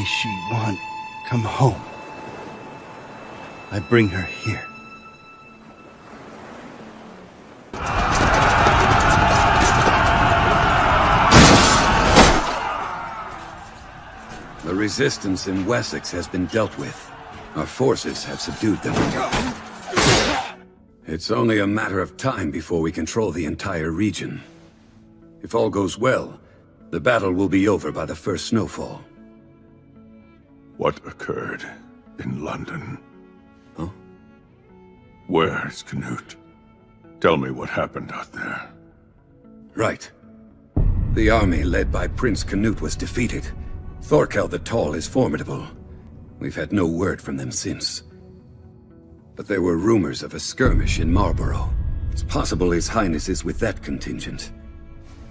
may she want come home, I bring her here. The resistance in Wessex has been dealt with. Our forces have subdued them. It's only a matter of time before we control the entire region. If all goes well, the battle will be over by the first snowfall. What occurred in London? Huh? Where is Canute? Tell me what happened out there. Right. The army led by Prince Canute was defeated. Thorkel the Tall is formidable. We've had no word from them since. But there were rumors of a skirmish in Marlborough. It's possible His Highness is with that contingent.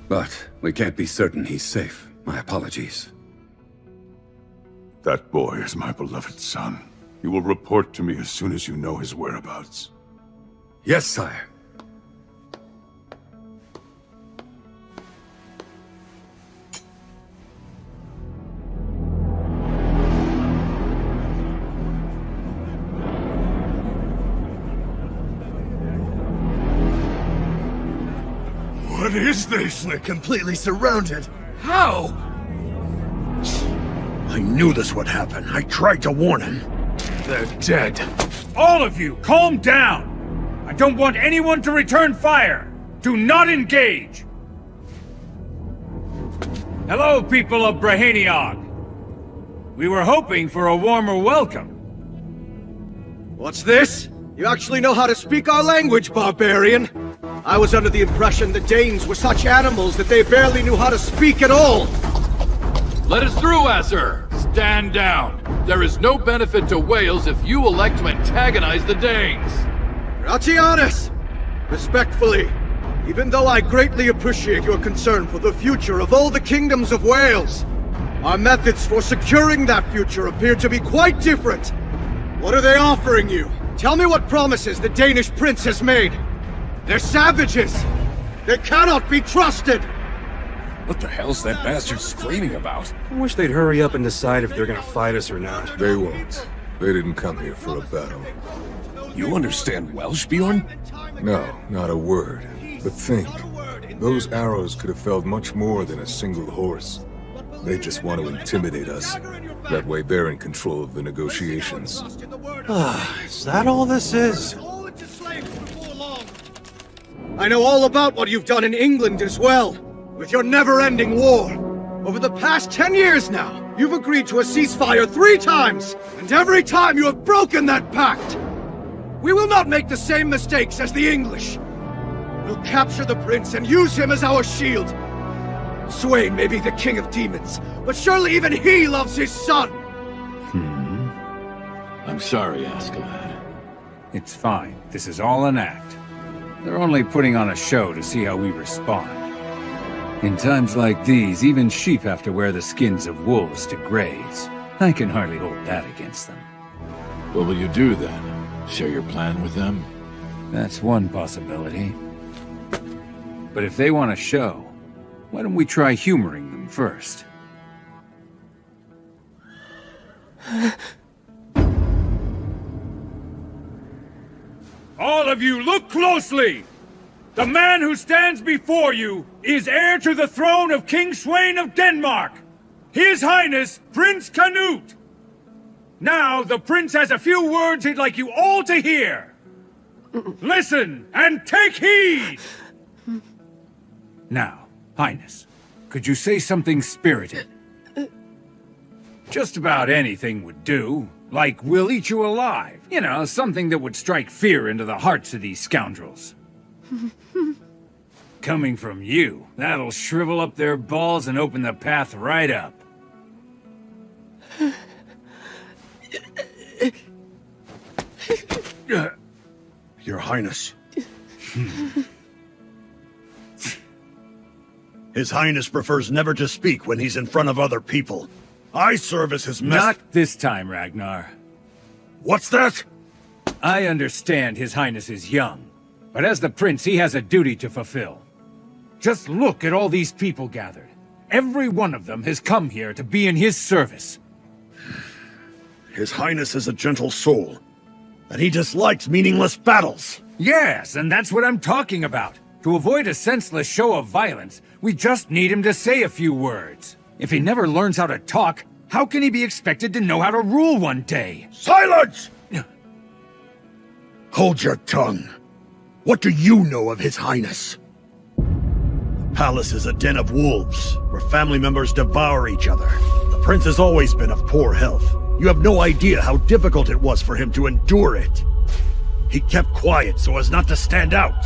But we can't be certain he's safe. My apologies. That boy is my beloved son. You will report to me as soon as you know his whereabouts. Yes, sire. What is this? We're completely surrounded. How? I knew this would happen. I tried to warn him. They're dead. All of you, calm down! I don't want anyone to return fire! Do not engage! Hello, people of Braheniog. We were hoping for a warmer welcome. What's this? You actually know how to speak our language, barbarian? I was under the impression the Danes were such animals that they barely knew how to speak at all. Let us through, Asser! Stand down! There is no benefit to Wales if you elect to antagonize the Danes! Gratianus! Respectfully, even though I greatly appreciate your concern for the future of all the kingdoms of Wales, our methods for securing that future appear to be quite different. What are they offering you? Tell me what promises the Danish prince has made. They're savages! They cannot be trusted! What the hell's that bastard screaming about? I wish they'd hurry up and decide if they're gonna fight us or not. They won't. They didn't come here for a battle. You understand Welsh, Bjorn? No, not a word. But think, those arrows could have felled much more than a single horse. They just want to intimidate us. That way they're in control of the negotiations. Is that all this is? I know all about what you've done in England as well, with your never-ending war. Over the past 10 years now, you've agreed to a ceasefire 3 times, and every time you have broken that pact. We will not make the same mistakes as the English. We'll capture the prince and use him as our shield. Swain may be the king of demons, but surely even he loves his son! I'm sorry, Askeladd. It's fine. This is all an act. They're only putting on a show to see how we respond. In times like these, even sheep have to wear the skins of wolves to graze. I can hardly hold that against them. What will you do then? Share your plan with them? That's one possibility. But if they want a show, why don't we try humoring them first? All of you, look closely! The man who stands before you is heir to the throne of King Sweyn of Denmark! His Highness, Prince Canute! Now, the prince has a few words he'd like you all to hear! Listen, and take heed! Now, Highness, could you say something spirited? Just about anything would do. Like, we'll eat you alive. You know, something that would strike fear into the hearts of these scoundrels. Coming from you, that'll shrivel up their balls and open the path right up. Your Highness. His Highness prefers never to speak when he's in front of other people. I serve as his Not this time, Ragnar. What's that? I understand His Highness is young, but as the prince, he has a duty to fulfill. Just look at all these people gathered. Every one of them has come here to be in his service. His Highness is a gentle soul, and he dislikes meaningless battles. Yes, and that's what I'm talking about. To avoid a senseless show of violence, we just need him to say a few words. If he never learns how to talk, how can he be expected to know how to rule one day? Silence! Hold your tongue. What do you know of His Highness? The palace is a den of wolves, where family members devour each other. The prince has always been of poor health. You have no idea how difficult it was for him to endure it. He kept quiet so as not to stand out.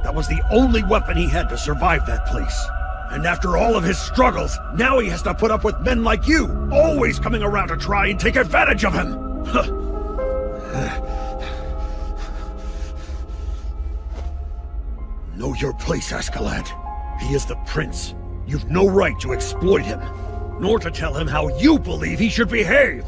That was the only weapon he had to survive that place. And after all of his struggles, now he has to put up with men like you, always coming around to try and take advantage of him. Know your place, Askeladd. He is the prince. You've no right to exploit him, nor to tell him how you believe he should behave.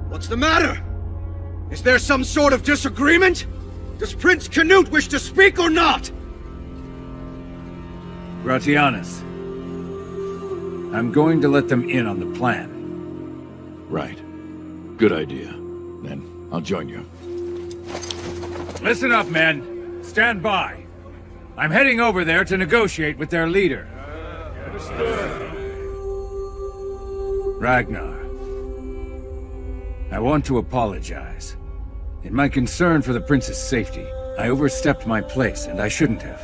What's the matter? Is there some sort of disagreement? Does Prince Canute wish to speak or not? Gratianus, I'm going to let them in on the plan. Right. Good idea. Then I'll join you. Listen up, men. Stand by. I'm heading over there to negotiate with their leader. Ragnar. I want to apologize. In my concern for the prince's safety, I overstepped my place, and I shouldn't have.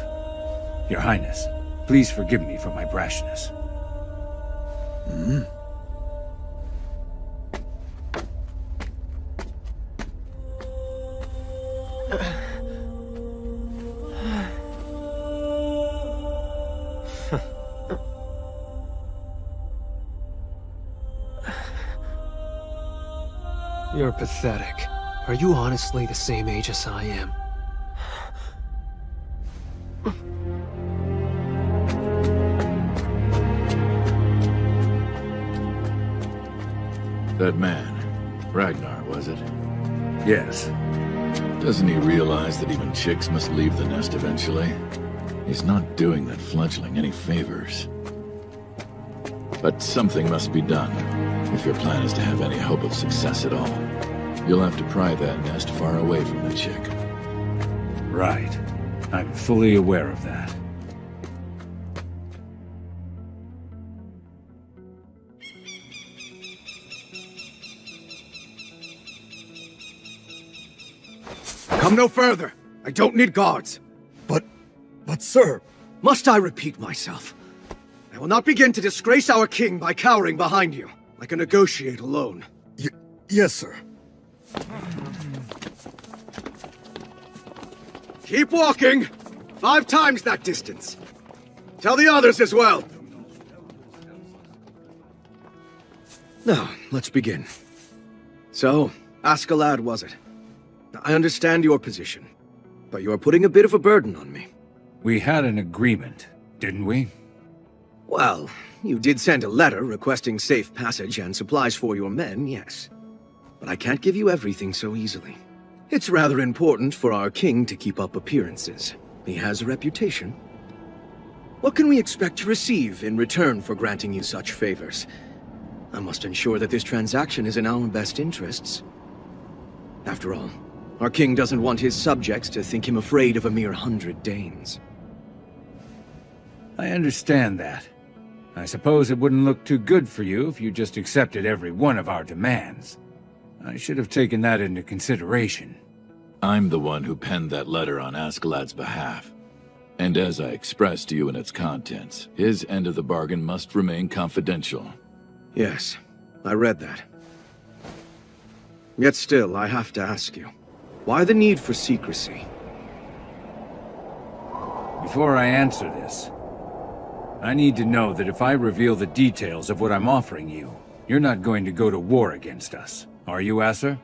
Your Highness, please forgive me for my brashness. You're pathetic. Are you honestly the same age as I am? That man, Ragnar, was it? Yes. Doesn't he realize that even chicks must leave the nest eventually? He's not doing that fledgling any favors. But something must be done, if your plan is to have any hope of success at all. You'll have to pry that nest far away from the chick. Right. I'm fully aware of that. Come no further. I don't need guards. But sir... Must I repeat myself? I will not begin to disgrace our king by cowering behind you. I can negotiate alone. Yes, sir. Keep walking! 5 times that distance. Tell the others as well. Now, let's begin. So, Askeladd was it? I understand your position, but you're putting a bit of a burden on me. We had an agreement, didn't we? Well, you did send a letter requesting safe passage and supplies for your men, yes. But I can't give you everything so easily. It's rather important for our king to keep up appearances. He has a reputation. What can we expect to receive in return for granting you such favors? I must ensure that this transaction is in our best interests. After all, our king doesn't want his subjects to think him afraid of a mere 100 Danes. I understand that. I suppose it wouldn't look too good for you if you just accepted every one of our demands. I should have taken that into consideration. I'm the one who penned that letter on Askeladd's behalf. And as I expressed to you in its contents, his end of the bargain must remain confidential. Yes, I read that. Yet still, I have to ask you, why the need for secrecy? Before I answer this, I need to know that if I reveal the details of what I'm offering you, you're not going to go to war against us, are you, Asser?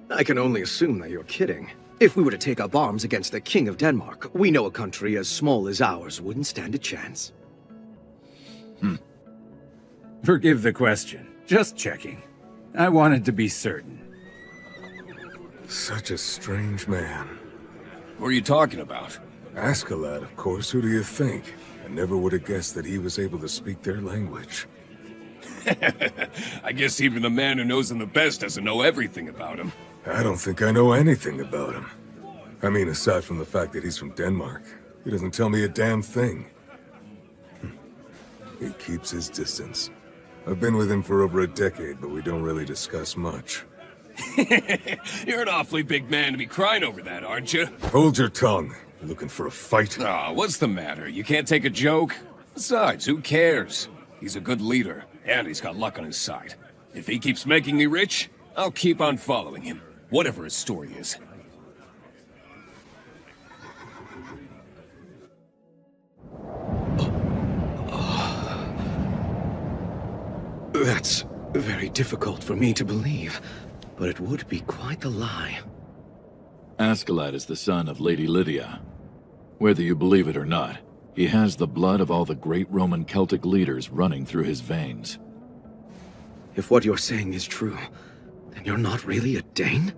I can only assume that you're kidding. If we were to take up arms against the King of Denmark, we know a country as small as ours wouldn't stand a chance. Forgive the question. Just checking. I wanted to be certain. Such a strange man. What are you talking about? Askeladd, of course. Who do you think? I never would have guessed that he was able to speak their language. I guess even the man who knows him the best doesn't know everything about him. I don't think I know anything about him. I mean, aside from the fact that he's from Denmark, he doesn't tell me a damn thing. He keeps his distance. I've been with him for over a decade, but we don't really discuss much. You're an awfully big man to be crying over that, aren't you? Hold your tongue. You looking for a fight? Aw, what's the matter? You can't take a joke? Besides, who cares? He's a good leader, and he's got luck on his side. If he keeps making me rich, I'll keep on following him, whatever his story is. That's very difficult for me to believe, but it would be quite a lie. Askeladd is the son of Lady Lydia. Whether you believe it or not, he has the blood of all the great Roman Celtic leaders running through his veins. If what you're saying is true, then you're not really a Dane?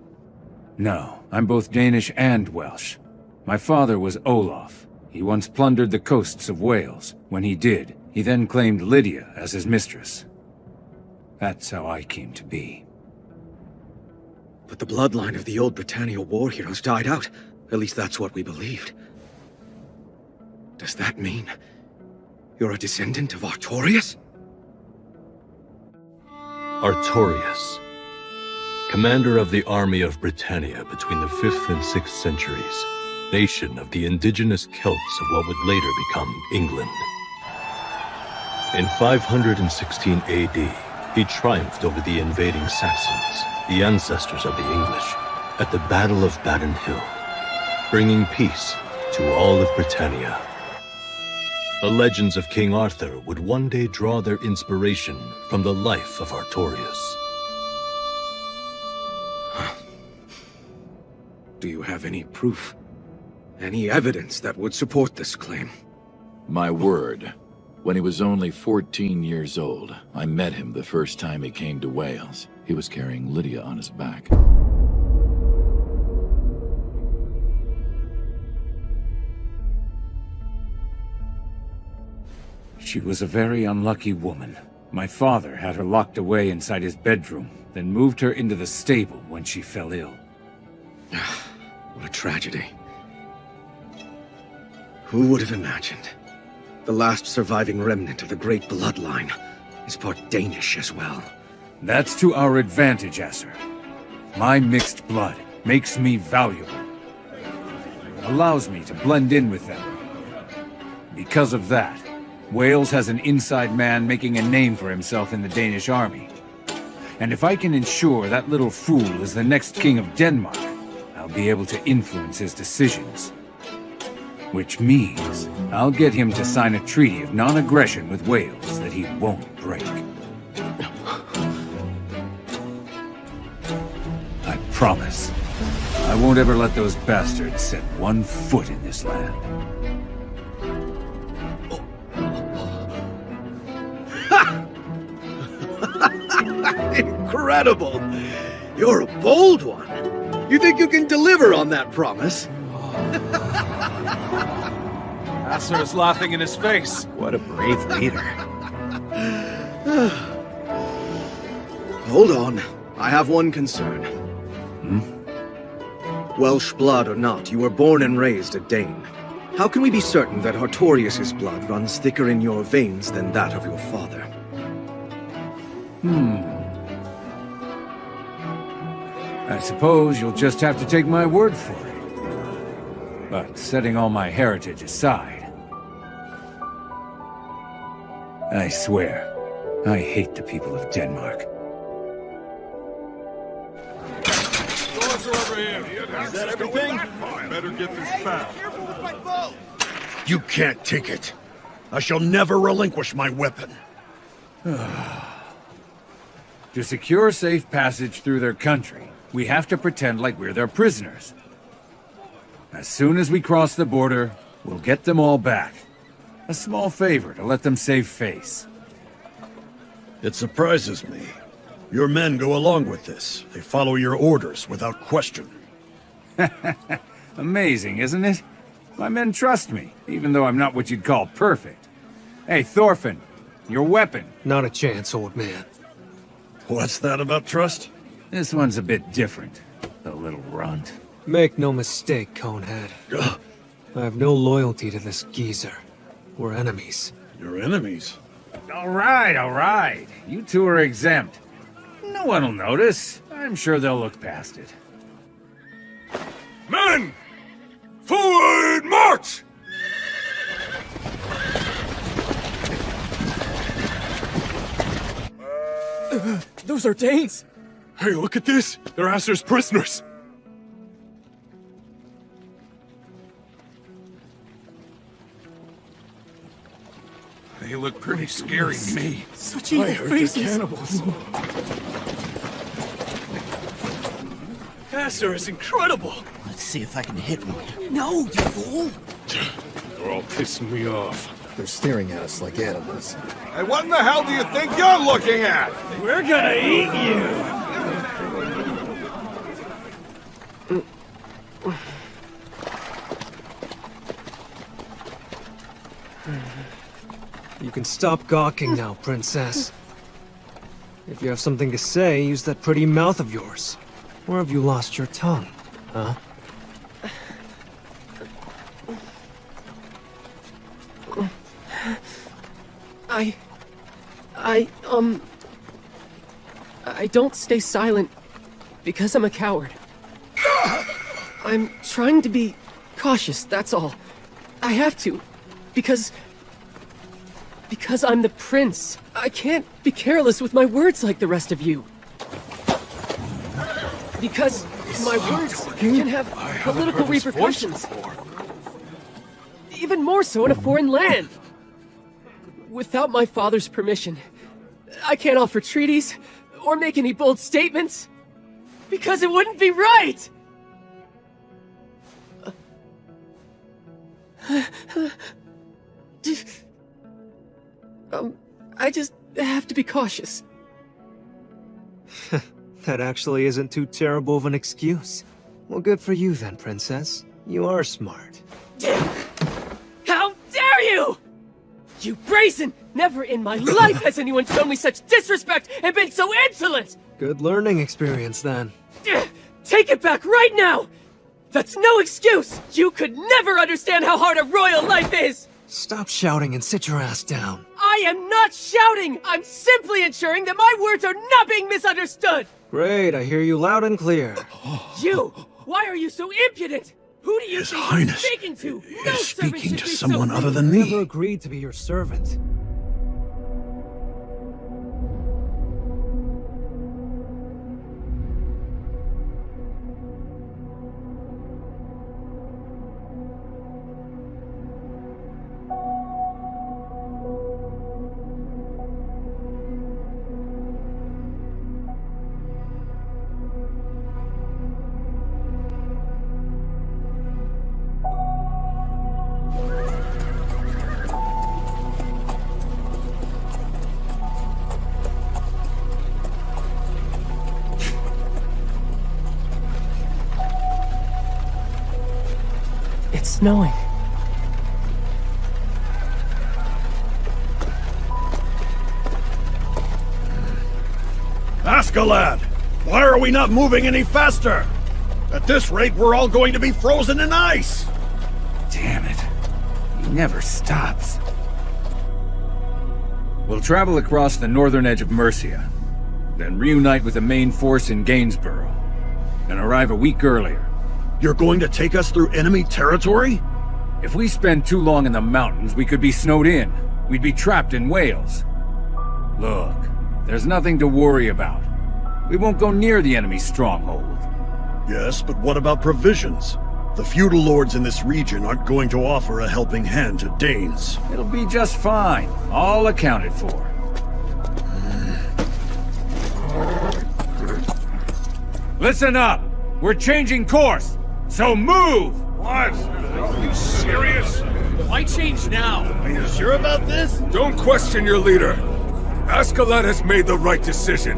No, I'm both Danish and Welsh. My father was Olaf. He once plundered the coasts of Wales. When he did, he then claimed Lydia as his mistress. That's how I came to be. But the bloodline of the old Britannia war heroes died out. At least that's what we believed. Does that mean you're a descendant of Artorius? Artorius, commander of the army of Britannia between the 5th and 6th centuries, nation of the indigenous Celts of what would later become England. In 516 AD, he triumphed over the invading Saxons, the ancestors of the English, at the Battle of Badon Hill, bringing peace to all of Britannia. The legends of King Arthur would one day draw their inspiration from the life of Artorius. Do you have any proof? Any evidence that would support this claim? My word. When he was only 14 years old, I met him the first time he came to Wales. He was carrying Lydia on his back. She was a very unlucky woman. My father had her locked away inside his bedroom, then moved her into the stable when she fell ill. What a tragedy. Who would have imagined? The last surviving remnant of the great bloodline is part Danish as well. That's to our advantage, Asser. My mixed blood makes me valuable. Allows me to blend in with them. Because of that, Wales has an inside man making a name for himself in the Danish army. And if I can ensure that little fool is the next king of Denmark, I'll be able to influence his decisions. Which means I'll get him to sign a treaty of non-aggression with Wales that he won't break. I promise. I won't ever let those bastards set one foot in this land. Incredible! You're a bold one. You think you can deliver on that promise? Asser's laughing in his face. What a brave leader. Hold on. I have one concern. Welsh blood or not, you were born and raised a Dane. How can we be certain that Artorius' blood runs thicker in your veins than that of your father? I suppose you'll just have to take my word for it. But setting all my heritage aside, I swear, I hate the people of Denmark. Doors are over here. Is that everything? Better get this fast. You can't take it. I shall never relinquish my weapon. To secure safe passage through their country, we have to pretend like we're their prisoners. As soon as we cross the border, we'll get them all back. A small favor to let them save face. It surprises me. Your men go along with this. They follow your orders without question. Amazing, isn't it? My men trust me, even though I'm not what you'd call perfect. Hey, Thorfinn, your weapon. Not a chance, old man. What's that about trust? This one's a bit different, the little runt. Make no mistake, Conehead. I have no loyalty to this geezer. We're enemies. Your enemies? All right. You two are exempt. No one will notice. I'm sure they'll look past it. Men! Forward march! Those are Danes! Hey, look at this! They're Asher's prisoners! They look pretty scary to me. Such evil faces! Cannibals. Asher is incredible! Let's see if I can hit one. No, you fool! They're all pissing me off. They're staring at us like animals. Hey, what in the hell do you think you're looking at? We're gonna eat you! You can stop gawking now, Princess. If you have something to say, use that pretty mouth of yours. Or have you lost your tongue, huh? I don't stay silent because I'm a coward. I'm trying to be cautious, that's all. I have to, because I'm the prince. I can't be careless with my words like the rest of you. Because my words can have political repercussions. Even more so in a foreign land. Without my father's permission, I can't offer treaties or make any bold statements. Because it wouldn't be right! I just have to be cautious. That actually isn't too terrible of an excuse. Well, good for you then, Princess. You are smart. How dare you! You brazen! Never in my life has anyone shown me such disrespect and been so insolent! Good learning experience then. Take it back right now! That's no excuse! You could never understand how hard a royal life is! Stop shouting and sit your ass down. I am not shouting! I'm simply ensuring that my words are not being misunderstood! Great, I hear you loud and clear. You! Why are you so impudent? Who do you His think Highness you're speaking to? is No servant speaking should to be someone so other than I me. never agreed to be your servant. It's snowing. Askeladd! Why are we not moving any faster? At this rate, we're all going to be frozen in ice! Damn it. He never stops. We'll travel across the northern edge of Mercia, then reunite with the main force in Gainsborough, and arrive a week earlier. You're going to take us through enemy territory? If we spend too long in the mountains, we could be snowed in. We'd be trapped in Wales. Look, there's nothing to worry about. We won't go near the enemy's stronghold. Yes, but what about provisions? The feudal lords in this region aren't going to offer a helping hand to Danes. It'll be just fine. All accounted for. Listen up! We're changing course! So move! What? Are you serious? Why change now? Are you sure about this? Don't question your leader. Askeladd has made the right decision.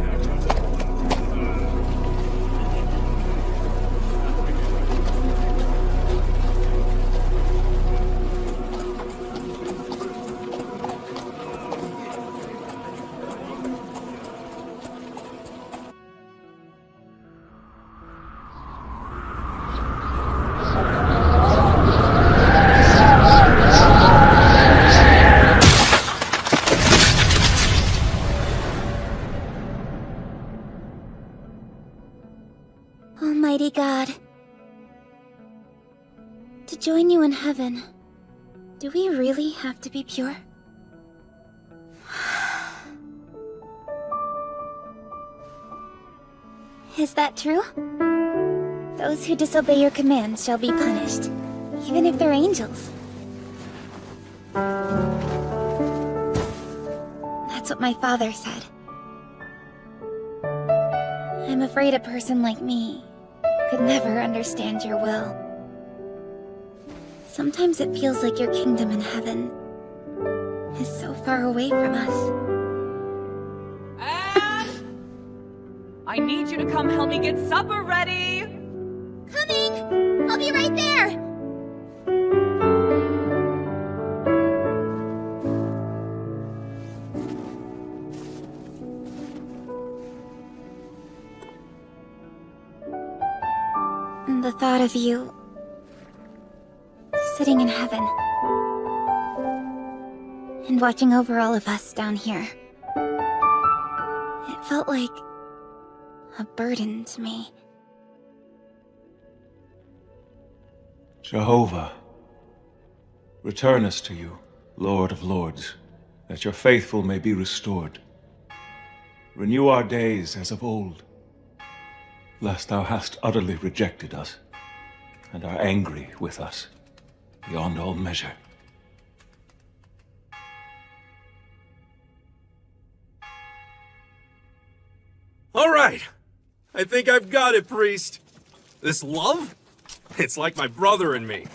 join you in heaven, do we really have to be pure? Is that true? Those who disobey your commands shall be punished, even if they're angels. That's what my father said. I'm afraid a person like me could never understand your will. Sometimes it feels like your kingdom in heaven is so far away from us. Ash! I need you to come help me get supper ready! Coming! I'll be right there! The thought of you sitting in heaven and watching over all of us down here, it felt like a burden to me. Jehovah, return us to you, Lord of Lords, that your faithful may be restored. Renew our days as of old, lest thou hast utterly rejected us, and are angry with us, beyond all measure. All right. I think I've got it, priest. This love? It's like my brother and me.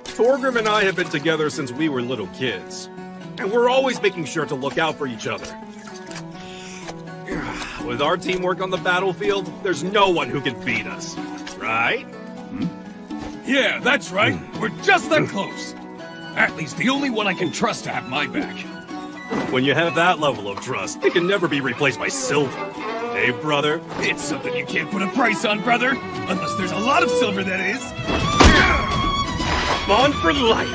Torgrim and I have been together since we were little kids, and we're always making sure to look out for each other. With our teamwork on the battlefield, there's no one who can beat us, right? Yeah, that's right. We're just that close. At least the only one I can trust to have my back. When you have that level of trust, it can never be replaced by silver. Hey, brother? It's something you can't put a price on, brother. Unless there's a lot of silver, that is. Bond for life.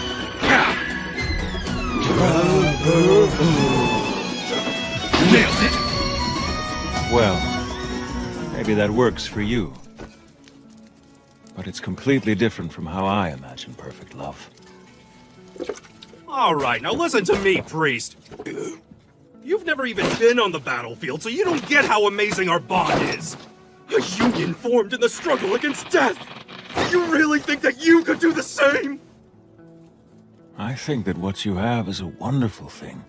Nailed it. Well, maybe that works for you. But it's completely different from how I imagine perfect love. All right, now listen to me, priest. You've never even been on the battlefield, so you don't get how amazing our bond is. A union formed in the struggle against death. You really think that you could do the same? I think that what you have is a wonderful thing.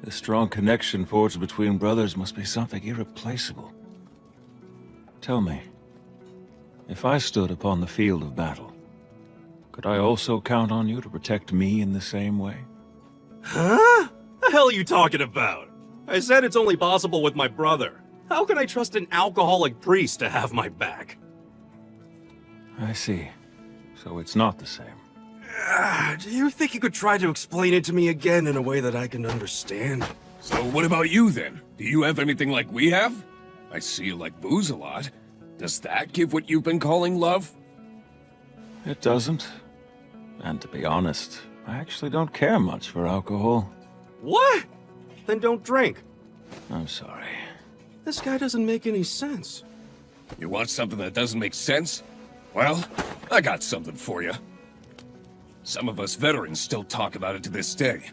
The strong connection forged between brothers must be something irreplaceable. Tell me, if I stood upon the field of battle, could I also count on you to protect me in the same way? Huh? The hell are you talking about? I said it's only possible with my brother. How can I trust an alcoholic priest to have my back? I see. So it's not the same. Do you think you could try to explain it to me again in a way that I can understand? So what about you, then? Do you have anything like we have? I see you like booze a lot. Does that give what you've been calling love? It doesn't. And to be honest, I actually don't care much for alcohol. What? Then don't drink. I'm sorry. This guy doesn't make any sense. You want something that doesn't make sense? Well, I got something for you. Some of us veterans still talk about it to this day.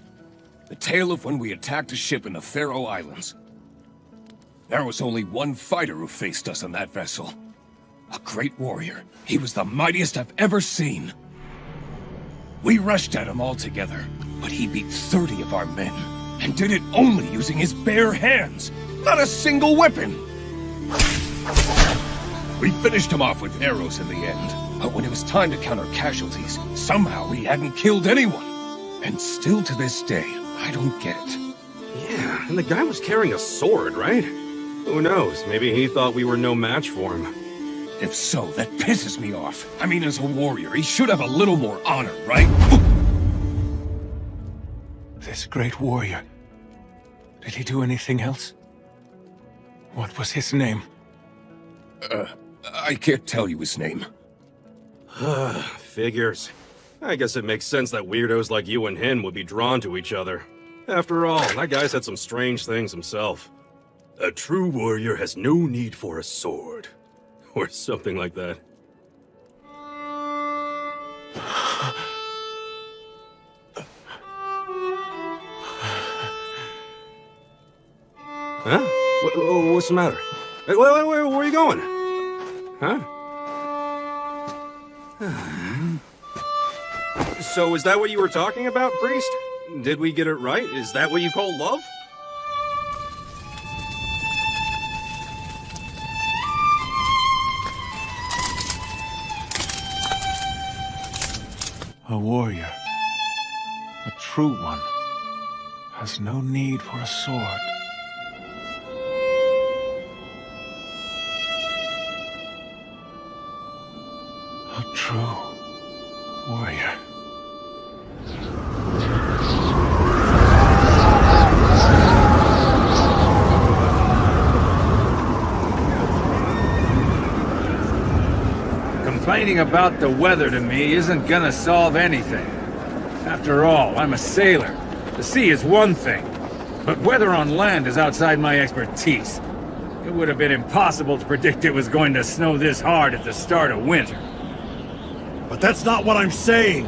The tale of when we attacked a ship in the Faroe Islands. There was only one fighter who faced us on that vessel. A great warrior. He was the mightiest I've ever seen. We rushed at him all together, but he beat 30 of our men, and did it only using his bare hands. Not a single weapon! We finished him off with arrows in the end, but when it was time to count our casualties, somehow we hadn't killed anyone. And still to this day, I don't get it. Yeah, and the guy was carrying a sword, right? Who knows, maybe he thought we were no match for him. If so, that pisses me off. I mean, as a warrior, he should have a little more honor, right? This great warrior. Did he do anything else? What was his name? I can't tell you his name. Figures. I guess it makes sense that weirdos like you and him would be drawn to each other. After all, that guy said some strange things himself. A true warrior has no need for a sword. Or something like that. Huh? What's the matter? Hey, where are you going? Huh? So is that what you were talking about, priest? Did we get it right? Is that what you call love? A warrior, a true one, has no need for a sword. A true warrior. Complaining about the weather to me isn't gonna solve anything. After all, I'm a sailor. The sea is one thing, but weather on land is outside my expertise. It would have been impossible to predict it was going to snow this hard at the start of winter. But that's not what I'm saying.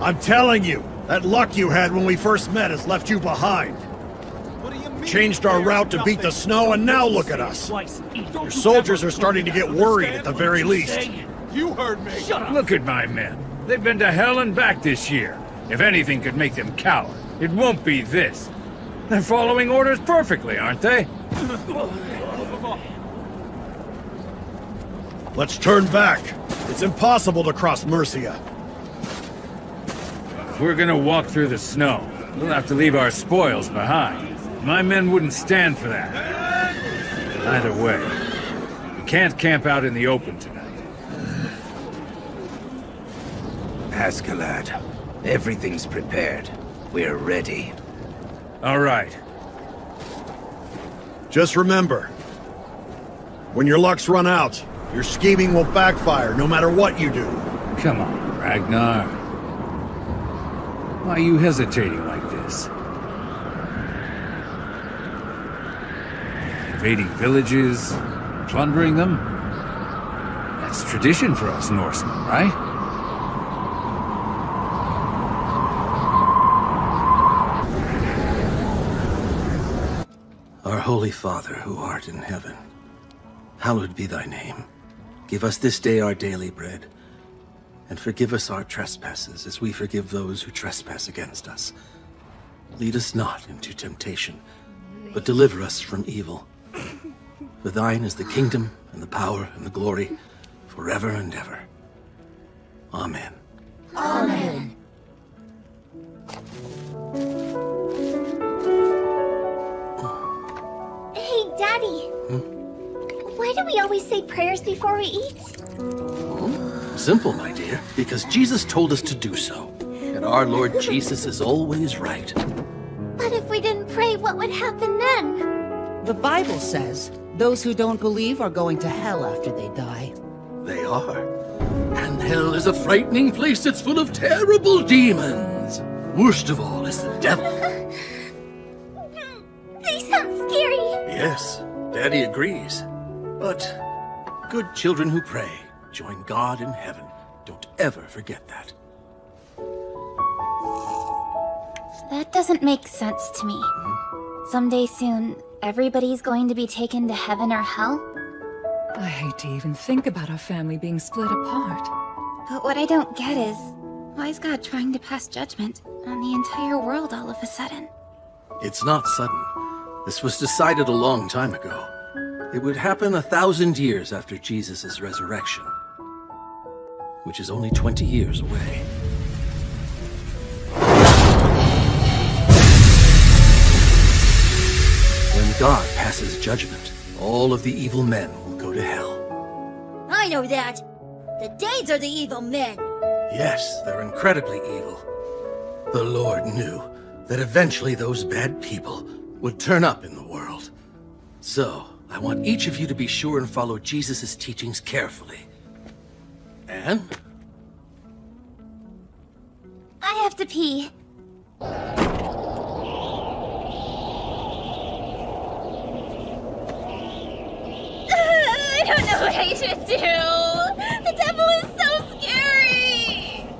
I'm telling you, that luck you had when we first met has left you behind. Changed our route to beat the snow, and now look at us. Your soldiers are starting to get worried at the very least. You heard me. Shut up. Look at my men. They've been to hell and back this year. If anything could make them cower, it won't be this. They're following orders perfectly, aren't they? Let's turn back. It's impossible to cross Mercia. If we're gonna walk through the snow, we'll have to leave our spoils behind. My men wouldn't stand for that. Either way, we can't camp out in the open tonight. Ascalad, everything's prepared. We're ready. All right. Just remember, when your luck's run out, your scheming will backfire no matter what you do. Come on, Ragnar. Why are you hesitating like this? Invading villages, plundering them? That's tradition for us Norsemen, right? Our Holy Father, who art in heaven, hallowed be thy name. Give us this day our daily bread, and forgive us our trespasses as we forgive those who trespass against us. Lead us not into temptation, but deliver us from evil. For thine is the kingdom, and the power, and the glory, forever and ever. Amen. Amen. Hey, Daddy. Why do we always say prayers before we eat? Simple, my dear, because Jesus told us to do so. And our Lord Jesus is always right. But if we didn't pray, what would happen then? The Bible says those who don't believe are going to hell after they die. They are. And hell is a frightening place that's full of terrible demons. Worst of all is the devil. They sound scary. Yes, Daddy agrees. But good children who pray join God in heaven. Don't ever forget that. That doesn't make sense to me. Someday soon, everybody's going to be taken to heaven or hell? I hate to even think about our family being split apart. But what I don't get is, why is God trying to pass judgment on the entire world all of a sudden? It's not sudden. This was decided a long time ago. It would happen 1,000 years after Jesus' resurrection, which is only 20 years away. When God passes judgment, all of the evil men will go to hell. I know that. The Danes are the evil men. Yes, they're incredibly evil. The Lord knew that eventually those bad people would turn up in the world. So, I want each of you to be sure and follow Jesus' teachings carefully. Anne? I have to pee. I don't know what I should do. The devil is so scary.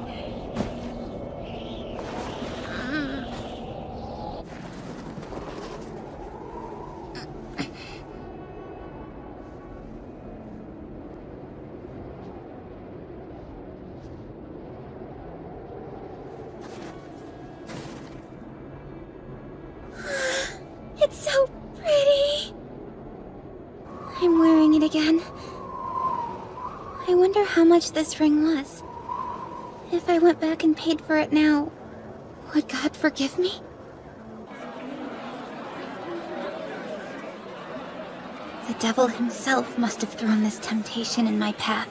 It's so pretty. I'm wearing it again. I wonder how much this ring was. If I went back and paid for it now, would God forgive me? The devil himself must have thrown this temptation in my path.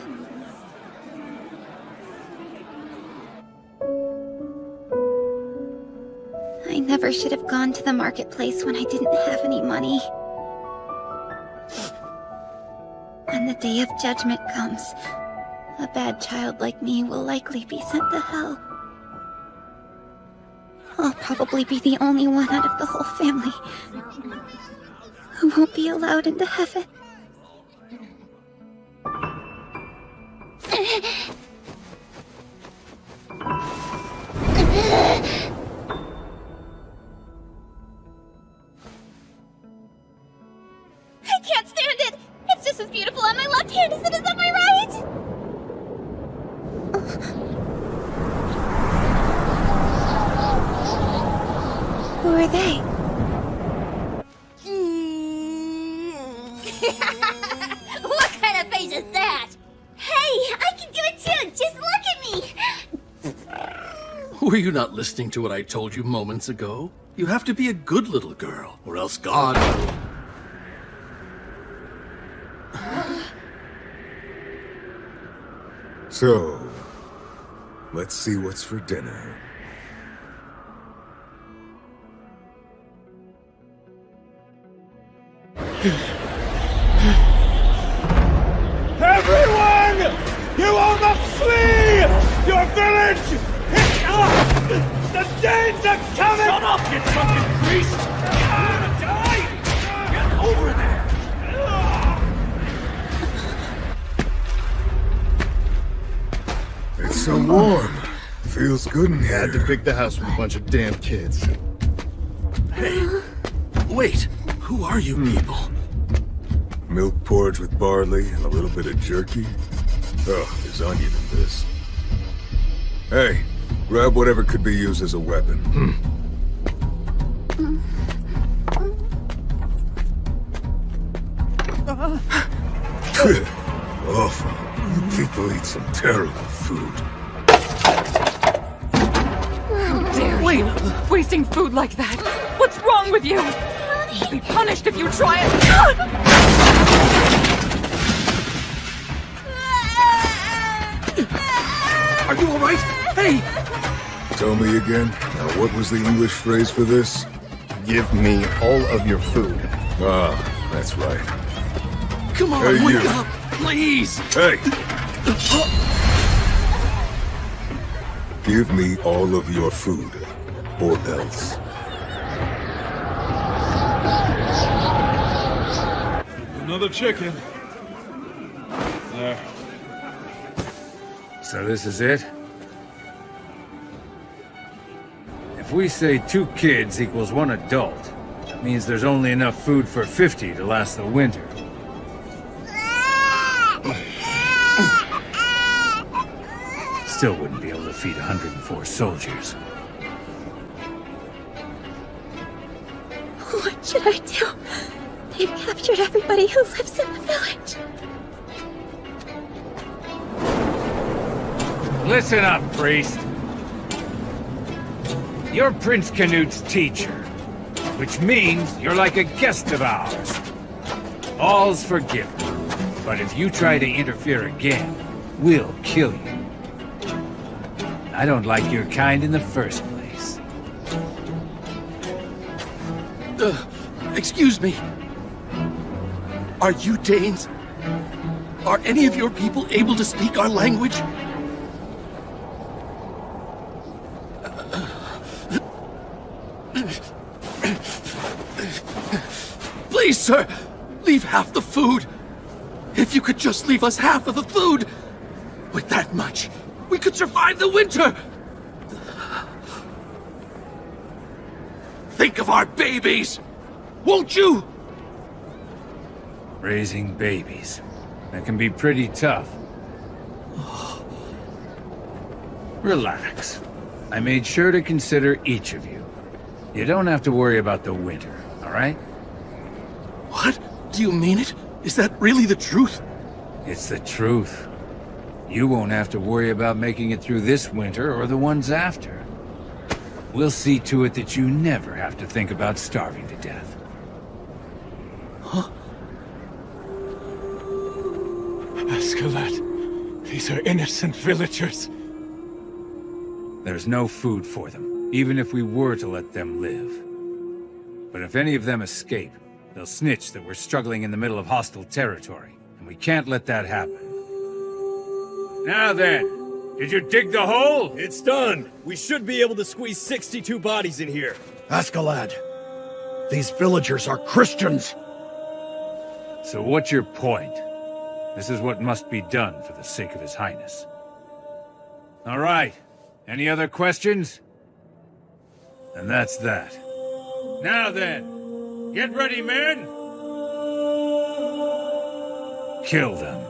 I never should have gone to the marketplace when I didn't have any money. When the day of judgment comes, a bad child like me will likely be sent to hell. I'll probably be the only one out of the whole family who won't be allowed into heaven. I can't stand it! It's just as beautiful on my left hand as it is on my right! Who are they? What kind of face is that? Hey, I can do it too! Just look at me! Were you not listening to what I told you moments ago? You have to be a good little girl, or else God will... So, let's see what's for dinner. Everyone! You all must flee! Your village! The Danes are coming! Shut up, you drunken priest! You're gonna die! Get over there! It's so warm. Feels good in here. Had to pick the house with a bunch of damn kids. Hey, wait. Who are you people? Milk porridge with barley and a little bit of jerky. Oh, there's onion in this. Hey, grab whatever could be used as a weapon. Awful. You people eat some terrible food. How dare you? Wasting food like that! What's wrong with you? You'll be punished if you try it! Are you alright? Hey! Tell me again. Now, what was the English phrase for this? Give me all of your food. Ah, that's right. Come on, Hey, wake you. up! Please! Hey! Give me all of your food, or else. Another chicken. There. So this is it? If we say 2 kids equals 1 adult, that means there's only enough food for 50 to last the winter. Still wouldn't be able to feed 104 soldiers. What should I do? They've captured everybody who lives in the village. Listen up, priest. You're Prince Canute's teacher, which means you're like a guest of ours. All's forgiven, but if you try to interfere again, we'll kill you. I don't like your kind in the first place. Excuse me. Are you Danes? Are any of your people able to speak our language? Please, sir, leave half the food. If you could just leave us half of the food. With that much, we could survive the winter. Think of our babies, won't you? Raising babies. That can be pretty tough. Relax. I made sure to consider each of you. You don't have to worry about the winter, all right? What? Do you mean it? Is that really the truth? It's the truth. You won't have to worry about making it through this winter or the ones after. We'll see to it that you never have to think about starving to death. Huh? Escalade, these are innocent villagers. There's no food for them, even if we were to let them live. But if any of them escape, they'll snitch that we're struggling in the middle of hostile territory, and we can't let that happen. Now then, did you dig the hole? It's done. We should be able to squeeze 62 bodies in here. Escalade, these villagers are Christians. So what's your point? This is what must be done for the sake of His Highness. All right. Any other questions? And that's that. Now then, get ready, men! Kill them.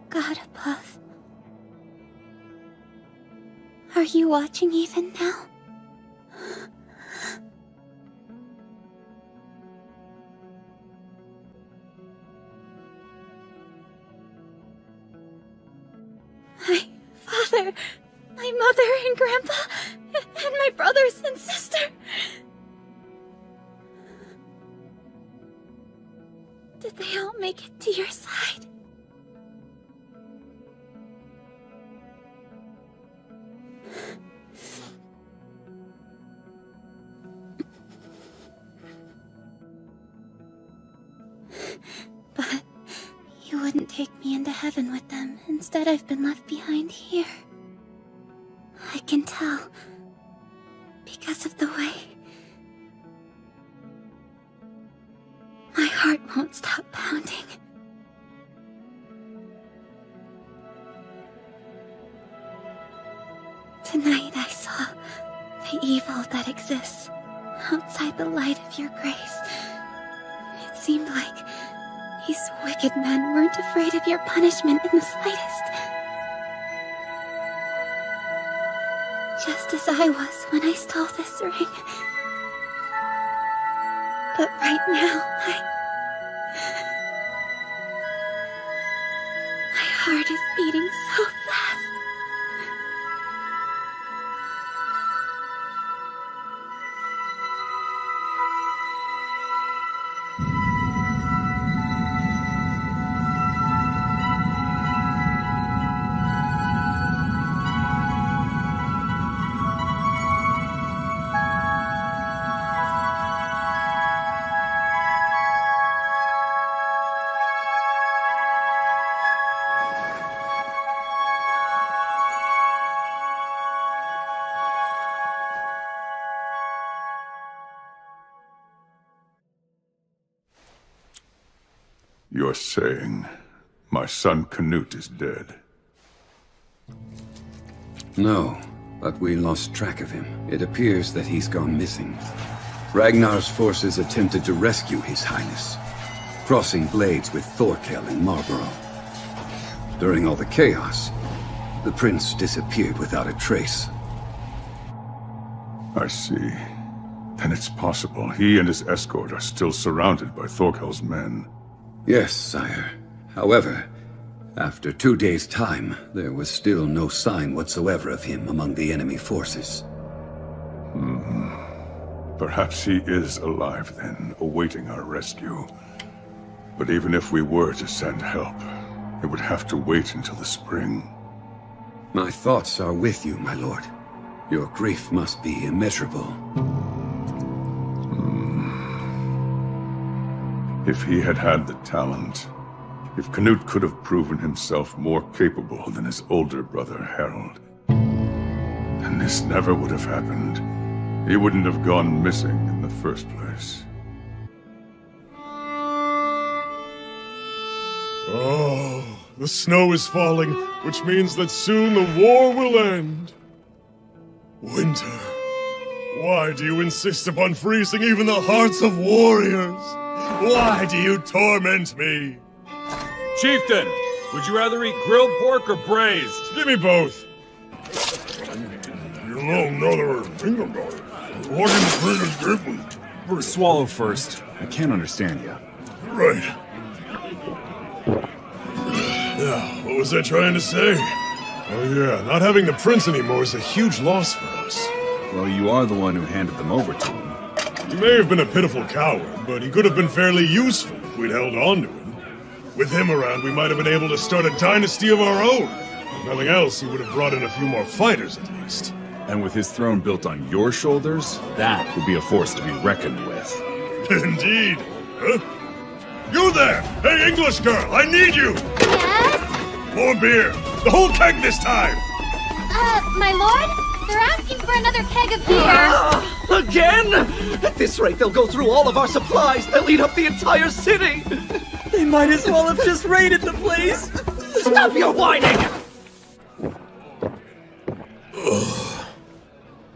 God above. Are you watching even now? My father, my mother and grandpa, and my brothers and sister. Did they all make it to your side? But you wouldn't take me into heaven with them. Instead, I've been left behind here. I can tell. Because of the way my heart won't stop pounding. Tonight I saw the evil that exists outside the light of your grace. It seemed like these wicked men weren't afraid of your punishment in the slightest. Just as I was when I stole this ring. But right now, my heart is beating so fast. You're saying my son Canute is dead? No, but we lost track of him. It appears that he's gone missing. Ragnar's forces attempted to rescue His Highness, crossing blades with Thorkel and Marlborough. During all the chaos, the prince disappeared without a trace. I see. Then it's possible he and his escort are still surrounded by Thorkel's men. Yes, sire. However, after 2 days' time, there was still no sign whatsoever of him among the enemy forces. Perhaps he is alive then, awaiting our rescue. But even if we were to send help, it would have to wait until the spring. My thoughts are with you, my lord. Your grief must be immeasurable. If he had had the talent, if Canute could have proven himself more capable than his older brother Harold, then this never would have happened. He wouldn't have gone missing in the first place. Oh, the snow is falling, which means that soon the war will end. Winter, why do you insist upon freezing even the hearts of warriors? Why do you torment me? Chieftain, would you rather eat grilled pork or braised? Give me both. You know, another thing about it. What in the thing is different? Swallow first. I can't understand you. Right. Yeah, what was I trying to say? Oh yeah, not having the prince anymore is a huge loss for us. Well, you are the one who handed them over to him. He may have been a pitiful coward, but he could have been fairly useful if we'd held on to him. With him around, we might have been able to start a dynasty of our own. If nothing else, he would have brought in a few more fighters at least. And with his throne built on your shoulders, that would be a force to be reckoned with. Indeed. Huh? You there! Hey, English girl, I need you! Yes? More beer! The whole keg this time! My lord? They're asking for another keg of beer. Again? At this rate, they'll go through all of our supplies. They'll eat up the entire city. They might as well have just raided the place. Stop your whining!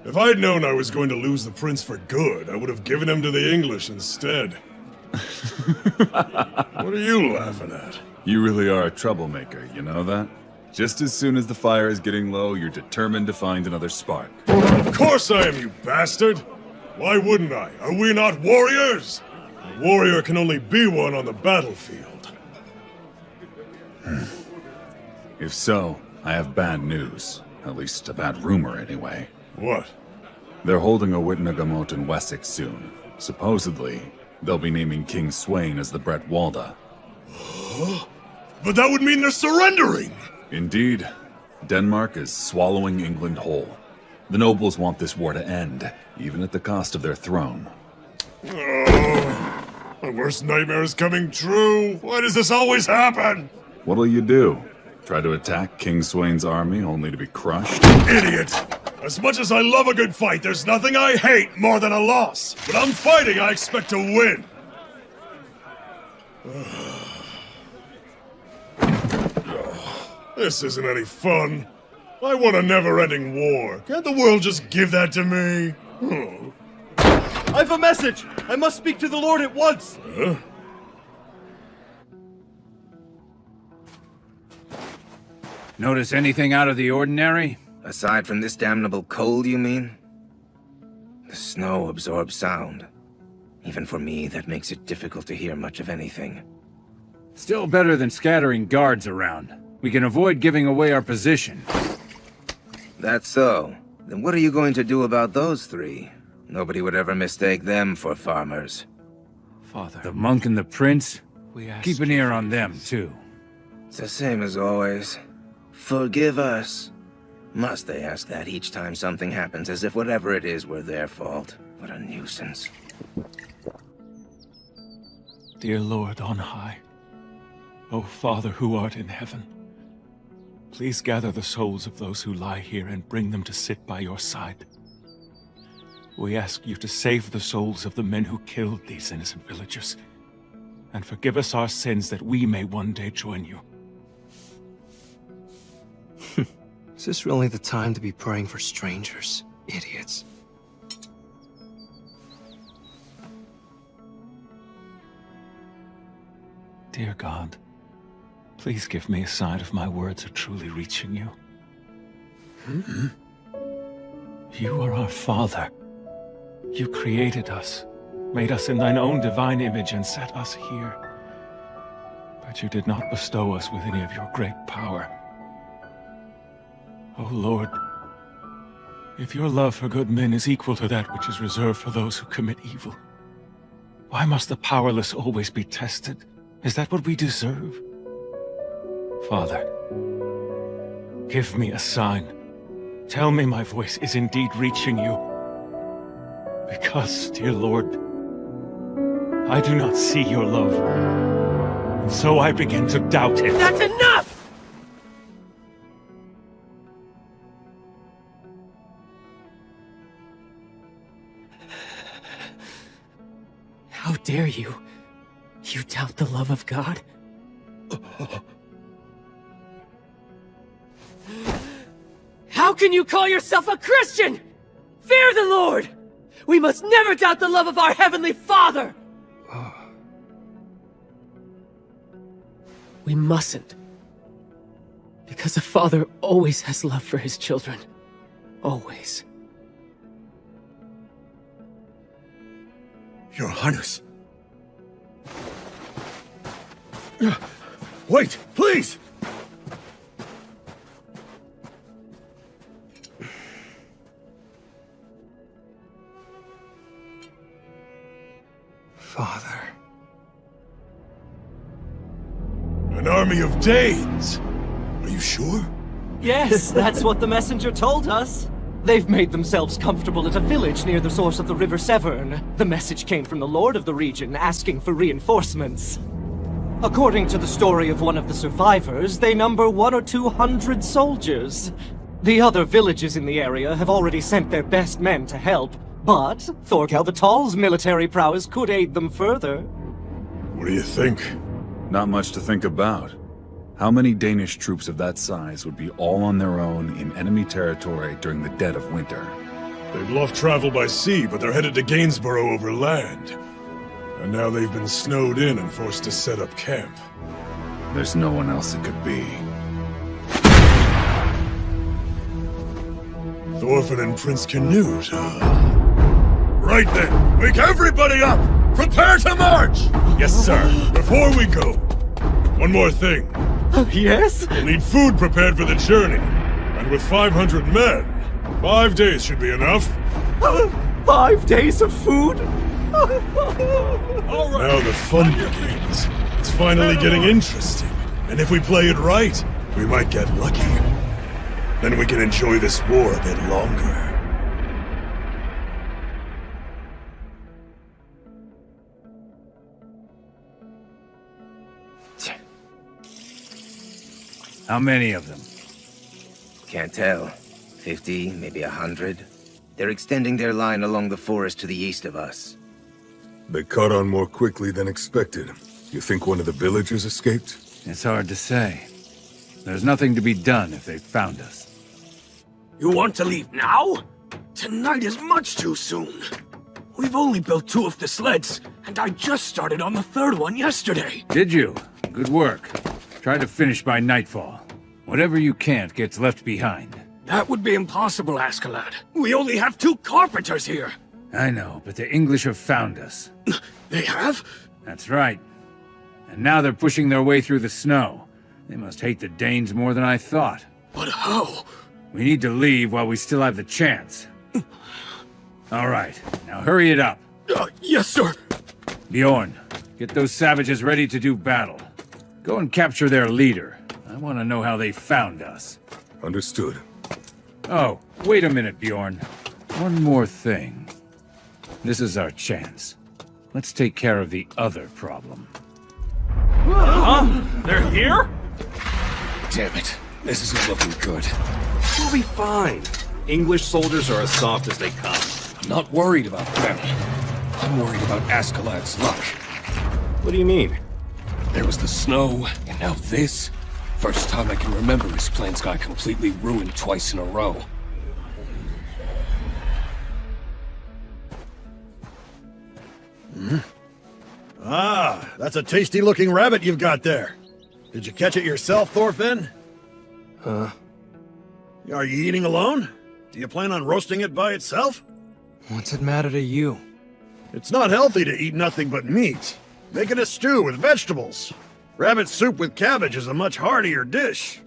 If I'd known I was going to lose the prince for good, I would have given him to the English instead. What are you laughing at? You really are a troublemaker, you know that? Just as soon as the fire is getting low, you're determined to find another spark. Of course I am, you bastard! Why wouldn't I? Are we not warriors? A warrior can only be one on the battlefield. If so, I have bad news. At least a bad rumor, anyway. What? They're holding a Witnagamot in Wessex soon. Supposedly, they'll be naming King Sweyn as the Brett Walda. But that would mean they're surrendering! Indeed. Denmark is swallowing England whole. The nobles want this war to end, even at the cost of their throne. Oh, my worst nightmare is coming true. Why does this always happen? What'll you do? Try to attack King Sweyn's army only to be crushed? Idiot! As much as I love a good fight, there's nothing I hate more than a loss. When I'm fighting, I expect to win. This isn't any fun. I want a never-ending war. Can't the world just give that to me? I've a message! I must speak to the Lord at once! Huh? Notice anything out of the ordinary? Aside from this damnable cold, you mean? The snow absorbs sound. Even for me, that makes it difficult to hear much of anything. Still better than scattering guards around. We can avoid giving away our position. That's so. Then what are you going to do about those three? Nobody would ever mistake them for farmers. Father. The monk and the prince? Keep an ear on them, too. It's the same as always. Forgive us. Must they ask that each time something happens, as if whatever it is were their fault? What a nuisance. Dear Lord on high, O Father who art in heaven, please gather the souls of those who lie here and bring them to sit by your side. We ask you to save the souls of the men who killed these innocent villagers, and forgive us our sins that we may one day join you. Is this really the time to be praying for strangers? Idiots. Dear God, please give me a sign if my words are truly reaching you. You are our Father. You created us, made us in thine own divine image, and set us here. But you did not bestow us with any of your great power. O Lord, if your love for good men is equal to that which is reserved for those who commit evil, why must the powerless always be tested? Is that what we deserve? Father, give me a sign. Tell me my voice is indeed reaching you. Because, dear Lord, I do not see your love. And so I begin to doubt it. That's enough! How dare you? You doubt the love of God? How can you call yourself a Christian? Fear the Lord! We must never doubt the love of our Heavenly Father! We mustn't. Because a father always has love for his children. Always. Your Highness. Wait, please! Father. An army of Danes! Are you sure? Yes, that's what the messenger told us. They've made themselves comfortable at a village near the source of the River Severn. The message came from the lord of the region asking for reinforcements. According to the story of one of the survivors, they number 100 or 200 soldiers. The other villages in the area have already sent their best men to help, but Thorkel the Tall's military prowess could aid them further. What do you think? Not much to think about. How many Danish troops of that size would be all on their own in enemy territory during the dead of winter? They'd love travel by sea, but they're headed to Gainsborough over land. And now they've been snowed in and forced to set up camp. There's no one else it could be. Thorfinn and Prince Canute, huh? Right then, wake everybody up! Prepare to march! Yes, sir. Before we go, one more thing. Yes? We'll need food prepared for the journey. And with 500 men, 5 days should be enough. 5 days of food? Now the fun begins. It's finally getting interesting. And if we play it right, we might get lucky. Then we can enjoy this war a bit longer. How many of them? Can't tell. 50, maybe 100. They're extending their line along the forest to the east of us. They caught on more quickly than expected. You think one of the villagers escaped? It's hard to say. There's nothing to be done if they found us. You want to leave now? Tonight is much too soon. We've only built 2 of the sleds, and I just started on the 3rd one yesterday. Did you? Good work. Try to finish by nightfall. Whatever you can't gets left behind. That would be impossible, Askeladd. We only have 2 carpenters here. I know, but the English have found us. They have? That's right. And now they're pushing their way through the snow. They must hate the Danes more than I thought. But how? We need to leave while we still have the chance. All right, now hurry it up. Yes, sir. Bjorn, get those savages ready to do battle. Go and capture their leader. I want to know how they found us. Understood. Oh, wait a minute, Bjorn. One more thing. This is our chance. Let's take care of the other problem. Huh? They're here? Damn it. This isn't looking good. We'll be fine. English soldiers are as soft as they come. I'm not worried about them. I'm worried about Askeladd's luck. What do you mean? There was the snow, and now this. First time I can remember his plans got completely ruined twice in a row. Ah, that's a tasty-looking rabbit you've got there. Did you catch it yourself, Thorfinn? Huh? Are you eating alone? Do you plan on roasting it by itself? What's it matter to you? It's not healthy to eat nothing but meat. Make it a stew with vegetables. Rabbit soup with cabbage is a much heartier dish.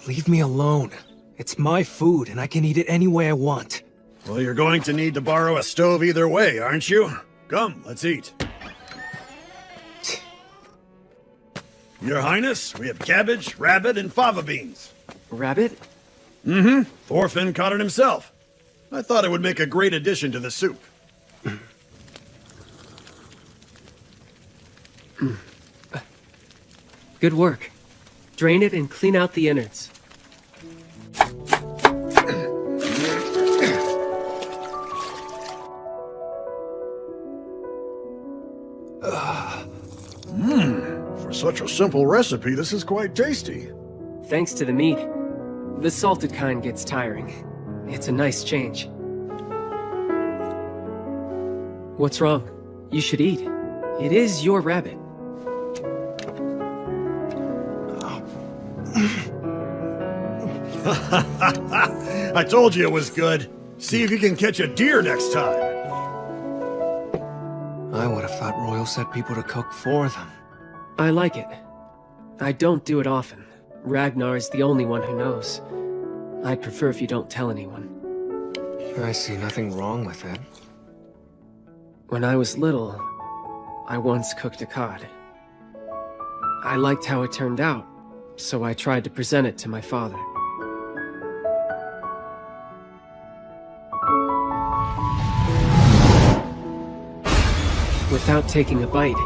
Leave me alone. It's my food, and I can eat it any way I want. Well, you're going to need to borrow a stove either way, aren't you? Come, let's eat. Your Highness, we have cabbage, rabbit, and fava beans. Rabbit? Mm-hmm. Thorfinn caught it himself. I thought it would make a great addition to the soup. Good work. Drain it and clean out the innards. For such a simple recipe, this is quite tasty. Thanks to the meat. The salted kind gets tiring. It's a nice change. What's wrong? You should eat. It is your rabbit. I told you it was good. See if you can catch a deer next time. I would have thought Royal set people to cook for them. I like it. I don't do it often. Ragnar is the only one who knows. I'd prefer if you don't tell anyone. I see nothing wrong with it. When I was little, I once cooked a cod. I liked how it turned out, so I tried to present it to my father. Without taking a bite,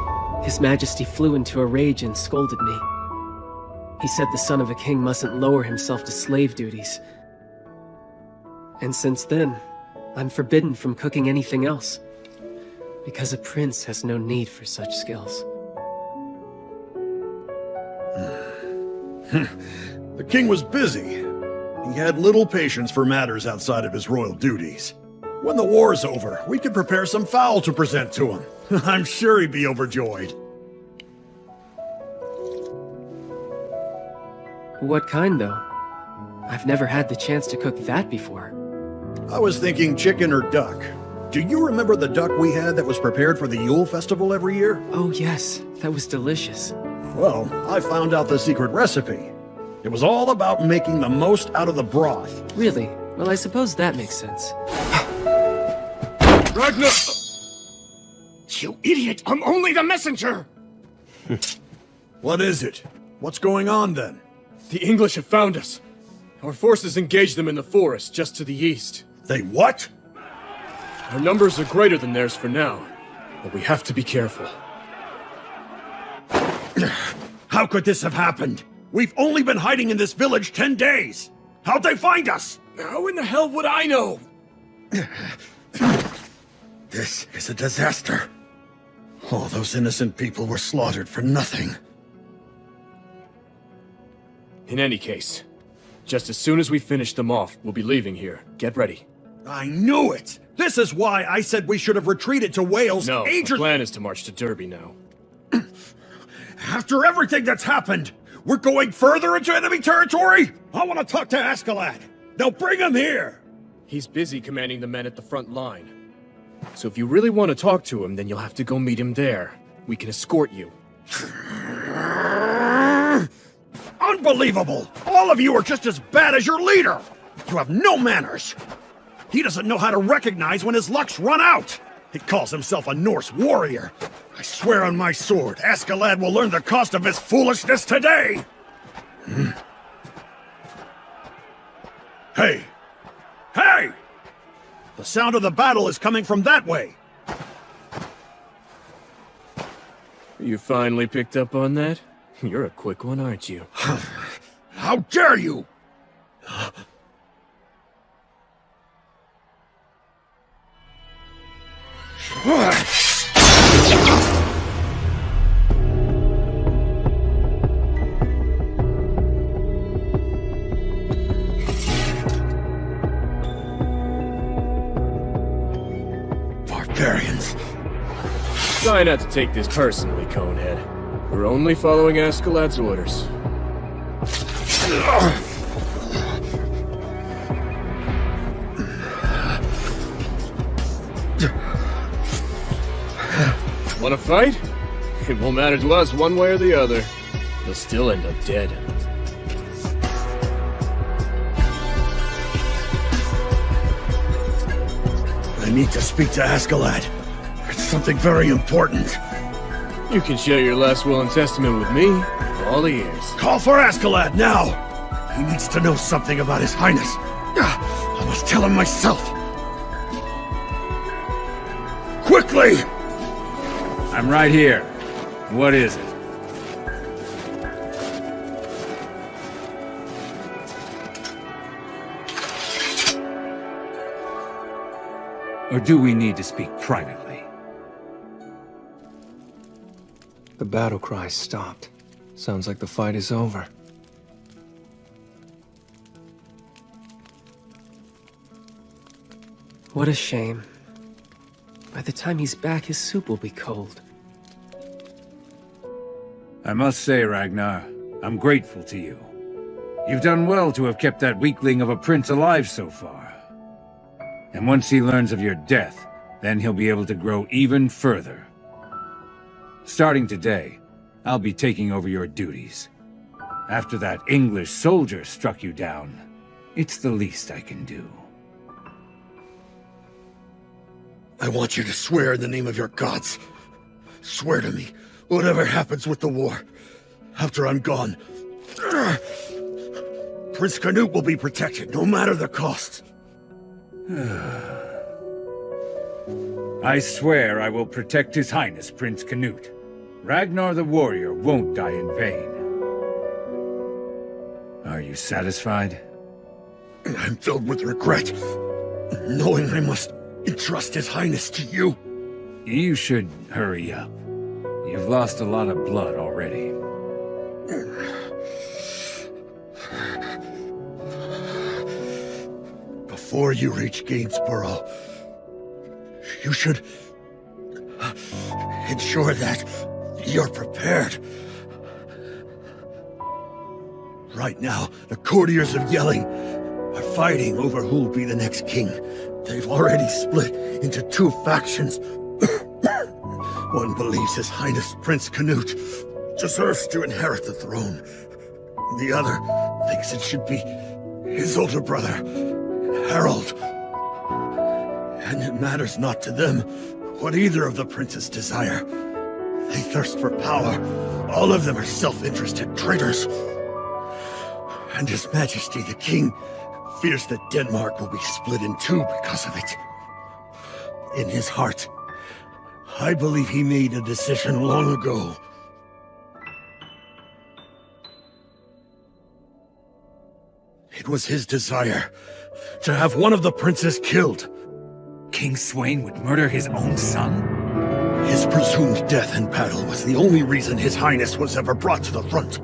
His Majesty flew into a rage and scolded me. He said the son of a king mustn't lower himself to slave duties. And since then, I'm forbidden from cooking anything else, because a prince has no need for such skills. The king was busy. He had little patience for matters outside of his royal duties. When the war's over, we could prepare some fowl to present to him. I'm sure he'd be overjoyed. What kind, though? I've never had the chance to cook that before. I was thinking chicken or duck. Do you remember the duck we had that was prepared for the Yule Festival every year? Oh yes, that was delicious. Well, I found out the secret recipe. It was all about making the most out of the broth. Really? Well, I suppose that makes sense. Ragnar! You idiot! I'm only the messenger! What is it? What's going on then? The English have found us. Our forces engaged them in the forest just to the east. They what? Our numbers are greater than theirs for now, but we have to be careful. How could this have happened? We've only been hiding in this village 10 days. How'd they find us? How in the hell would I know? This is a disaster. All those innocent people were slaughtered for nothing. In any case, just as soon as we finish them off, we'll be leaving here. Get ready. I knew it! This is why I said we should have retreated to Wales No, ages— our plan is to march to Derby now. After everything that's happened, we're going further into enemy territory? I want to talk to Askeladd. Now bring him here! He's busy commanding the men at the front line. So if you really want to talk to him, then you'll have to go meet him there. We can escort you. Unbelievable! All of you are just as bad as your leader! You have no manners! He doesn't know how to recognize when his luck's run out! He calls himself a Norse warrior! I swear on my sword, Askeladd will learn the cost of his foolishness today! Hey! Hey! The sound of the battle is coming from that way! You finally picked up on that? You're a quick one, aren't you? How dare you! Try not to take this personally, Conehead. We're only following Askeladd's orders. Want to fight? It won't matter to us one way or the other. You'll still end up dead. I need to speak to Askeladd. It's something very important. You can share your last will and testament with me. All ears. Call for Askeladd now! He needs to know something about His Highness. I must tell him myself. Quickly! I'm right here. What is it? Or do we need to speak privately? The battle cry stopped. Sounds like the fight is over. What a shame. By the time he's back, his soup will be cold. I must say, Ragnar, I'm grateful to you. You've done well to have kept that weakling of a prince alive so far. And once he learns of your death, then he'll be able to grow even further. Starting today, I'll be taking over your duties. After that English soldier struck you down, it's the least I can do. I want you to swear in the name of your gods. Swear to me, whatever happens with the war, after I'm gone, Prince Canute will be protected, no matter the cost. I swear I will protect His Highness Prince Canute. Ragnar the warrior won't die in vain. Are you satisfied? I'm filled with regret, knowing I must entrust His Highness to you. You should hurry up. You've lost a lot of blood already. Before you reach Gainsborough, you should ensure that you're prepared. Right now, the courtiers of Yelling are fighting over who'll be the next king. They've already split into two factions. One believes His Highness Prince Canute deserves to inherit the throne. The other thinks it should be his older brother, Harold. And it matters not to them what either of the princes desire. They thirst for power. All of them are self-interested traitors. And His Majesty the King fears that Denmark will be split in two because of it. In his heart, I believe he made a decision long ago. It was his desire to have one of the princes killed. King Sweyn would murder his own son? His presumed death in battle was the only reason His Highness was ever brought to the front.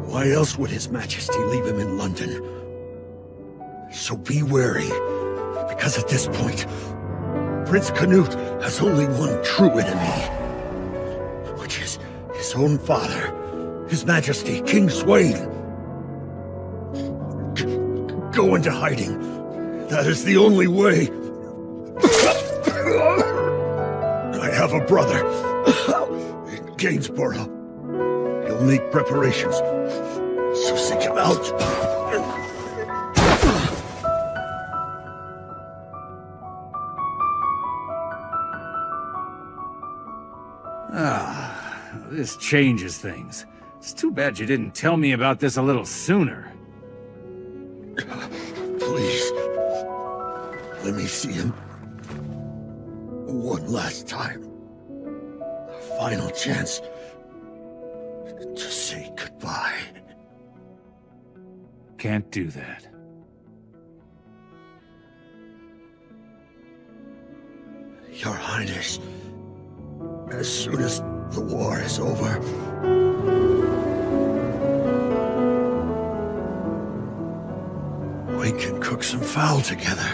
Why else would His Majesty leave him in London? So be wary, because at this point, Prince Canute has only one true enemy, which is his own father, His Majesty King Sweyn. Go into hiding. That is the only way. I have a brother in Gainsborough. He'll make preparations, so seek him out. This changes things. It's too bad you didn't tell me about this a little sooner. Please, let me see him one last time. A final chance to say goodbye. Can't do that. Your Highness, as soon as the war is over, we can cook some fowl together.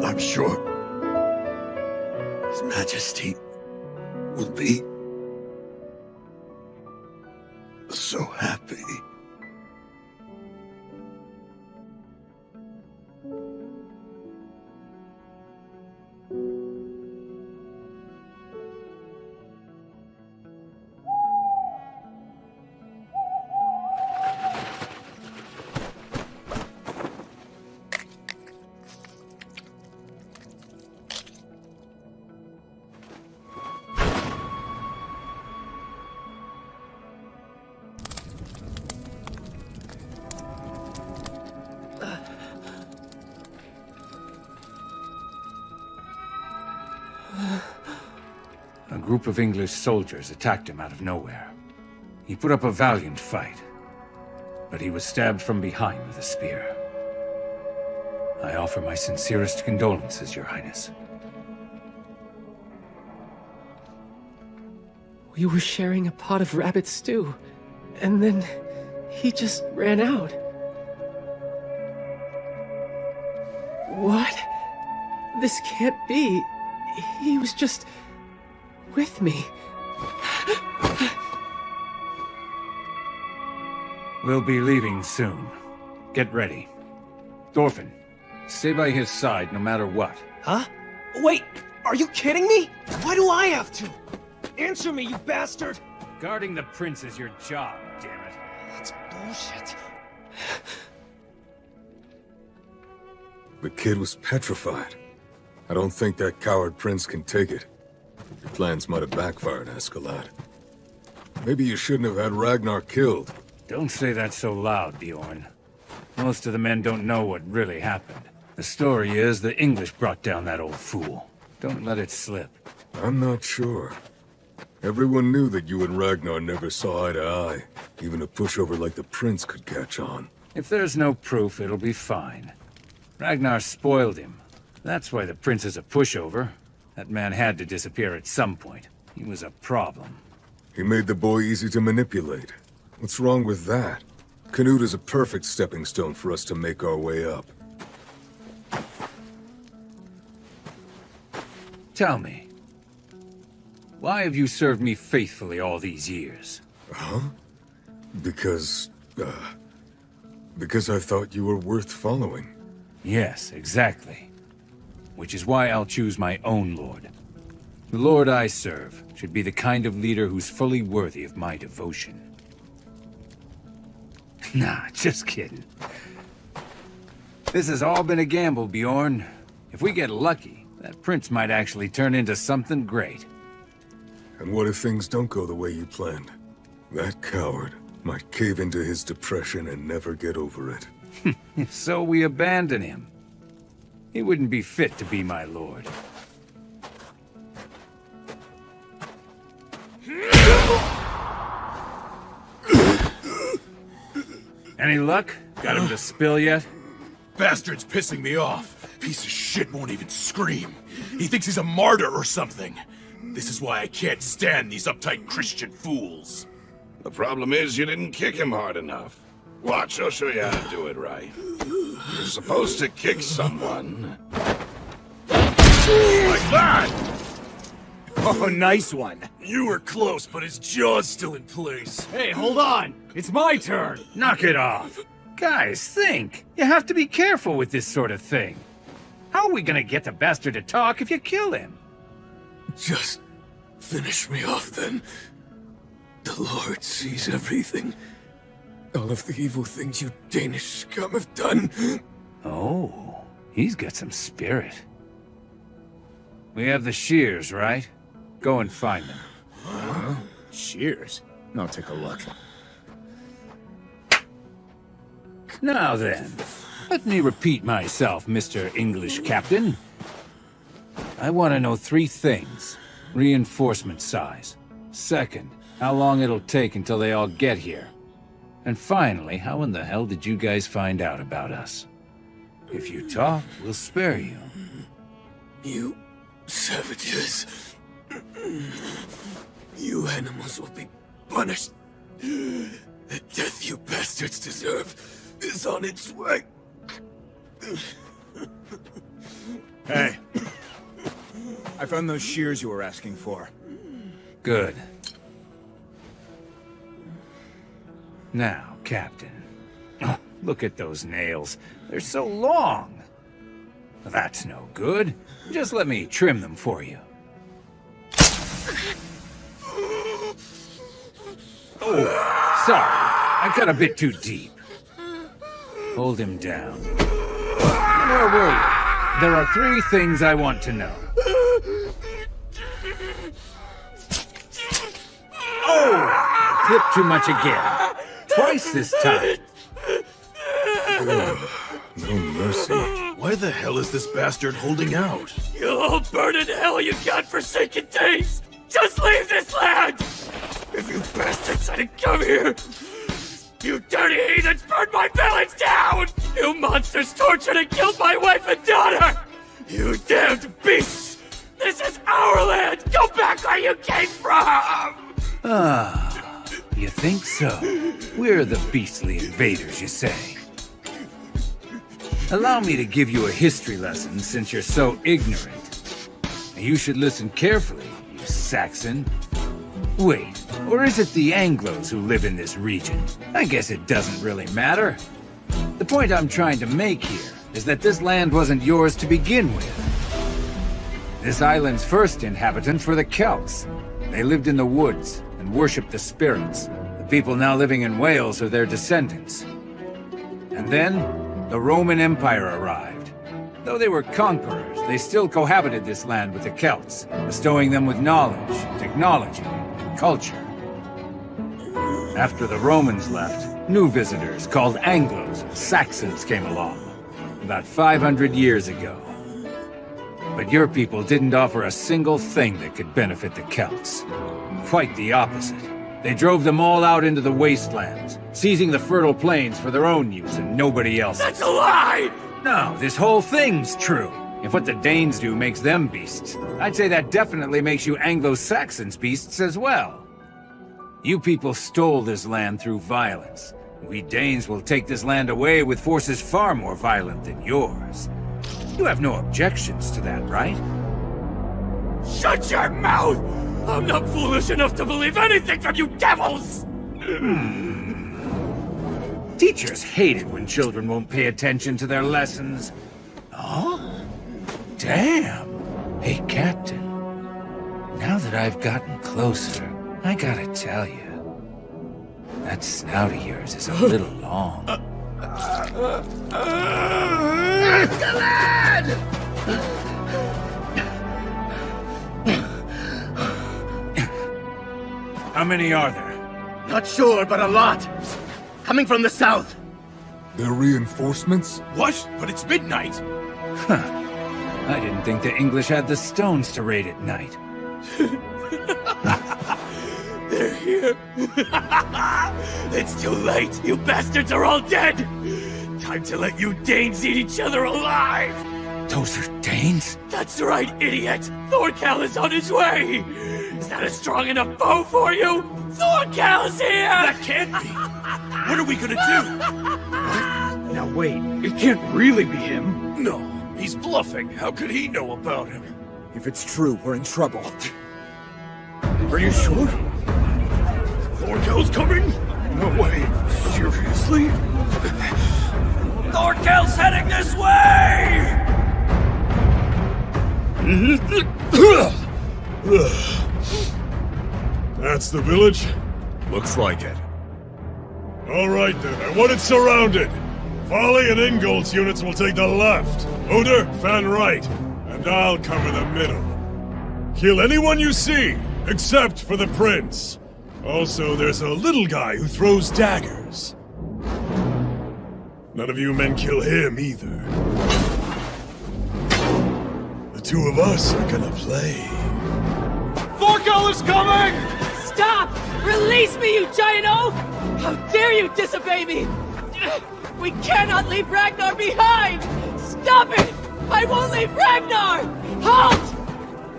I'm sure His Majesty will be so happy. A group of English soldiers attacked him out of nowhere. He put up a valiant fight, but he was stabbed from behind with a spear. I offer my sincerest condolences, Your Highness. We were sharing a pot of rabbit stew, and then he just ran out. What? This can't be. He was just with me. We'll be leaving soon. Get ready. Thorfinn, stay by his side no matter what. Huh? Wait, are you kidding me? Why do I have to? Answer me, you bastard! Guarding the prince is your job, damn it. That's bullshit. The kid was petrified. I don't think that coward prince can take it. Your plans might have backfired, Askeladd. Maybe you shouldn't have had Ragnar killed. Don't say that so loud, Bjorn. Most of the men don't know what really happened. The story is the English brought down that old fool. Don't let it slip. I'm not sure. Everyone knew that you and Ragnar never saw eye to eye. Even a pushover like the prince could catch on. If there's no proof, it'll be fine. Ragnar spoiled him. That's why the prince is a pushover. That man had to disappear at some point. He was a problem. He made the boy easy to manipulate. What's wrong with that? Canute is a perfect stepping stone for us to make our way up. Tell me, why have you served me faithfully all these years? Huh? Because I thought you were worth following. Yes, exactly. Which is why I'll choose my own lord. The lord I serve should be the kind of leader who's fully worthy of my devotion. Nah, just kidding. This has all been a gamble, Bjorn. If we get lucky, that prince might actually turn into something great. And what if things don't go the way you planned? That coward might cave into his depression and never get over it. If so, we abandon him. He wouldn't be fit to be my lord. Any luck? Got him to spill yet? Bastard's pissing me off. Piece of shit won't even scream. He thinks he's a martyr or something. This is why I can't stand these uptight Christian fools. The problem is you didn't kick him hard enough. Watch, I'll show you how to do it right. You're supposed to kick someone. Like that! Oh, nice one. You were close, but his jaw's still in place. Hey, hold on! It's my turn! Knock it off! Guys, think! You have to be careful with this sort of thing. How are we gonna get the bastard to talk if you kill him? Just finish me off, then. The Lord sees everything. All of the evil things you Danish scum have done. Oh, he's got some spirit. We have the shears, right? Go and find them. Huh? Shears? I'll take a look. Now then, let me repeat myself, Mr. English Captain. I want to know 3 things. Reinforcement size. Second, how long it'll take until they all get here. And finally, how in the hell did you guys find out about us? If you talk, we'll spare you. You savages. You animals will be punished. The death you bastards deserve is on its way. Hey. I found those shears you were asking for. Good. Now, Captain. Oh, look at those nails. They're so long. That's no good. Just let me trim them for you. Oh, sorry. I got a bit too deep. Hold him down. Where were you? There are 3 things I want to know. Oh! Clipped too much again. Twice this time. No mercy. Why the hell is this bastard holding out? You'll all burn in hell, you godforsaken Danes! Just leave this land! If you bastards hadn't come here, you dirty heathens burned my village down! You monsters tortured and killed my wife and daughter! You damned beasts! This is our land! Go back where you came from! Ah, you think so? We're the beastly invaders, you say? Allow me to give you a history lesson since you're so ignorant. You should listen carefully, you Saxon. Wait, or is it the Anglos who live in this region? I guess it doesn't really matter. The point I'm trying to make here is that this land wasn't yours to begin with. This island's first inhabitants were the Celts. They lived in the woods and worshipped the spirits. The people now living in Wales are their descendants. And then, the Roman Empire arrived. Though they were conquerors, they still cohabited this land with the Celts, bestowing them with knowledge, technology, and culture. After the Romans left, new visitors called Anglos and Saxons came along, about 500 years ago. But your people didn't offer a single thing that could benefit the Celts. Quite the opposite. They drove them all out into the wastelands, seizing the fertile plains for their own use and nobody else's. That's a lie! No, this whole thing's true. If what the Danes do makes them beasts, I'd say that definitely makes you Anglo-Saxons beasts as well. You people stole this land through violence. We Danes will take this land away with forces far more violent than yours. You have no objections to that, right? Shut your mouth! I'm not foolish enough to believe anything from you devils! Teachers hate it when children won't pay attention to their lessons. Oh? Damn! Hey, Captain. Now that I've gotten closer, I gotta tell you, that snout of yours is a little long. How many are there? Not sure, but a lot. Coming from the south. They're reinforcements? What? But it's midnight. Huh. I didn't think the English had the stones to raid at night. They're here. It's too late. You bastards are all dead. Time to let you Danes eat each other alive. Those are Danes? That's right, idiot. Thorkel is on his way. Is that a strong enough foe for you? Thorkel is here! That can't be. What are we gonna do? Now wait, it can't really be him. No, he's bluffing. How could he know about him? If it's true, we're in trouble. Are you sure? Thorkel's coming? No way. Seriously? Thorkel's heading this way! That's the village? Looks like it. All right then, I want it surrounded. Folly and Ingold's units will take the left. Oder, fan right. And I'll cover the middle. Kill anyone you see, except for the prince. Also, there's a little guy who throws daggers. None of you men kill him either. The two of us are gonna play. Thorkel is coming! Stop! Release me, you giant oaf! How dare you disobey me! We cannot leave Ragnar behind! Stop it! I won't leave Ragnar! Halt!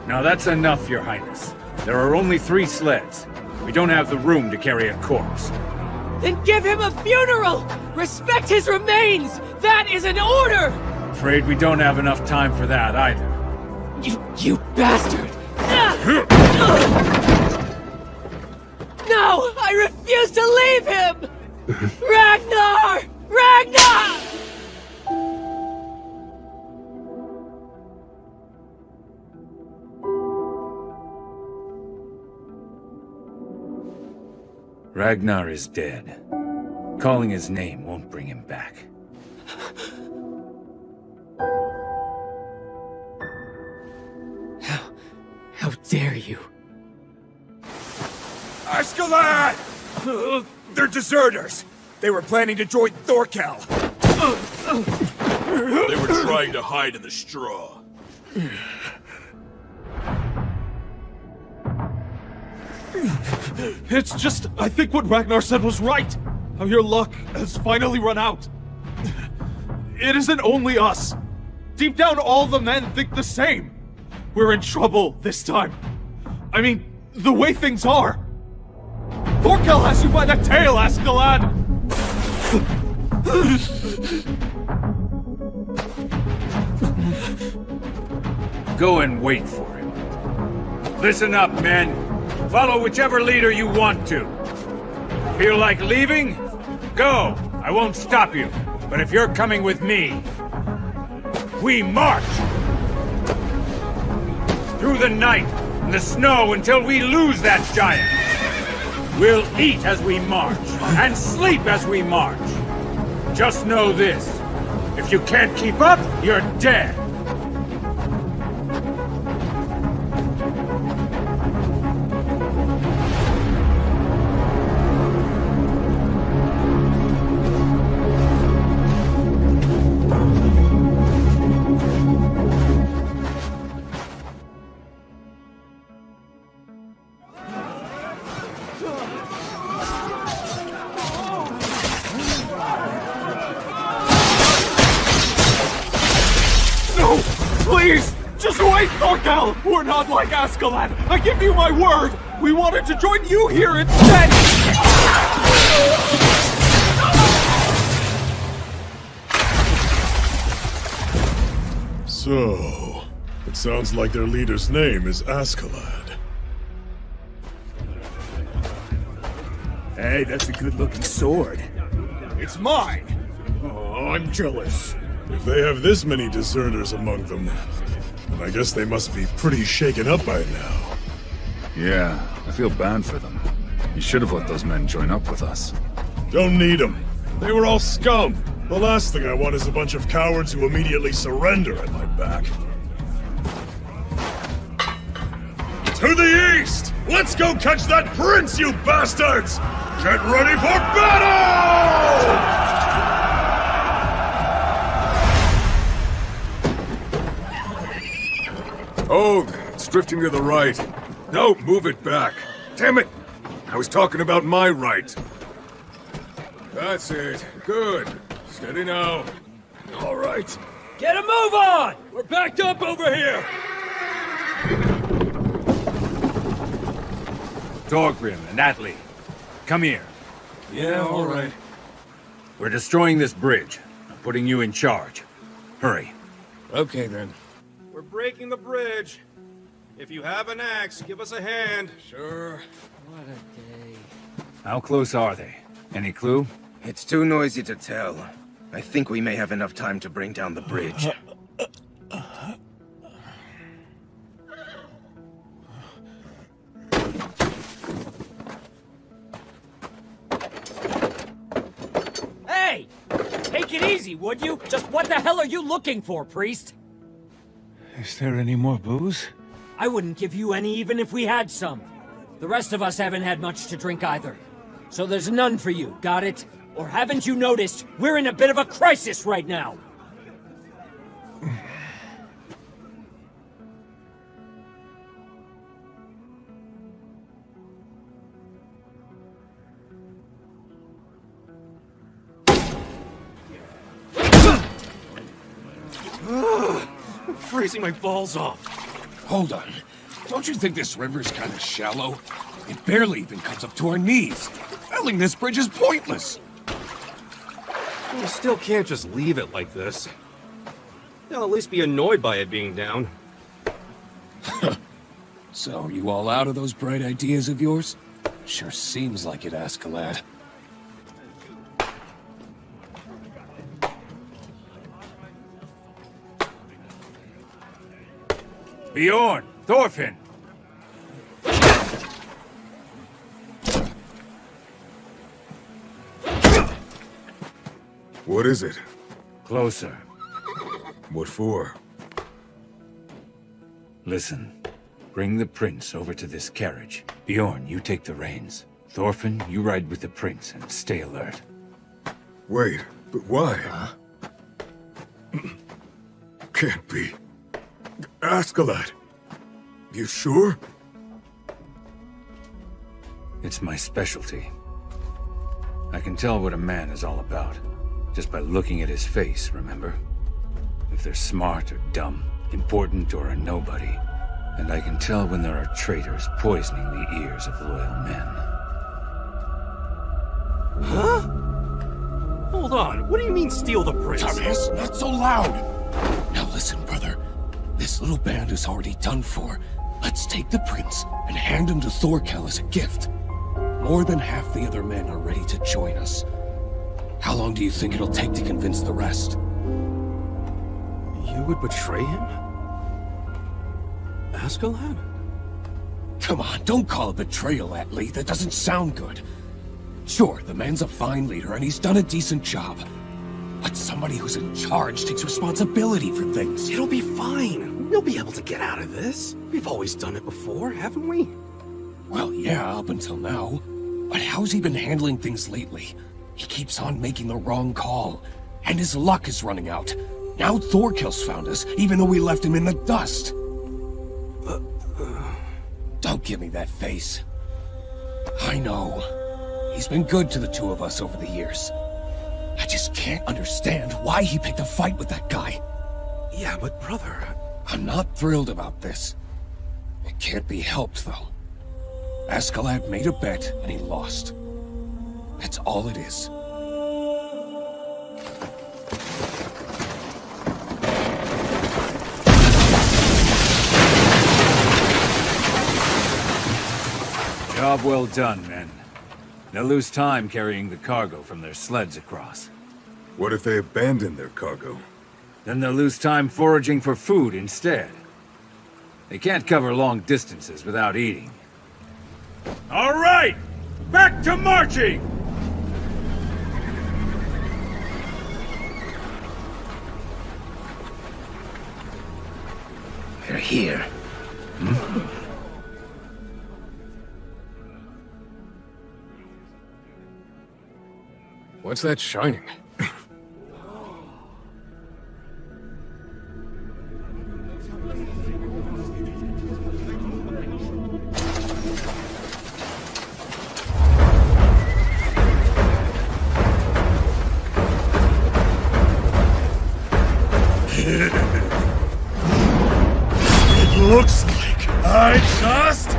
Now that's enough, Your Highness. There are only 3 sleds. We don't have the room to carry a corpse. Then give him a funeral! Respect his remains! That is an order! Afraid we don't have enough time for that either. You bastard! I refuse to leave him! Ragnar! Ragnar! Ragnar is dead. Calling his name won't bring him back. How dare you? Askeladd! They're deserters! They were planning to join Thorkel! They were trying to hide in the straw. It's just, I think what Ragnar said was right. How your luck has finally run out. It isn't only us. Deep down, all the men think the same. We're in trouble this time. I mean, the way things are. Thorkel has you by the tail, Askeladd! Go and wait for him. Listen up, men. Follow whichever leader you want to. Feel like leaving? Go! I won't stop you. But if you're coming with me, we march! Through the night, and the snow until we lose that giant! We'll eat as we march, and sleep as we march! Just know this, if you can't keep up, you're dead! Please! Just wait, Thorkel! We're not like Askeladd! I give you my word! We wanted to join you here instead! So, it sounds like their leader's name is Askeladd. Hey, that's a good-looking sword. It's mine! Oh, I'm jealous. If they have this many deserters among them, then I guess they must be pretty shaken up by now. Yeah, I feel bad for them. You should have let those men join up with us. Don't need them. They were all scum. The last thing I want is a bunch of cowards who immediately surrender at my back. To the east! Let's go catch that prince, you bastards! Get ready for battle! Oh, it's drifting to the right. No, move it back. Damn it! I was talking about my right. That's it. Good. Steady now. All right. Get a move on! We're backed up over here! Thorgrim and Atli, come here. Yeah, all right. We're destroying this bridge. I'm putting you in charge. Hurry. Okay, then. We're breaking the bridge. If you have an axe, give us a hand. Sure. What a day. How close are they? Any clue? It's too noisy to tell. I think we may have enough time to bring down the bridge. Hey! Take it easy, would you? Just what the hell are you looking for, priest? Is there any more booze? I wouldn't give you any even if we had some. The rest of us haven't had much to drink either. So there's none for you, got it? Or haven't you noticed, we're in a bit of a crisis right now? I'm freezing my balls off. Hold on. Don't you think this river's kind of shallow? It barely even comes up to our knees. Filling this bridge is pointless. We still can't just leave it like this. They'll at least be annoyed by it being down. So, you all out of those bright ideas of yours? Sure seems like it, Askeladd. Bjorn! Thorfinn! What is it? Closer. What for? Listen. Bring the prince over to this carriage. Bjorn, you take the reins. Thorfinn, you ride with the prince and stay alert. Wait, but why? Can't be. Askeladd. You sure? It's my specialty. I can tell what a man is all about, just by looking at his face, remember? If they're smart or dumb, important or a nobody. And I can tell when there are traitors poisoning the ears of loyal men. Huh? Hold on, what do you mean steal the prince? Dumbass, not so loud! Now listen, brother. This little band is already done for. Let's take the prince and hand him to Thorkel as a gift. More than half the other men are ready to join us. How long do you think it'll take to convince the rest? You would betray him? Askeladd? Come on, don't call it betrayal, Atli. That doesn't sound good. Sure, the man's a fine leader and he's done a decent job. But somebody who's in charge takes responsibility for things. It'll be fine. We'll be able to get out of this. We've always done it before, haven't we? Well, yeah, up until now. But how's he been handling things lately? He keeps on making the wrong call. And his luck is running out. Now Thorkel's found us, even though we left him in the dust. Don't give me that face. I know. He's been good to the two of us over the years. I just can't understand why he picked a fight with that guy. Yeah, but brother... I'm not thrilled about this. It can't be helped, though. Askeladd made a bet, and he lost. That's all it is. Job well done, men. They'll lose time carrying the cargo from their sleds across. What if they abandon their cargo? Then they'll lose time foraging for food instead. They can't cover long distances without eating. All right! Back to marching! They're here. What's that shining? It looks like I just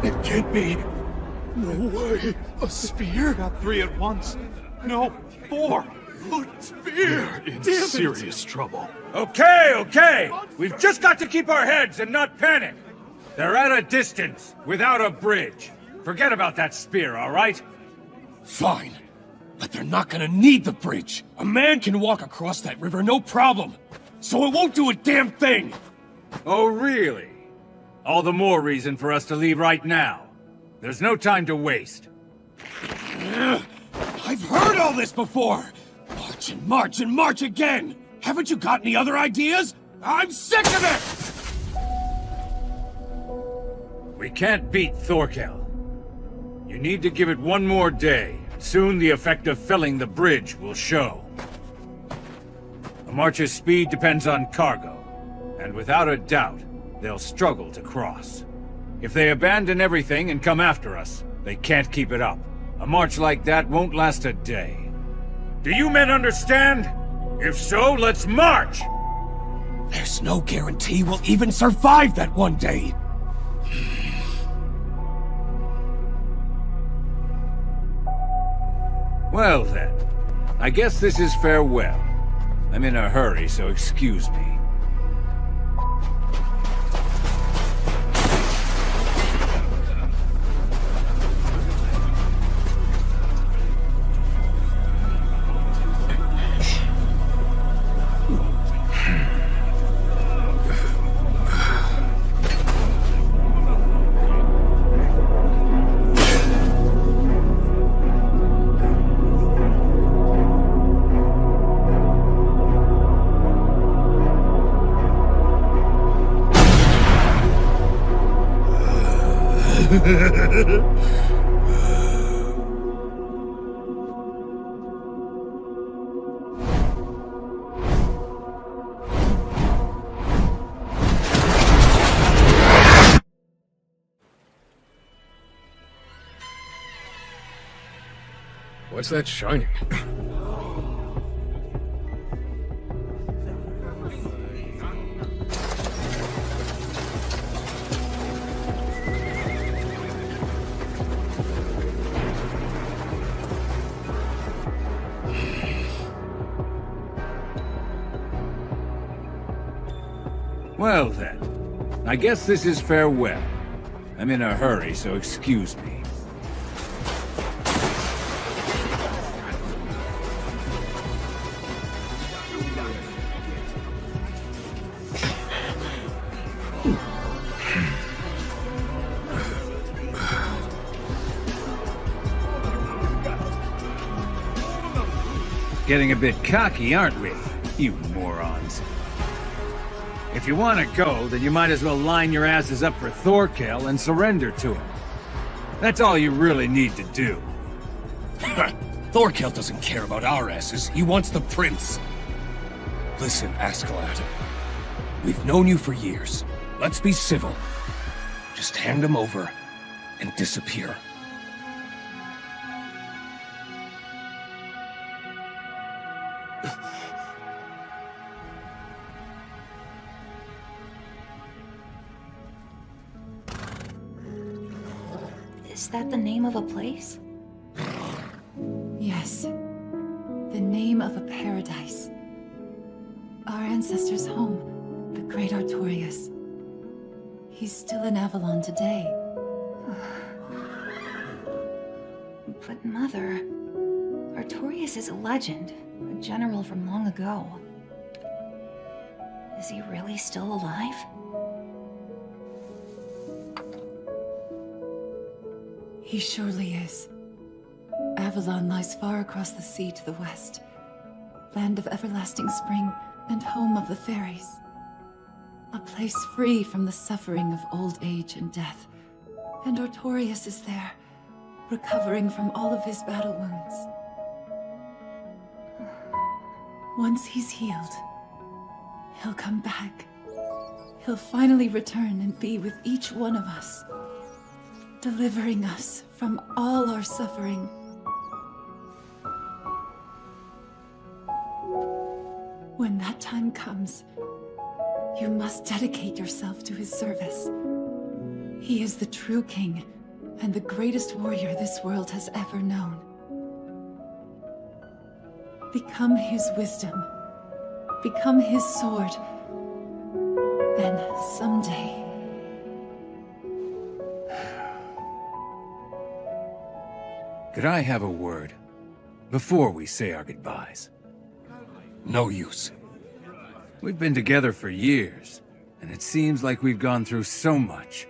It can't be. No way. A spear? Got 3 at once. No, 4. What spear? We're in serious trouble. Okay, okay! We've just got to keep our heads and not panic! They're at a distance, without a bridge. Forget about that spear, all right? Fine. But they're not gonna need the bridge. A man can walk across that river no problem. So it won't do a damn thing! Oh, really? All the more reason for us to leave right now. There's no time to waste. I've heard all this before! March and march and march again! Haven't you got any other ideas? I'm sick of it! We can't beat Thorkel. You need to give it one more day. Soon the effect of felling the bridge will show. The march's speed depends on cargo, and without a doubt, they'll struggle to cross. If they abandon everything and come after us, they can't keep it up. A march like that won't last a day. Do you men understand? If so, let's march! There's no guarantee we'll even survive that one day! Well then, I guess this is farewell. I'm in a hurry, so excuse me. What's that shining? Well then, I guess this is farewell. I'm in a hurry, so excuse me. Getting a bit cocky, aren't we, you morons? If you want to go, then you might as well line your asses up for Thorkel and surrender to him. That's all you really need to do. Thorkel doesn't care about our asses. He wants the prince. Listen, Askeladd. We've known you for years. Let's be civil. Just hand him over and disappear. Is that the name of a place? Yes. The name of a paradise. Our ancestors' home, the great Artorias. He's still in Avalon today. But Mother, Artorias is a legend, a general from long ago. Is he really still alive? He surely is. Avalon lies far across the sea to the west. Land of everlasting spring and home of the fairies. A place free from the suffering of old age and death. And Artorias is there, recovering from all of his battle wounds. Once he's healed, he'll come back. He'll finally return and be with each one of us, delivering us from all our suffering. When that time comes, you must dedicate yourself to his service. He is the true king and the greatest warrior this world has ever known. Become his wisdom. Become his sword. Then someday... Could I have a word before we say our goodbyes? No use. We've been together for years, and it seems like we've gone through so much.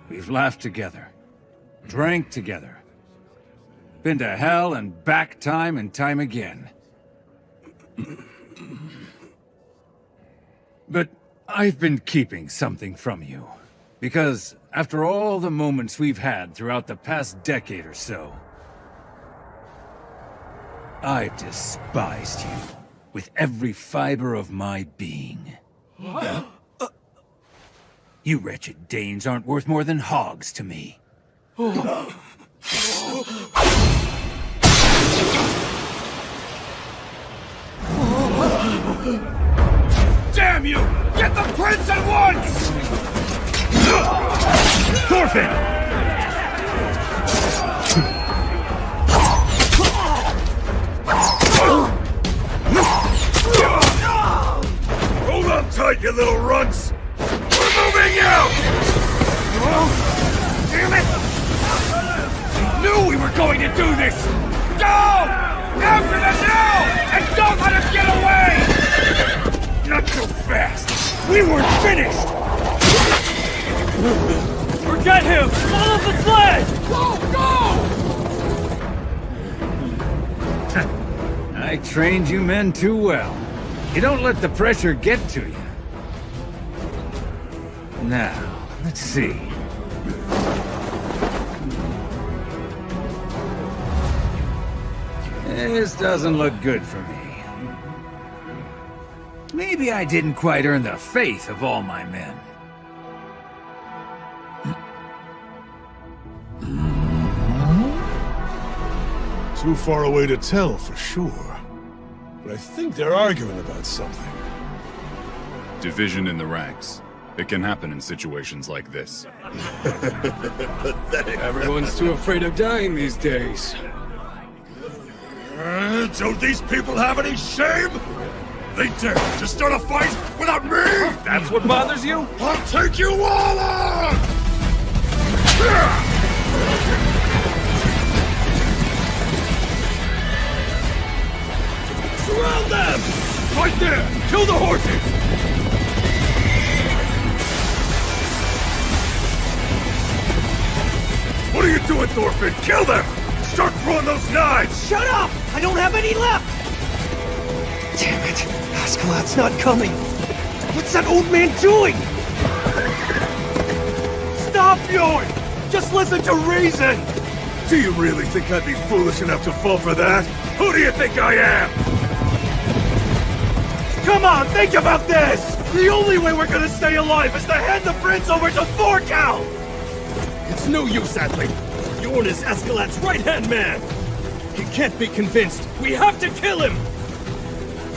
We've laughed together, drank together, been to hell and back time and time again. But I've been keeping something from you, because after all the moments we've had throughout the past decade or so, I despised you with every fiber of my being. You wretched Danes aren't worth more than hogs to me. Damn you! Get the prince at once! Thorfinn! right, you little runts! We're moving out! Damn it! I knew we were going to do this! Go! After them now! And don't let us get away! Not so fast! We weren't finished! Forget him! Follow the sled! Go! I trained you men too well. You don't let the pressure get to you. Now, let's see. This doesn't look good for me. Maybe I didn't quite earn the faith of all my men. Too far away to tell for sure. But I think they're arguing about something. Division in the ranks. It can happen in situations like this. Pathetic. Everyone's too afraid of dying these days. Don't these people have any shame? They dare to start a fight without me? That's what bothers you? I'll take you all on! Surround them! Right there! Kill the horses! What are you doing, Thorfinn? Kill them! Start throwing those knives! Shut up! I don't have any left! Damn it! Askeladd's not coming! What's that old man doing? Stop, Bjorn! Just listen to reason! Do you really think I'd be foolish enough to fall for that? Who do you think I am? Come on, think about this! The only way we're gonna stay alive is to hand the prince over to Thorkel! It's no use, Atli. Bjorn is Askeladd's right-hand man. He can't be convinced. We have to kill him!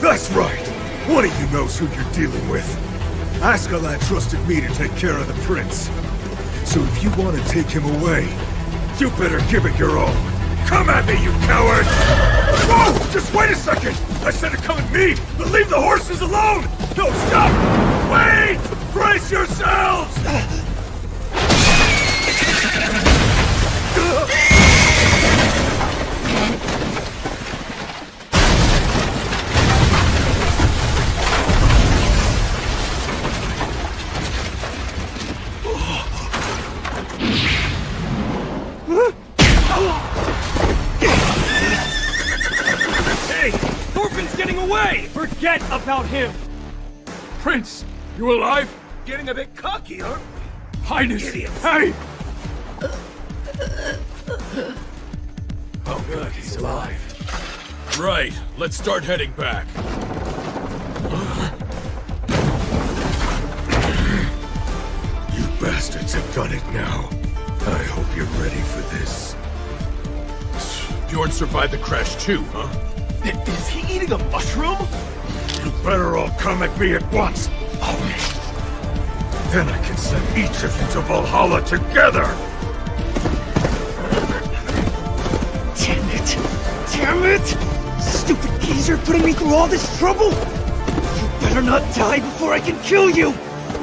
That's right! One of you knows who you're dealing with. Askeladd trusted me to take care of the prince. So if you want to take him away, you better give it your all. Come at me, you coward! Whoa! Just wait a second! I said to come at me, but leave the horses alone! No, stop! Wait! Brace yourselves! Hey! Thorfinn's getting away! Forget about him! Prince, you alive? Getting a bit cocky, huh? Highness! Idiots. Hey! Oh, good, he's alive. Right, let's start heading back. You bastards have done it now. I hope you're ready for this. Bjorn survived the crash too, huh? Is he eating a mushroom? You better all come at me at once. Then I can send each of you to Valhalla together! Damn it! Damn it! Stupid geezer putting me through all this trouble! You better not die before I can kill you!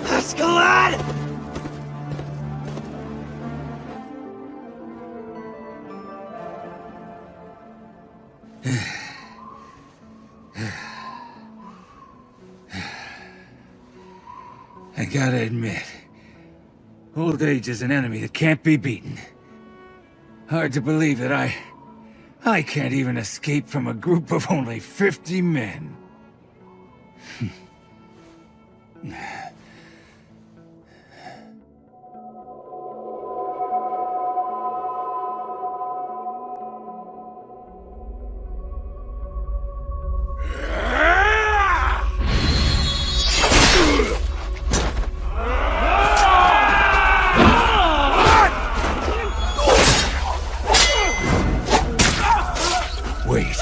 Askeladd! I gotta admit, old age is an enemy that can't be beaten. Hard to believe that I can't even escape from a group of only 50 men. Wait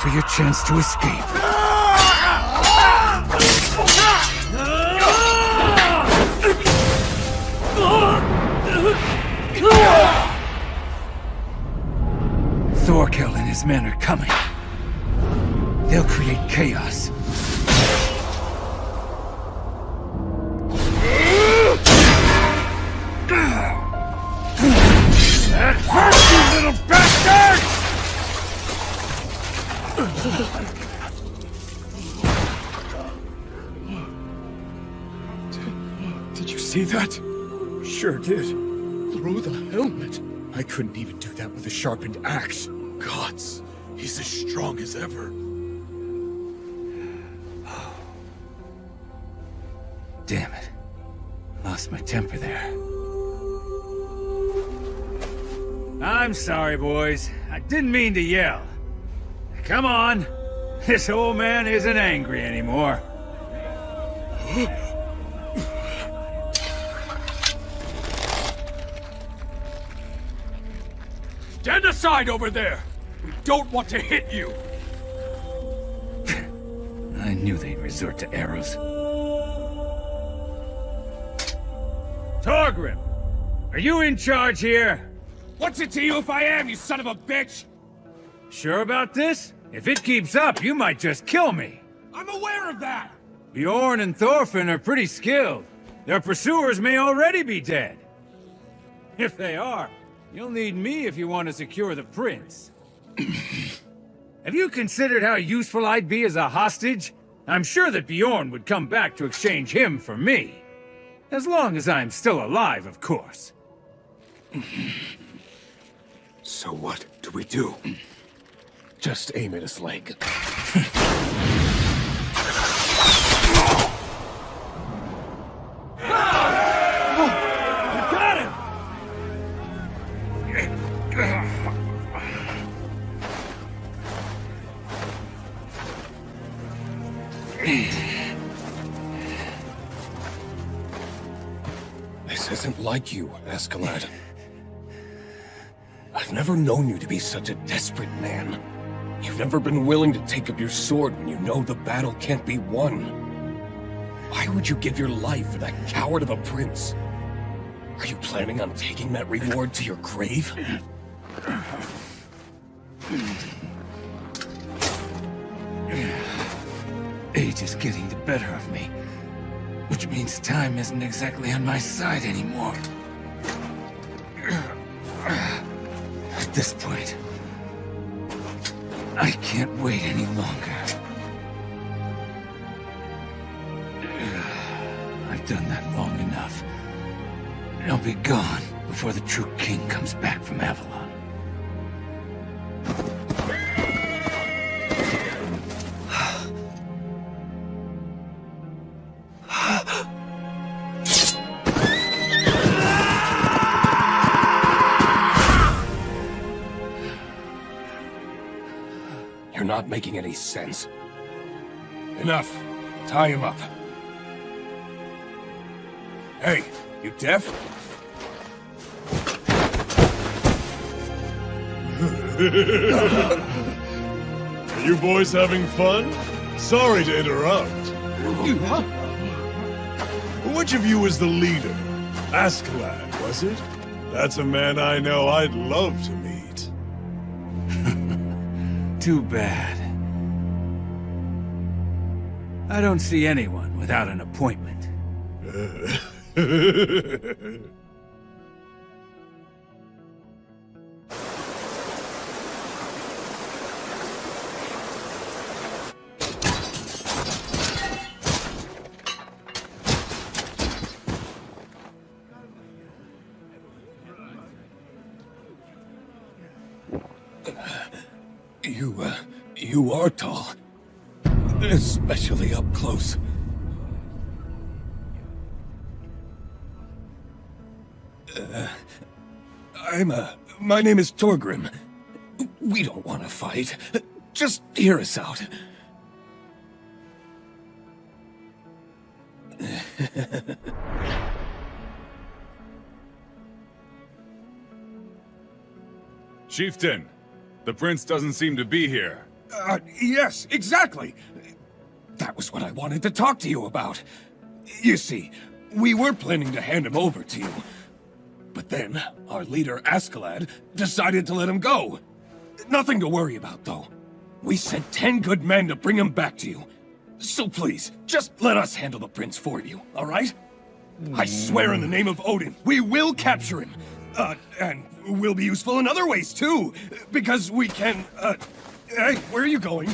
for your chance to escape. Thorkel and his men are coming. They'll create chaos. see that? Sure did. Through the helmet. I couldn't even do that with a sharpened axe. Gods, he's as strong as ever. Damn it. Lost my temper there. I'm sorry, boys. I didn't mean to yell. Come on. This old man isn't angry anymore. Stand aside over there! We don't want to hit you! I knew they'd resort to arrows. Torgrim! Are you in charge here? What's it to you if I am, you son of a bitch? Sure about this? If it keeps up, you might just kill me. I'm aware of that! Bjorn and Thorfinn are pretty skilled. Their pursuers may already be dead. If they are, you'll need me if you want to secure the prince. Have you considered how useful I'd be as a hostage? I'm sure that Bjorn would come back to exchange him for me. As long as I'm still alive, of course. So what do we do? Just aim at his leg. This isn't like you, Askeladd. I've never known you to be such a desperate man. You've never been willing to take up your sword when you know the battle can't be won. Why would you give your life for that coward of a prince? Are you planning on taking that reward to your grave? Age is getting the better of me, which means time isn't exactly on my side anymore. At this point, I can't wait any longer. I've done that long enough. I'll be gone before the true king comes back from Avalon. You're not making any sense. Enough. Tie him up. Hey, you deaf? Are you boys having fun? Sorry to interrupt. Which of you was the leader? Askeladd, was it? That's a man I know I'd love to meet. Too bad. I don't see anyone without an appointment. You are tall. Especially up close. My name is Torgrim. We don't want to fight. Just hear us out. Chieftain, the prince doesn't seem to be here. Yes, exactly. That was what I wanted to talk to you about. You see, we were planning to hand him over to you. But then, our leader, Askeladd, decided to let him go. Nothing to worry about, though. We sent 10 good men to bring him back to you. So please, just let us handle the prince for you, all right? I swear in the name of Odin, we will capture him. And we'll be useful in other ways, too. Because we can, Hey, where are you going?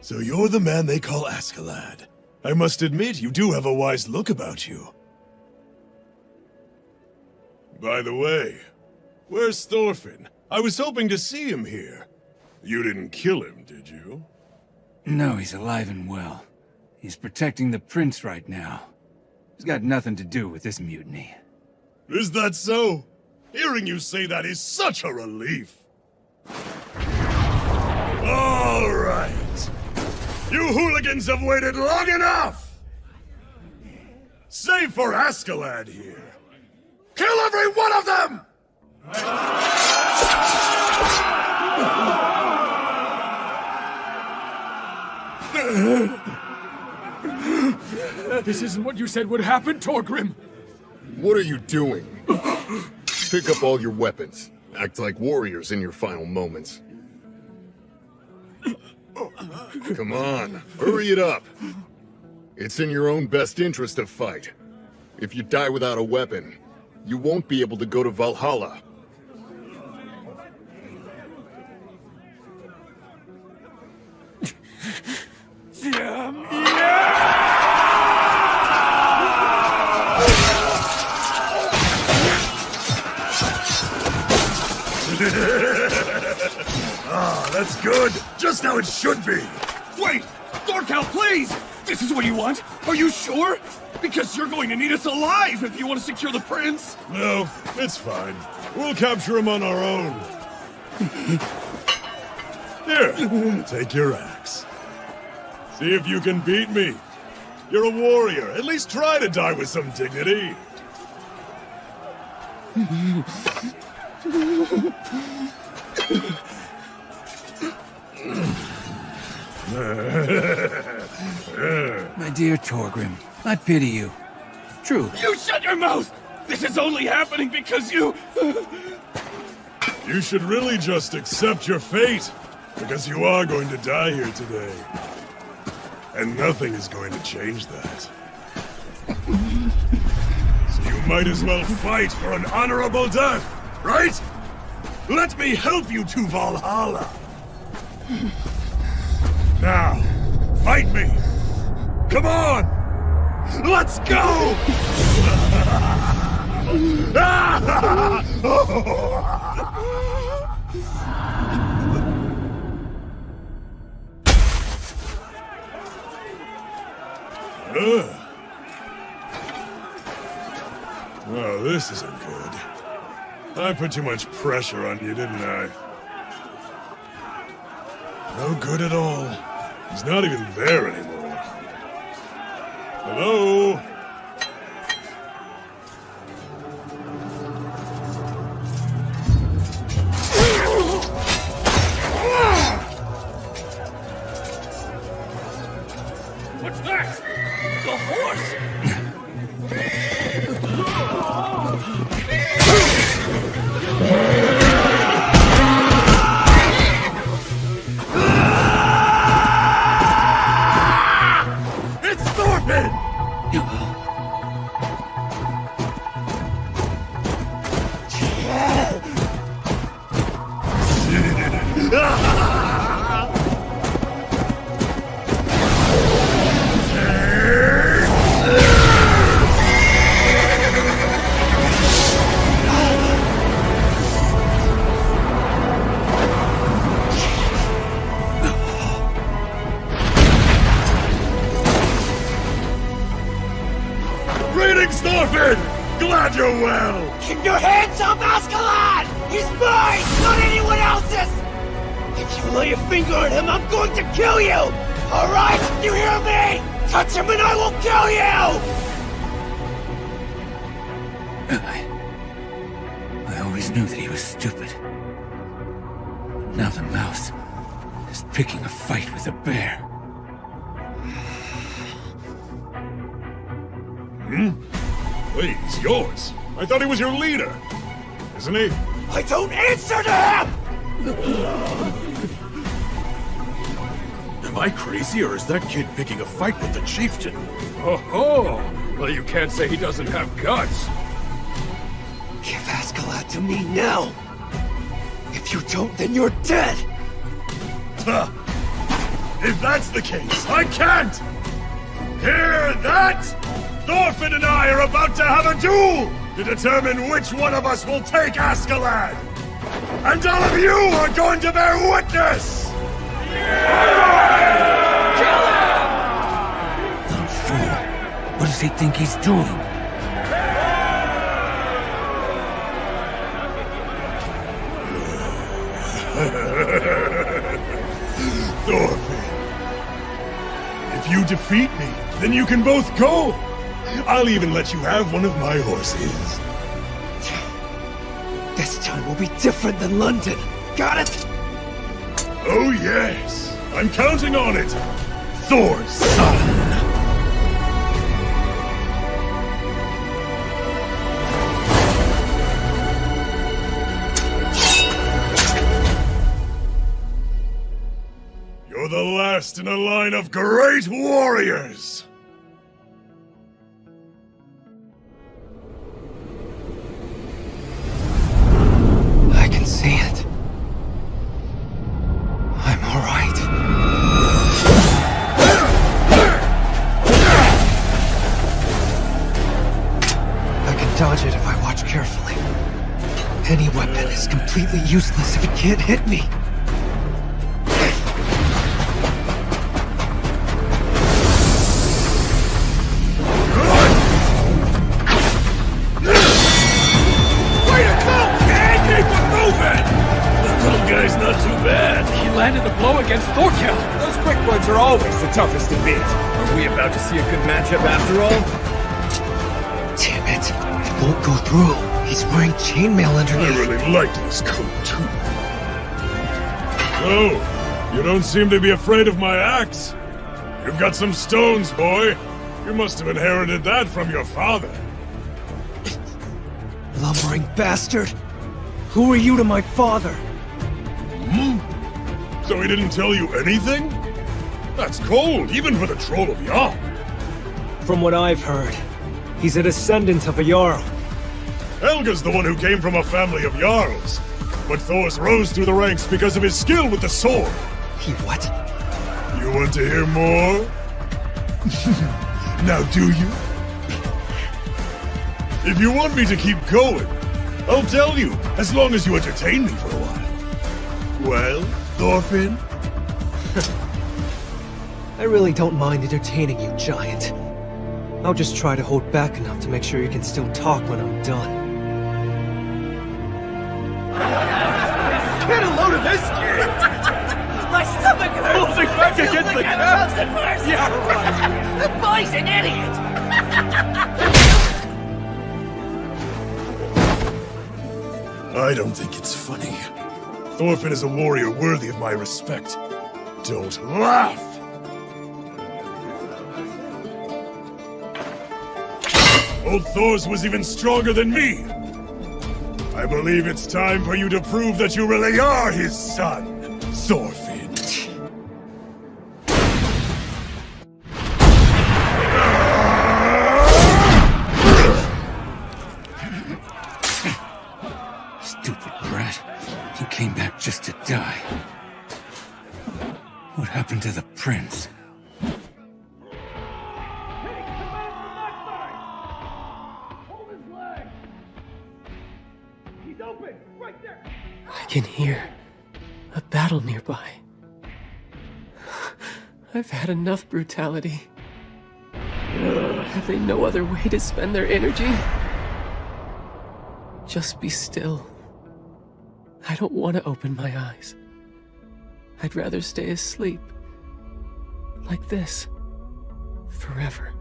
So you're the man they call Askeladd. I must admit, you do have a wise look about you. By the way, where's Thorfinn? I was hoping to see him here. You didn't kill him, did you? No, he's alive and well. He's protecting the prince right now. He's got nothing to do with this mutiny. Is that so? Hearing you say that is such a relief. All right. You hooligans have waited long enough! Save for Askeladd here. Kill every one of them! This isn't what you said would happen, Torgrim! What are you doing? Pick up all your weapons. Act like warriors in your final moments. Come on, hurry it up. It's in your own best interest to fight. If you die without a weapon, you won't be able to go to Valhalla. Ah, that's good. Just how it should be. Wait! Thorkel, please! This is what you want? Are you sure? Because you're going to need us alive if you want to secure the prince! No, it's fine. We'll capture him on our own. Here, take your axe. See if you can beat me. You're a warrior. At least try to die with some dignity. My dear Torgrim, I pity you. Truly. You shut your mouth! This is only happening because you... You should really just accept your fate, because you are going to die here today. And nothing is going to change that. So you might as well fight for an honorable death, right? Let me help you to Valhalla! Now, fight me! Come on! Let's go! Oh, this isn't good. I put too much pressure on you, didn't I? No good at all. He's not even there anymore. Hello? What's that? The horse! It's Thorfinn! Greetings, Thorfinn! Glad you're well! Keep your hands off Askeladd! He's mine, not anyone else's! If you lay a finger on him, I'm going to kill you! Alright, you hear me? Touch him and I will kill you! I always knew that he was stupid. But now the mouse is picking a fight with the bear. Wait, he's yours. I thought he was your leader. Isn't he? I don't answer to him! Am I crazy, or is that kid picking a fight with the chieftain? Oh, well, you can't say he doesn't have guts. Give Askeladd to me now! If you don't, then you're dead! If that's the case, I can't! Hear that? Thorfinn and I are about to have a duel to determine which one of us will take Askeladd! And all of you are going to bear witness! Kill him! Little fool. What does he think he's doing? Thorfinn. If you defeat me, then you can both go! I'll even let you have one of my horses. This time will be different than London. Got it? Oh yes! I'm counting on it! Thor's son! You're the last in a line of great warriors! I can see it. I'm all right. I can dodge it if I watch carefully. Any weapon is completely useless if it can't hit me. Guy's not too bad. He landed a blow against Thorkel. Those quick ones are always the toughest to beat. Are we about to see a good matchup after all? Damn it. It won't go through. He's wearing chainmail underneath. I really liked his coat, too. Oh, you don't seem to be afraid of my axe. You've got some stones, boy. You must have inherited that from your father. Lumbering bastard. Who are you to my father? So he didn't tell you anything? That's cold, even for the troll of Jarl. From what I've heard, he's a descendant of a Jarl. Helga's the one who came from a family of Jarls. But Thor's rose through the ranks because of his skill with the sword. He what? You want to hear more? Now do you? If you want me to keep going, I'll tell you, as long as you entertain me for a while. Well, Thorfinn? I really don't mind entertaining you, Giant. I'll just try to hold back enough to make sure you can still talk when I'm done. Get a load of this kid! My stomach hurts! Moving back against the cap! Yeah, right! The boy's an idiot! I don't think it's funny. Thorfinn is a warrior worthy of my respect. Don't laugh! Old Thor's was even stronger than me! I believe it's time for you to prove that you really are his son, Thorfinn. Stupid brat. He came back just to die. What happened to the prince? I can hear a battle nearby. I've had enough brutality. Have they no other way to spend their energy? Just be still. I don't want to open my eyes. I'd rather stay asleep. Like this. Forever.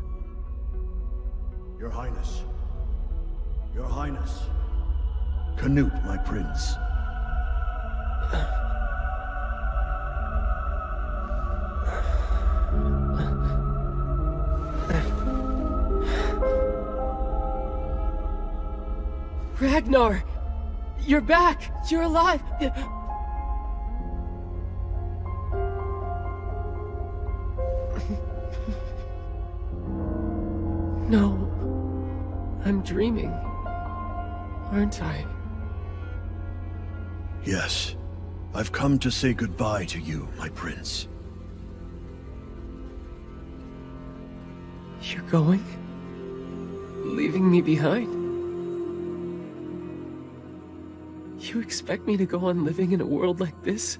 Your Highness. Your Highness. Canute, my prince. Ragnar! You're back! You're alive! No. I'm dreaming. Aren't I? Yes. I've come to say goodbye to you, my prince. You're going? Leaving me behind? You expect me to go on living in a world like this?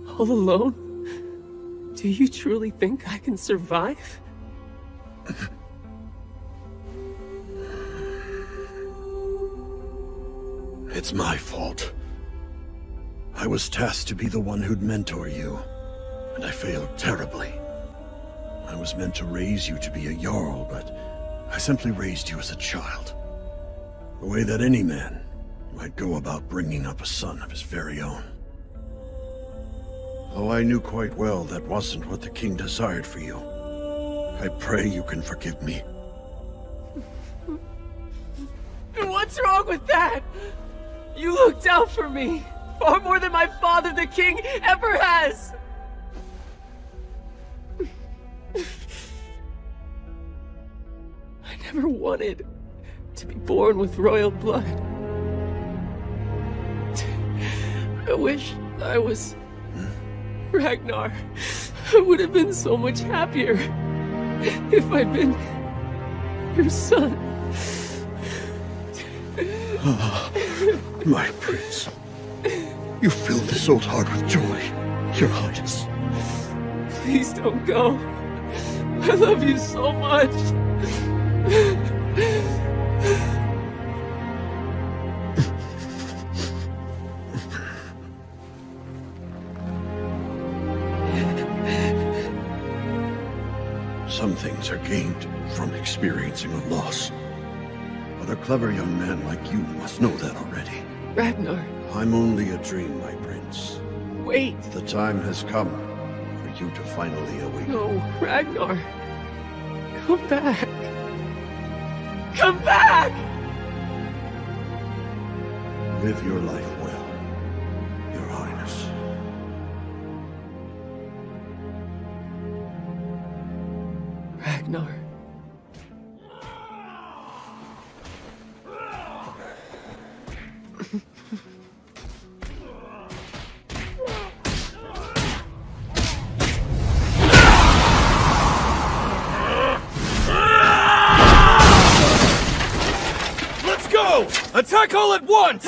All alone? Do you truly think I can survive? It's my fault. I was tasked to be the one who'd mentor you, and I failed terribly. I was meant to raise you to be a Jarl, but I simply raised you as a child. The way that any man might go about bringing up a son of his very own. Though I knew quite well that wasn't what the king desired for you, I pray you can forgive me. What's wrong with that? You looked out for me, far more than my father, the king, ever has! I never wanted to be born with royal blood. I wish I was Ragnar. I would have been so much happier if I'd been your son. Ah, my prince. You filled this old heart with joy, Your Highness. Please don't go. I love you so much. Some things are gained from experiencing a loss. But a clever young man like you must know that already. Ragnar. I'm only a dream, my prince. Wait. The time has come for you to finally awake. No, Ragnar. Come back. Come back! Live your life well, Your Highness. Ragnar. Let's go! Attack all at once!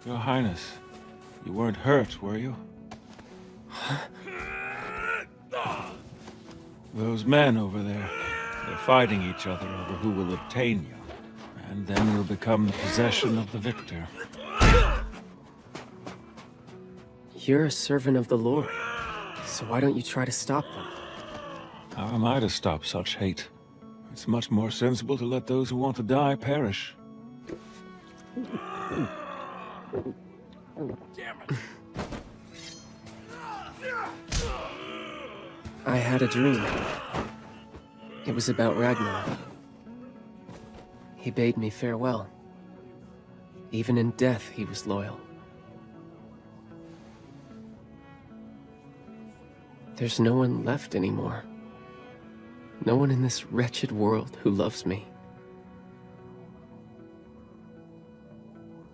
Your Highness, you weren't hurt, were you? Those men over there, they're fighting each other over who will obtain you. And then you'll become the possession of the victor. You're a servant of the Lord, so why don't you try to stop them? How am I to stop such hate? It's much more sensible to let those who want to die perish. Damn it. I had a dream. It was about Ragnar. He bade me farewell. Even in death, he was loyal. There's no one left anymore. No one in this wretched world who loves me.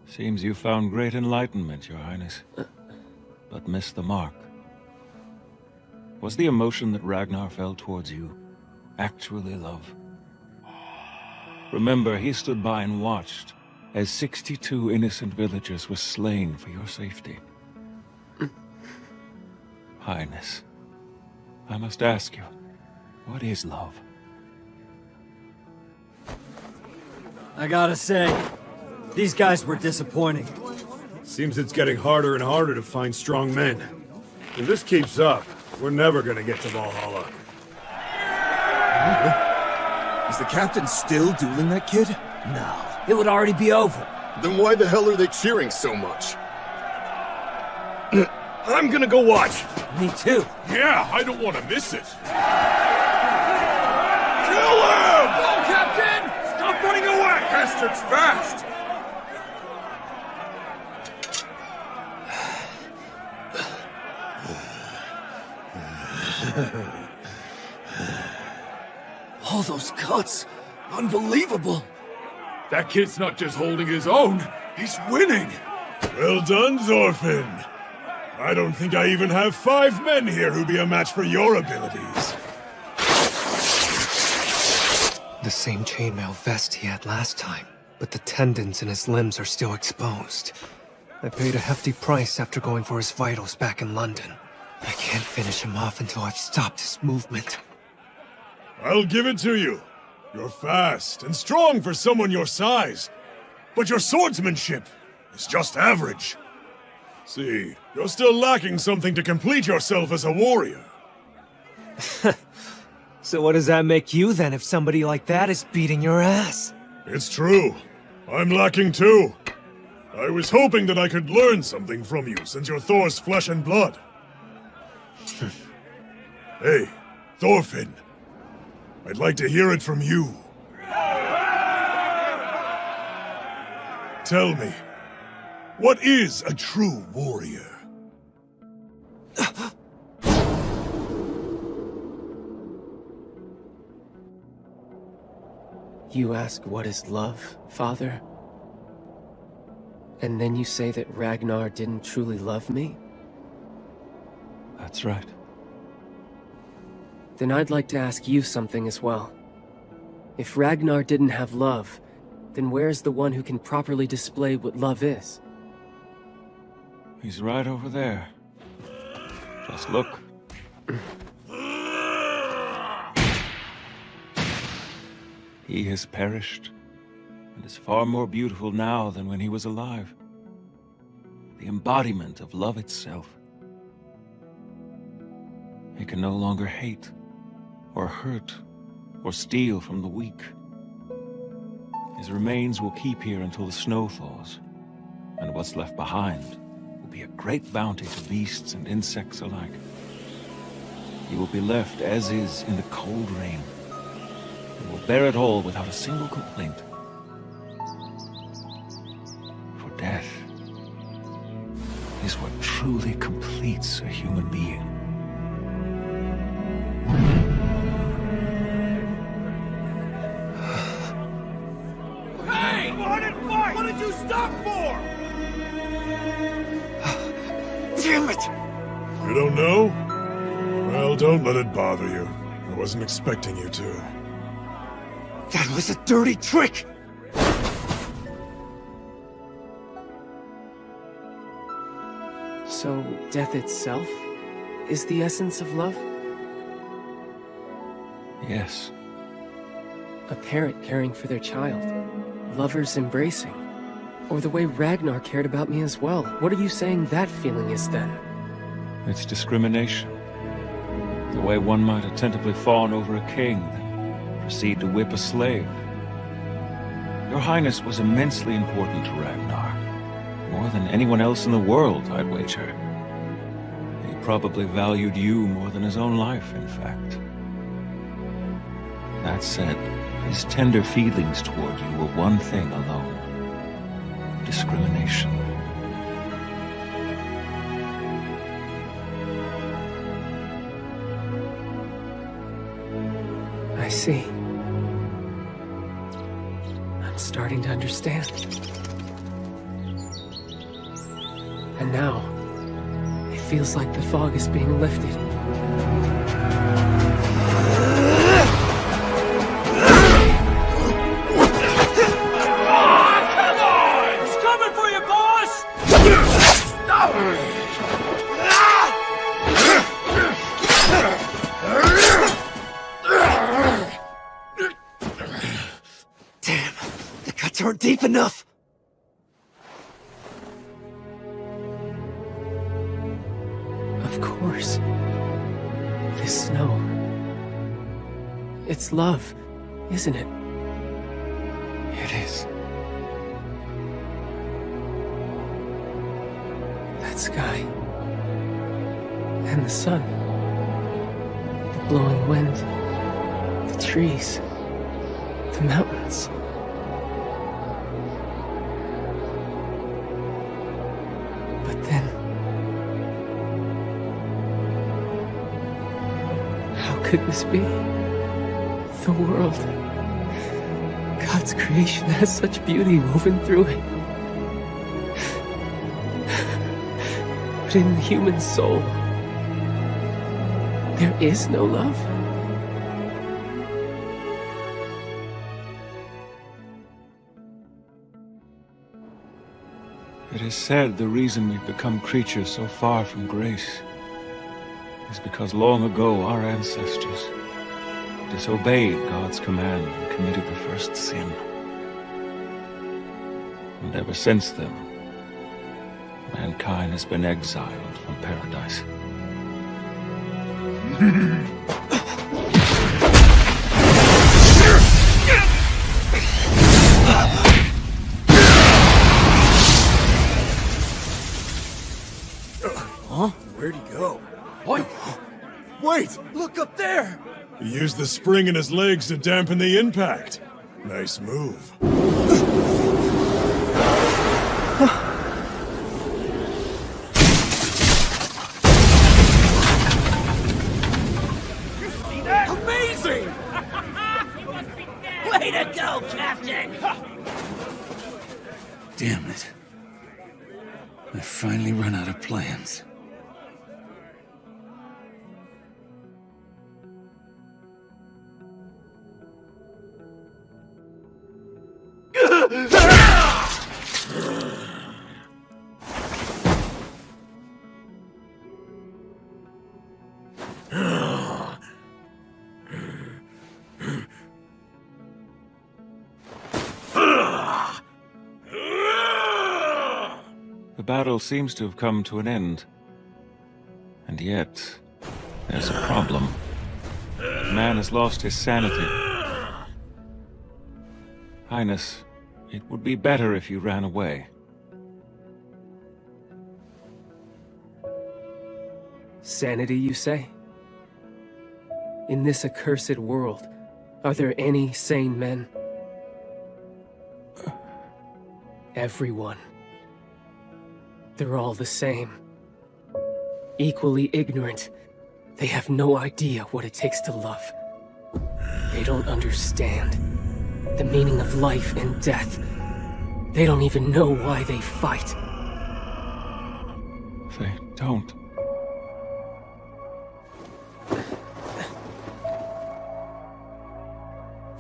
Seems you found great enlightenment, Your Highness. But missed the mark. Was the emotion that Ragnar felt towards you actually love? Remember, he stood by and watched as 62 innocent villagers were slain for your safety. Highness, I must ask you, what is love? I gotta say, these guys were disappointing. Seems it's getting harder and harder to find strong men. If this keeps up, we're never gonna get to Valhalla. Is the captain still dueling that kid? No, it would already be over. Then why the hell are they cheering so much? I'm gonna go watch. Me too. Yeah, I don't want to miss it. Kill him! Go, Captain! Stop running away! Bastard's fast! All those cuts. Unbelievable. That kid's not just holding his own, he's winning! Well done, Zorfin. I don't think I even have 5 men here who'd be a match for your abilities. The same chainmail vest he had last time, but the tendons in his limbs are still exposed. I paid a hefty price after going for his vitals back in London. I can't finish him off until I've stopped his movement. I'll give it to you. You're fast and strong for someone your size, but your swordsmanship is just average. See, you're still lacking something to complete yourself as a warrior. So what does that make you then if somebody like that is beating your ass? It's true. I'm lacking too. I was hoping that I could learn something from you since you're Thor's flesh and blood. Hey, Thorfinn. I'd like to hear it from you. Tell me, what is a true warrior? You ask what is love, Father? And then you say that Ragnar didn't truly love me? That's right. Then I'd like to ask you something as well. If Ragnar didn't have love, then where's the one who can properly display what love is? He's right over there. Just look. He has perished, and is far more beautiful now than when he was alive. The embodiment of love itself. He can no longer hate, or hurt, or steal from the weak. His remains will keep here until the snow thaws, and what's left behind will be a great bounty to beasts and insects alike. He will be left as is in the cold rain, and will bear it all without a single complaint. For death is what truly completes a human being. Hey! What did you stop for? Damn it! You don't know? Well, don't let it bother you. I wasn't expecting you to. That was a dirty trick! So, death itself is the essence of love? Yes. A parent caring for their child. Lovers embracing. Or the way Ragnar cared about me as well. What are you saying that feeling is then? It's discrimination. The way one might attentively fawn over a king, then proceed to whip a slave. Your Highness was immensely important to Ragnar. More than anyone else in the world, I'd wager. He probably valued you more than his own life, in fact. That said, his tender feelings toward you were one thing alone. Discrimination. I see. I'm starting to understand. And now, it feels like the fog is being lifted. Damn, the cuts aren't deep enough! Of course. This snow. It's love, isn't it? It is. That sky. And the sun. The blowing wind. The trees. The mountains. But then... how could this be? The world. God's creation has such beauty woven through it. But in the human soul, there is no love. It is said the reason we've become creatures so far from grace is because long ago our ancestors disobeyed God's command and committed the first sin. And ever since then, mankind has been exiled from paradise. Huh? Where'd he go? What? Wait! Look up there! He used the spring in his legs to dampen the impact. Nice move. Amazing! Way to go, Captain! Damn it. I finally run out of plans. The battle seems to have come to an end. And yet, there's a problem. The man has lost his sanity. Highness, it would be better if you ran away. Sanity, you say? In this accursed world, are there any sane men? Everyone. They're all the same. Equally ignorant. They have no idea what it takes to love. They don't understand the meaning of life and death. They don't even know why they fight. They don't.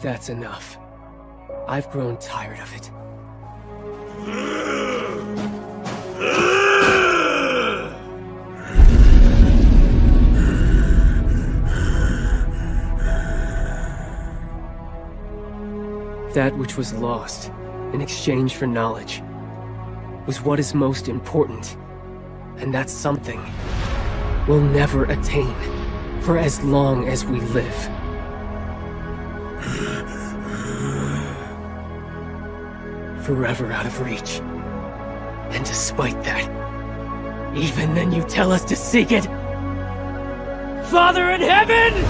That's enough. I've grown tired of it. That which was lost in exchange for knowledge was what is most important, and that's something we'll never attain for as long as we live. Forever out of reach. And despite that, even then you tell us to seek it? Father in heaven!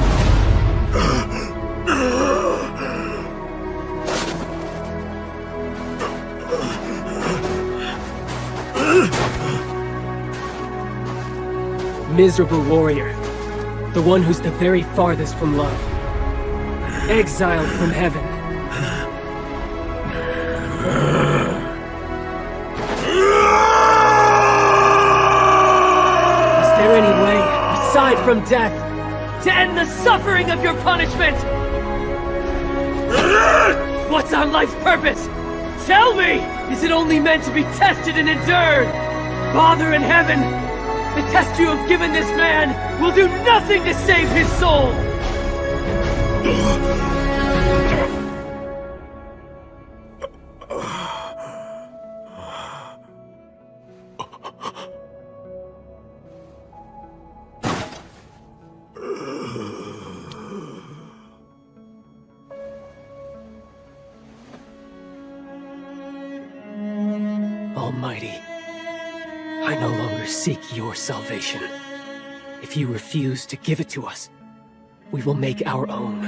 Miserable warrior. The one who's the very farthest from love. Exiled from heaven. Is there any way, aside from death, to end the suffering of your punishment? What's our life's purpose? Tell me! Is it only meant to be tested and endured? Father in heaven, the test you have given this man will do nothing to save his soul! Almighty, I no longer seek your salvation. If you refuse to give it to us, we will make our own.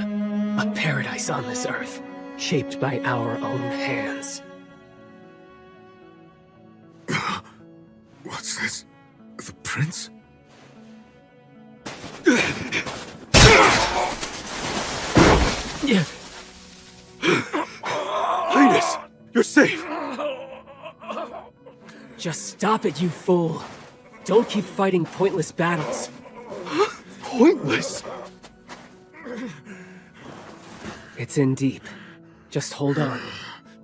A paradise on this earth, shaped by our own hands. What's this? The prince? Highness, you're safe. Just stop it, you fool. Don't keep fighting pointless battles. Pointless? It's in deep. Just hold on.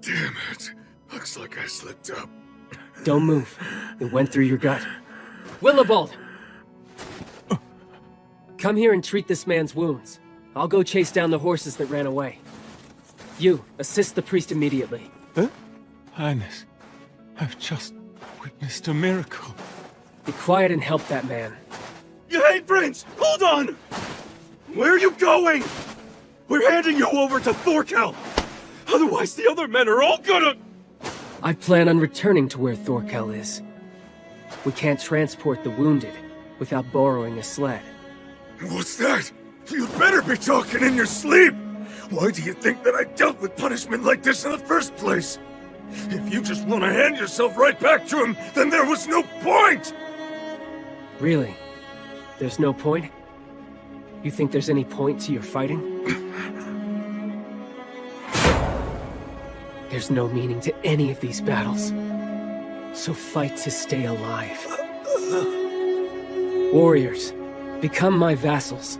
Damn it. Looks like I slipped up. Don't move. It went through your gut. Willibald! Come here and treat this man's wounds. I'll go chase down the horses that ran away. You, assist the priest immediately. Huh? Highness, I've just witnessed a miracle. Be quiet and help that man. Hey, Prince! Hold on! Where are you going? We're handing you over to Thorkel! Otherwise, the other men are all gonna... I plan on returning to where Thorkel is. We can't transport the wounded without borrowing a sled. What's that? You'd better be talking in your sleep! Why do you think that I dealt with punishment like this in the first place? If you just want to hand yourself right back to him, then there was no point! Really? There's no point? You think there's any point to your fighting? There's no meaning to any of these battles. So fight to stay alive. Warriors, become my vassals.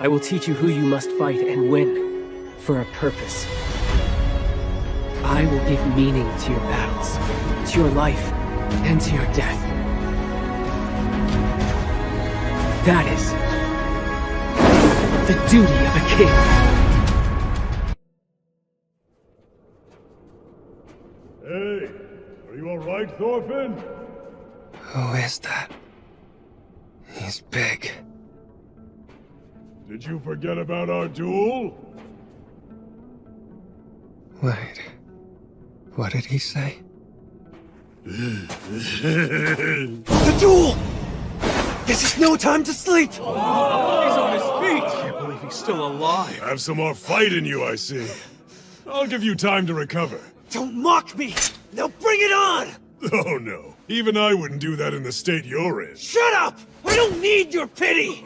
I will teach you who you must fight and win, for a purpose. I will give meaning to your battles, to your life, and to your death. That is the duty of a king. Hey, are you alright, Thorfinn? Who is that? He's big. Did you forget about our duel? Wait. What did he say? The duel! This is no time to sleep! He's on his feet! Can't believe he's still alive. Have some more fight in you, I see. I'll give you time to recover. Don't mock me! Now bring it on! Oh no, even I wouldn't do that in the state you're in. Shut up! I don't need your pity!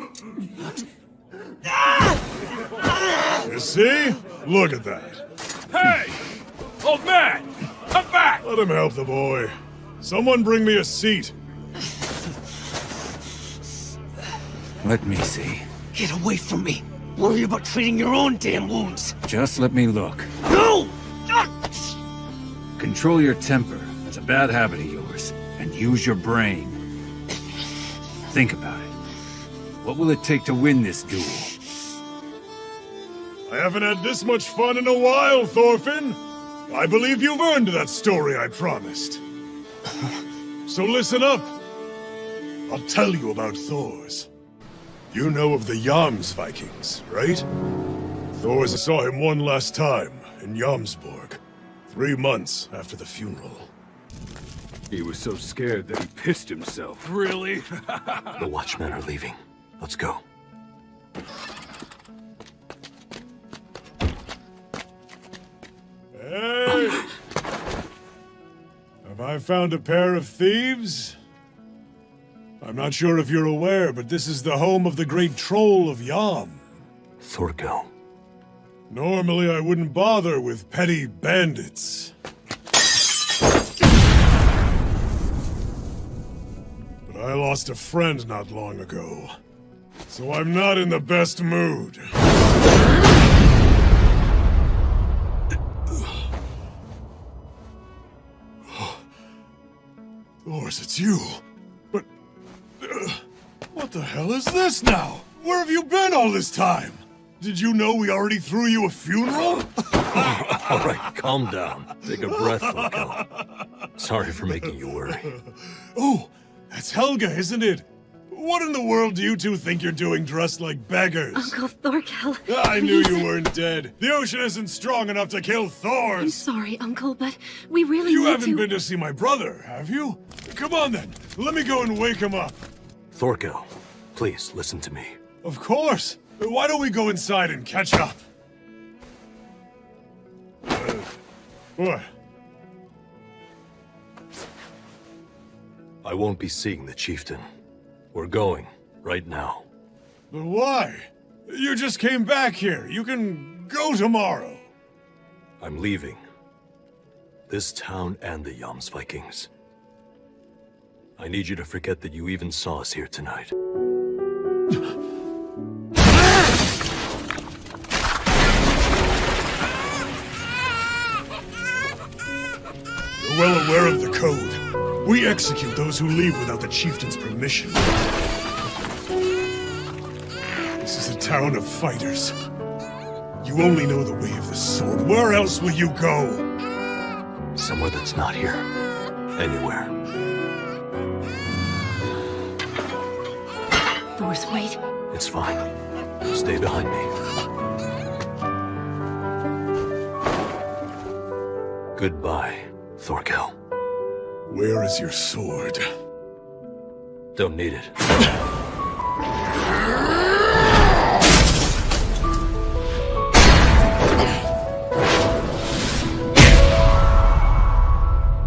You see? Look at that. Hey! Old man! Come back! Let him help the boy. Someone bring me a seat. Let me see. Get away from me! Worry about treating your own damn wounds! Just let me look. No! Control your temper. It's a bad habit of yours. And use your brain. Think about it. What will it take to win this duel? I haven't had this much fun in a while, Thorfinn. I believe you've earned that story I promised. So listen up. I'll tell you about Thor's. You know of the Jomsvikings, right? Thor's saw him one last time in Jomsborg, 3 months after the funeral. He was so scared that he pissed himself. Really? The watchmen are leaving. Let's go. Hey! Have I found a pair of thieves? I'm not sure if you're aware, but this is the home of the great troll of Yam. Thorkel. Normally I wouldn't bother with petty bandits. But I lost a friend not long ago, so I'm not in the best mood. Thors, it's you. But... what the hell is this now? Where have you been all this time? Did you know we already threw you a funeral? All right, calm down. Take a breath, Thorkel. Sorry for making you worry. Oh, that's Helga, isn't it? What in the world do you two think you're doing dressed like beggars? Uncle Thorkel. I knew you weren't dead. The ocean isn't strong enough to kill Thors. I'm sorry, Uncle, but we really You need haven't been to see my brother, have you? Come on then, let me go and wake him up. Thorkel, please listen to me. Of course. Why don't we go inside and catch up? What? I won't be seeing the chieftain. We're going, right now. But why? You just came back here. You can go tomorrow. I'm leaving. This town and the Jomsvikings. I need you to forget that you even saw us here tonight. You're well aware of the code. We execute those who leave without the chieftain's permission. This is a town of fighters. You only know the way of the sword. Where else will you go? Somewhere that's not here. Anywhere. Thors, wait. It's fine. Stay behind me. Goodbye, Thorkel. Where is your sword? Don't need it.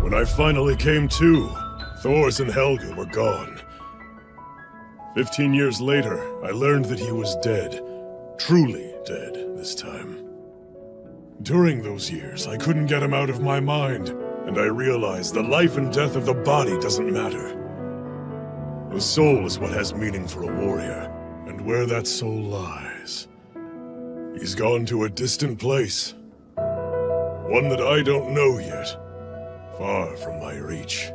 When I finally came to, Thors and Helga were gone. 15 years later, I learned that he was dead. Truly dead this time. During those years, I couldn't get him out of my mind, and I realized the life and death of the body doesn't matter. The soul is what has meaning for a warrior, and where that soul lies. He's gone to a distant place. One that I don't know yet. Far from my reach.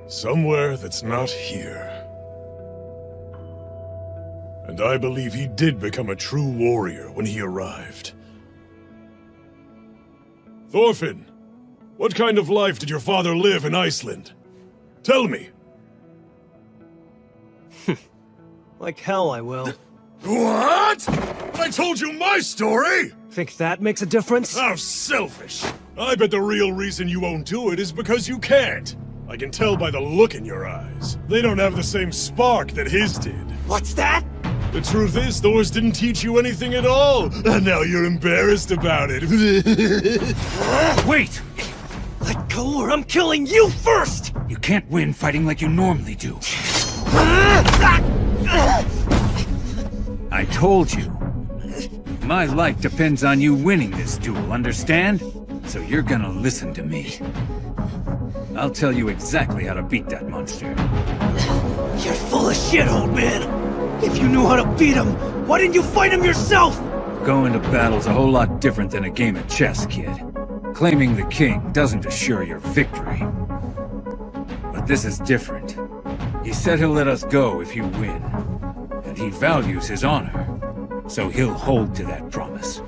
Somewhere that's not here. And I believe he did become a true warrior when he arrived. Thorfinn, what kind of life did your father live in Iceland? Tell me. Like hell I will. What? I told you my story! Think that makes a difference? How selfish! I bet the real reason you won't do it is because you can't. I can tell by the look in your eyes. They don't have the same spark that his did. What's that? The truth is, Thors didn't teach you anything at all, and now you're embarrassed about it. Wait! Let go or I'm killing you first! You can't win fighting like you normally do. I told you. My life depends on you winning this duel, understand? So you're gonna listen to me. I'll tell you exactly how to beat that monster. You're full of shit, old man! If you knew how to beat him, why didn't you fight him yourself? Going to battle's a whole lot different than a game of chess, kid. Claiming the king doesn't assure your victory. But this is different. He said he'll let us go if you win. And he values his honor. So he'll hold to that promise.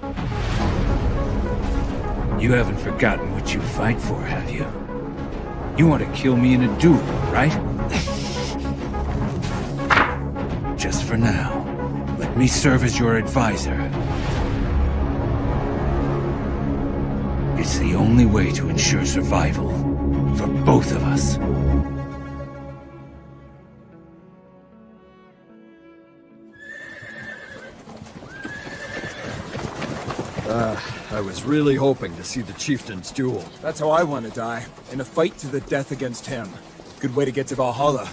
You haven't forgotten what you fight for, have you? You want to kill me in a duel, right? Just for now, let me serve as your advisor. It's the only way to ensure survival for both of us. I was really hoping to see the chieftain's duel. That's how I want to die. In a fight to the death against him. Good way to get to Valhalla.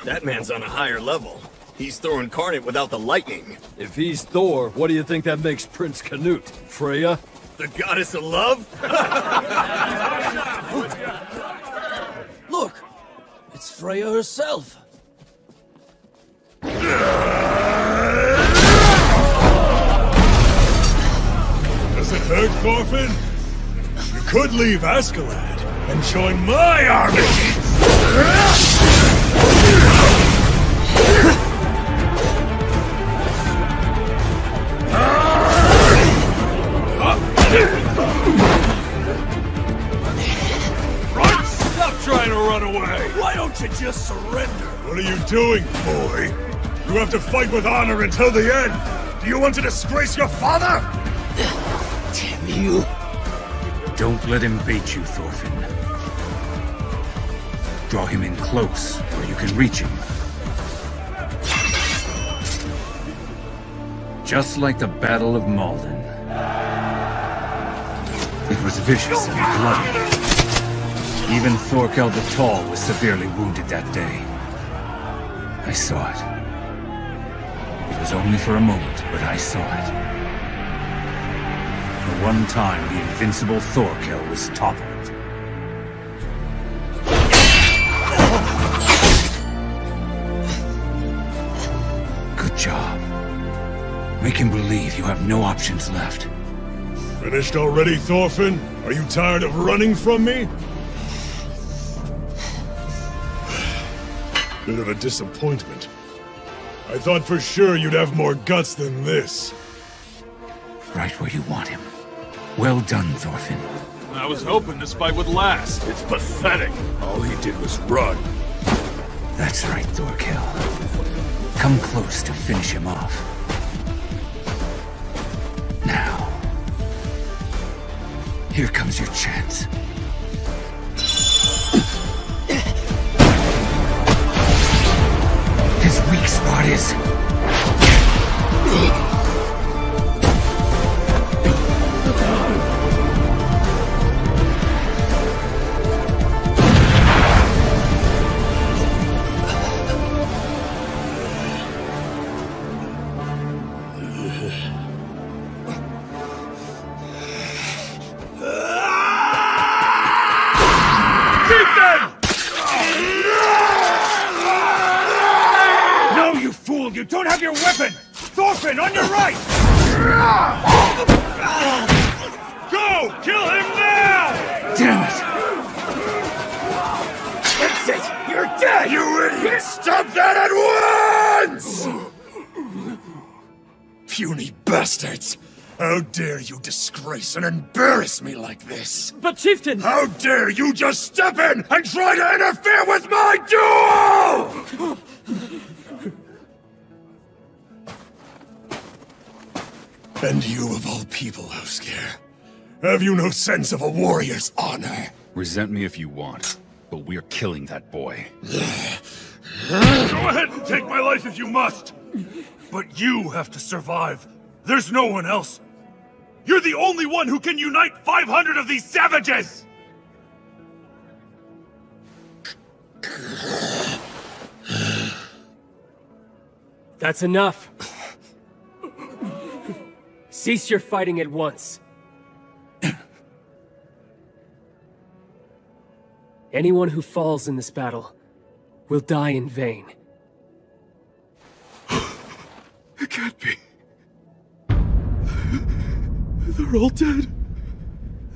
That man's on a higher level. He's Thor incarnate without the lightning. If he's Thor, what do you think that makes Prince Canute? Freya? The goddess of love? Look! It's Freya herself. Does it hurt, Thorfinn? You could leave Askeladd and join my army! Run! Stop trying to run away! Why don't you just surrender? What are you doing, boy? You have to fight with honor until the end! Do you want to disgrace your father? Damn you! Don't let him bait you, Thorfinn. Draw him in close, where you can reach him. Just like the Battle of Malden. It was vicious and bloody. Even Thorkel the Tall was severely wounded that day. I saw it. It was only for a moment, but I saw it. The one time the invincible Thorkel was toppled. job. Make him believe you have no options left. Finished already, Thorfinn? Are you tired of running from me? Bit of a disappointment. I thought for sure you'd have more guts than this. Right where you want him. Well done, Thorfinn. I was hoping this fight would last. It's pathetic. All he did was run. That's right, Thorkill. Come close to finish him off. Now. Here comes your chance. His weak spot is... You don't have your weapon! Thorfinn, on your right! Go! Kill him now! Damn it! That's it! You're dead! You idiot! Stop that at once! Puny bastards! How dare you disgrace and embarrass me like this? But Chieftain! How dare you just step in and try to interfere with my duel! And you of all people, Oskar. Have you no sense of a warrior's honor? Resent me if you want, but we're killing that boy. Go ahead and take my life if you must! But you have to survive. There's no one else. You're the only one who can unite 500 of these savages! That's enough. Cease your fighting at once. Anyone who falls in this battle will die in vain. It can't be. They're all dead.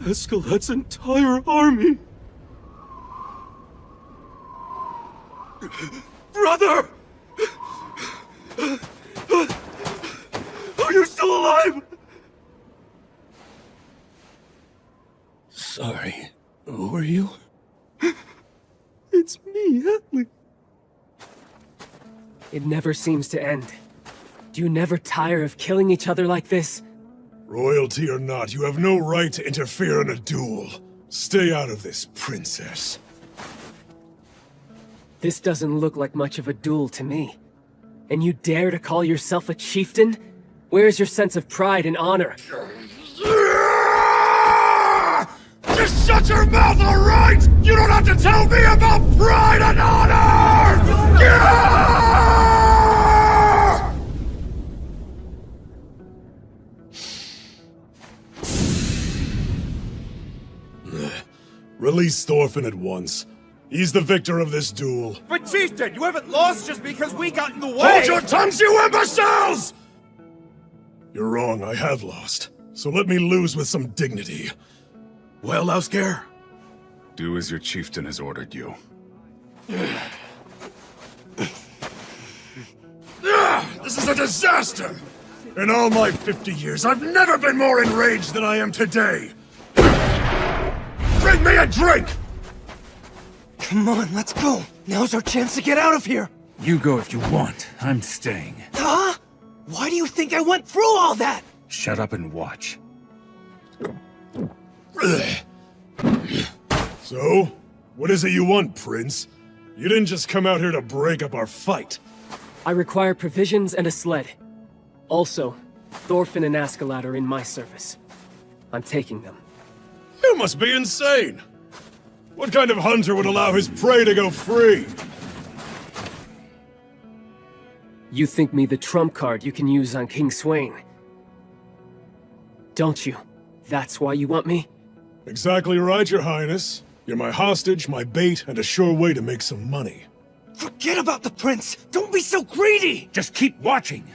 Escalad's entire army. Brother! Are you still alive? Sorry. Who are you? It's me, Atli. It never seems to end. Do you never tire of killing each other like this? Royalty or not, you have no right to interfere in a duel. Stay out of this, princess. This doesn't look like much of a duel to me. And you dare to call yourself a chieftain? Where's your sense of pride and honor? Just shut your mouth, all right? You don't have to tell me about pride and honor! Release Thorfinn at once. He's the victor of this duel. But Chieftain, you haven't lost just because we got in the way! Hold your tongues, you imbeciles! You're wrong, I have lost. So let me lose with some dignity. Well, Oskar? Do as your chieftain has ordered you. This is a disaster! In all my 50 years, I've never been more enraged than I am today! Bring me a drink! Come on, let's go. Now's our chance to get out of here. You go if you want. I'm staying. Huh? Why do you think I went through all that? Shut up and watch. So, what is it you want, Prince? You didn't just come out here to break up our fight. I require provisions and a sled. Also, Thorfinn and Askeladd are in my service. I'm taking them. You must be insane! What kind of hunter would allow his prey to go free? You think me the trump card you can use on King Swain? Don't you? That's why you want me? Exactly right, Your Highness. You're my hostage, my bait, and a sure way to make some money. Forget about the prince! Don't be so greedy! Just keep watching!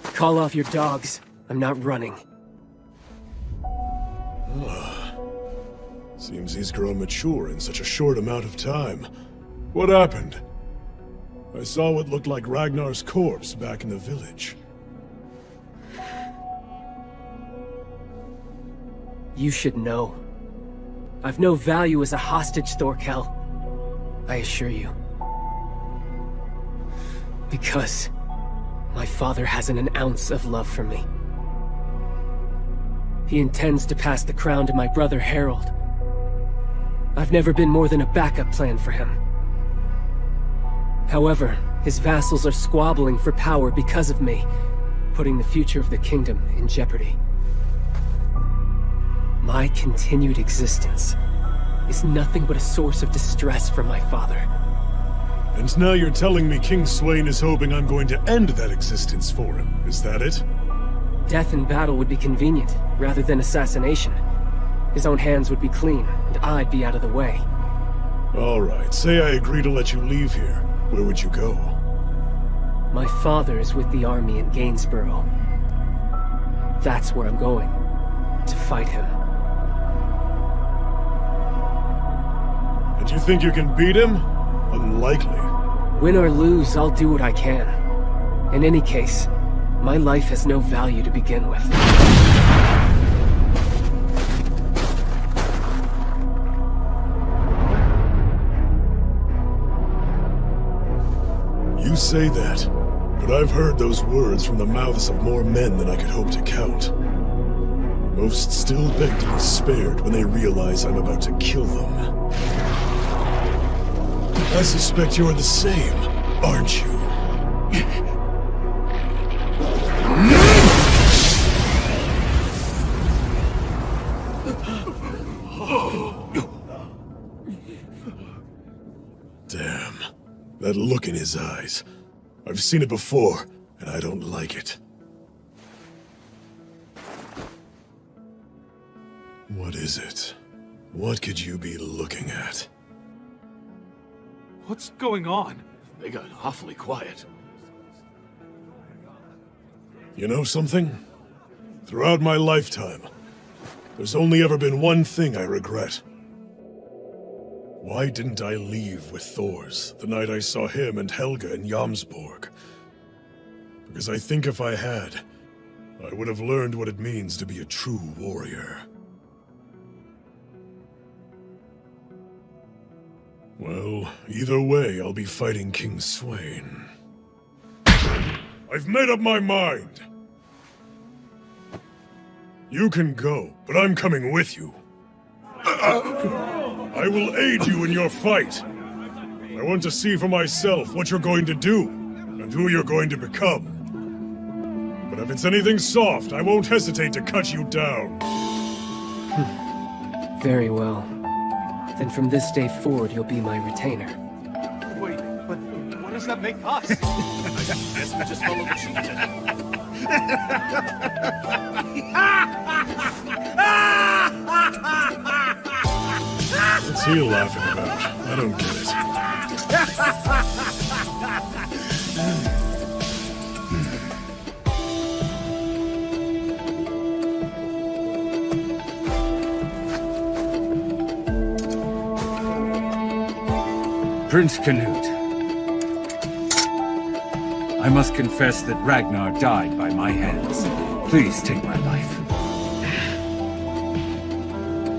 Call off your dogs. I'm not running. Seems he's grown mature in such a short amount of time. What happened? I saw what looked like Ragnar's corpse back in the village. You should know. I've no value as a hostage, Thorkel. I assure you. Because my father hasn't an ounce of love for me. He intends to pass the crown to my brother Harold. I've never been more than a backup plan for him. However, his vassals are squabbling for power because of me, putting the future of the kingdom in jeopardy. My continued existence is nothing but a source of distress for my father. And now you're telling me King Swain is hoping I'm going to end that existence for him, is that it? Death in battle would be convenient, rather than assassination. His own hands would be clean, and I'd be out of the way. All right, say I agree to let you leave here. Where would you go? My father is with the army in Gainsborough. That's where I'm going, to fight him. And you think you can beat him? Unlikely. Win or lose, I'll do what I can. In any case, my life has no value to begin with. You say that, but I've heard those words from the mouths of more men than I could hope to count. Most still beg to be spared when they realize I'm about to kill them. I suspect you're the same, aren't you? Damn. That look in his eyes. I've seen it before, and I don't like it. What is it? What could you be looking at? What's going on? They got awfully quiet. You know something? Throughout my lifetime, there's only ever been one thing I regret. Why didn't I leave with Thors the night I saw him and Helga in Jomsborg? Because I think if I had, I would have learned what it means to be a true warrior. Well, either way, I'll be fighting King Swain. I've made up my mind! You can go, but I'm coming with you. I will aid you in your fight. I want to see for myself what you're going to do, and who you're going to become. But if it's anything soft, I won't hesitate to cut you down. Very well. Then from this day forward, you'll be my retainer. Wait, but what does that make us? I guess we just follow the chieftain. What's he laughing about? I don't get it. Prince Canute. I must confess that Ragnar died by my hands. Please take my life.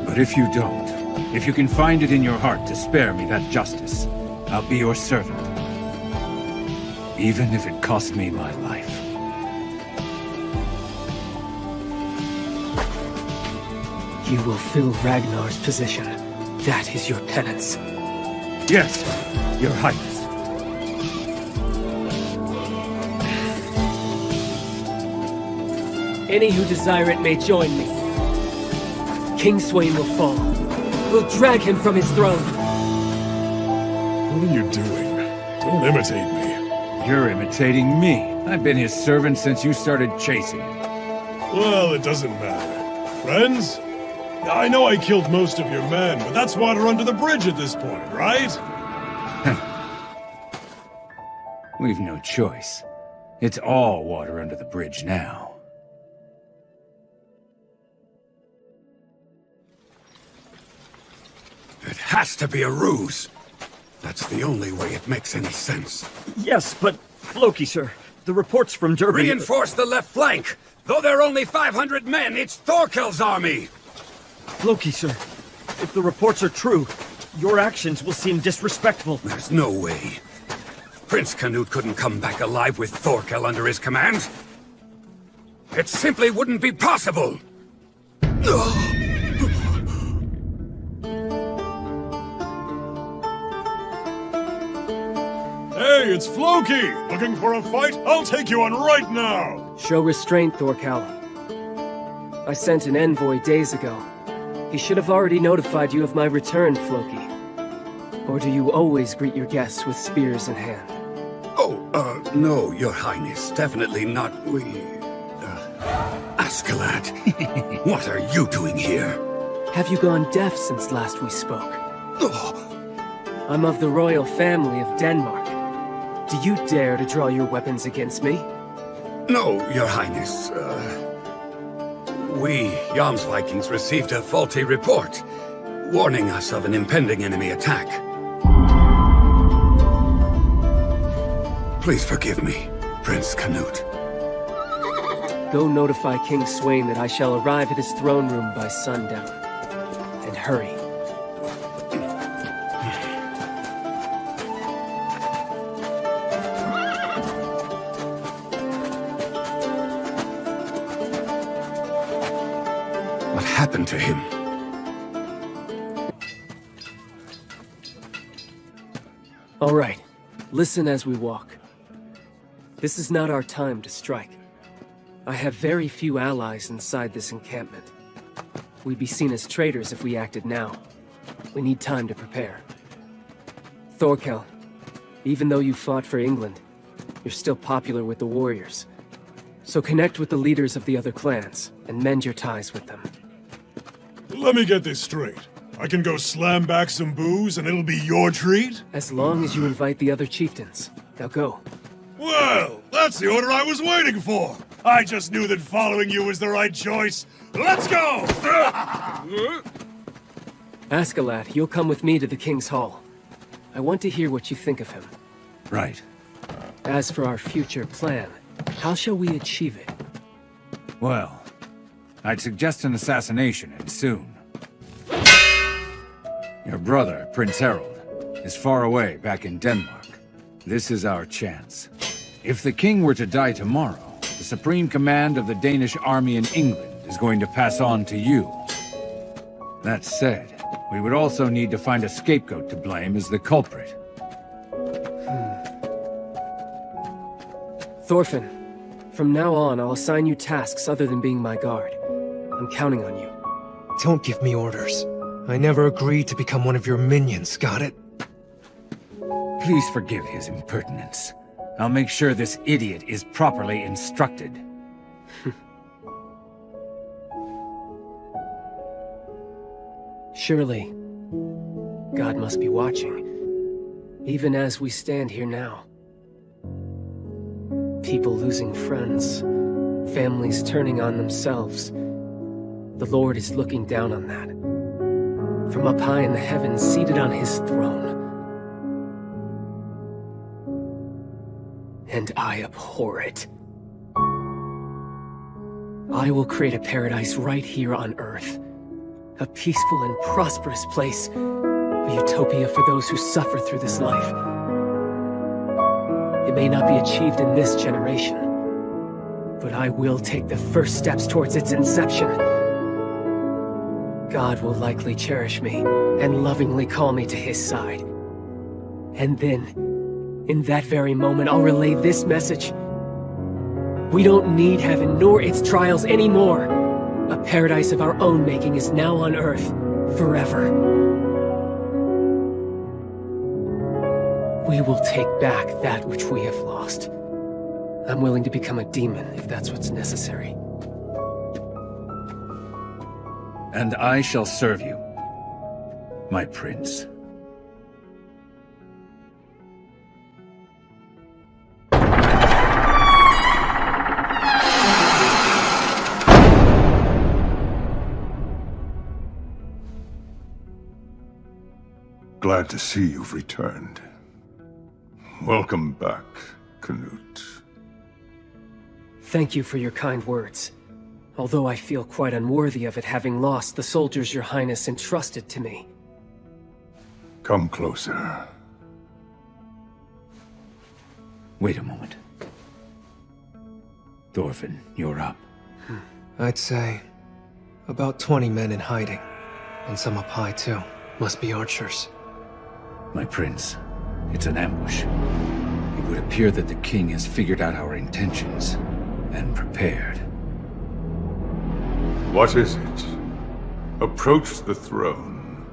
But if you don't, if you can find it in your heart to spare me that justice, I'll be your servant. Even if it costs me my life. You will fill Ragnar's position. That is your penance. Yes, Your Highness. Any who desire it may join me. King Swain will fall. We'll drag him from his throne. What are you doing? Don't imitate me. You're imitating me. I've been his servant since you started chasing him. Well, it doesn't matter. Friends? I know I killed most of your men, but that's water under the bridge at this point, right? We've no choice. It's all water under the bridge now. It has to be a ruse. That's the only way it makes any sense. Yes, but Floki, sir. The reports from Derby... Reinforce the left flank! Though there are only 500 men, it's Thorkel's army! Floki, sir. If the reports are true, your actions will seem disrespectful. There's no way. Prince Canute couldn't come back alive with Thorkel under his command. It simply wouldn't be possible! Hey, it's Floki! Looking for a fight? I'll take you on right now! Show restraint, Thorkel. I sent an envoy days ago. He should have already notified you of my return, Floki. Or do you always greet your guests with spears in hand? No, Your Highness. Definitely not. Askeladd, what are you doing here? Have you gone deaf since last we spoke? I'm of the royal family of Denmark. Do you dare to draw your weapons against me? No, Your Highness. We, Jomsvikings, received a faulty report, warning us of an impending enemy attack. Please forgive me, Prince Canute. Go notify King Swain that I shall arrive at his throne room by sundown. And hurry. What happened to him? All right. Listen as we walk. This is not our time to strike. I have very few allies inside this encampment. We'd be seen as traitors if we acted now. We need time to prepare. Thorkel, even though you fought for England, you're still popular with the warriors. So connect with the leaders of the other clans, and mend your ties with them. Let me get this straight. I can go slam back some booze and it'll be your treat? As long as you invite the other chieftains. Now go. Well, that's the order I was waiting for. I just knew that following you was the right choice. Let's go! Askeladd, you'll come with me to the King's Hall. I want to hear what you think of him. Right. As for our future plan, how shall we achieve it? Well, I'd suggest an assassination, and soon. Your brother, Prince Harold, is far away back in Denmark. This is our chance. If the king were to die tomorrow, the supreme command of the Danish army in England is going to pass on to you. That said, we would also need to find a scapegoat to blame as the culprit. Thorfinn, from now on, I'll assign you tasks other than being my guard. I'm counting on you. Don't give me orders. I never agreed to become one of your minions, got it? Please forgive his impertinence. I'll make sure this idiot is properly instructed. Surely, God must be watching, even as we stand here now. People losing friends, families turning on themselves. The Lord is looking down on that. From up high in the heavens, seated on his throne. And I abhor it. I will create a paradise right here on Earth. A peaceful and prosperous place. A utopia for those who suffer through this life. It may not be achieved in this generation, but I will take the first steps towards its inception. God will likely cherish me and lovingly call me to his side. And then, in that very moment, I'll relay this message. We don't need heaven nor its trials anymore. A paradise of our own making is now on Earth, forever. We will take back that which we have lost. I'm willing to become a demon if that's what's necessary. And I shall serve you, my prince. Glad to see you've returned. Welcome back, Canute. Thank you for your kind words. Although I feel quite unworthy of it, having lost the soldiers your highness entrusted to me. Come closer. Wait a moment. Thorfinn, you're up. I'd say about 20 men in hiding. And some up high, too. Must be archers. My prince, it's an ambush. It would appear that the king has figured out our intentions and prepared. What is it? Approach the throne.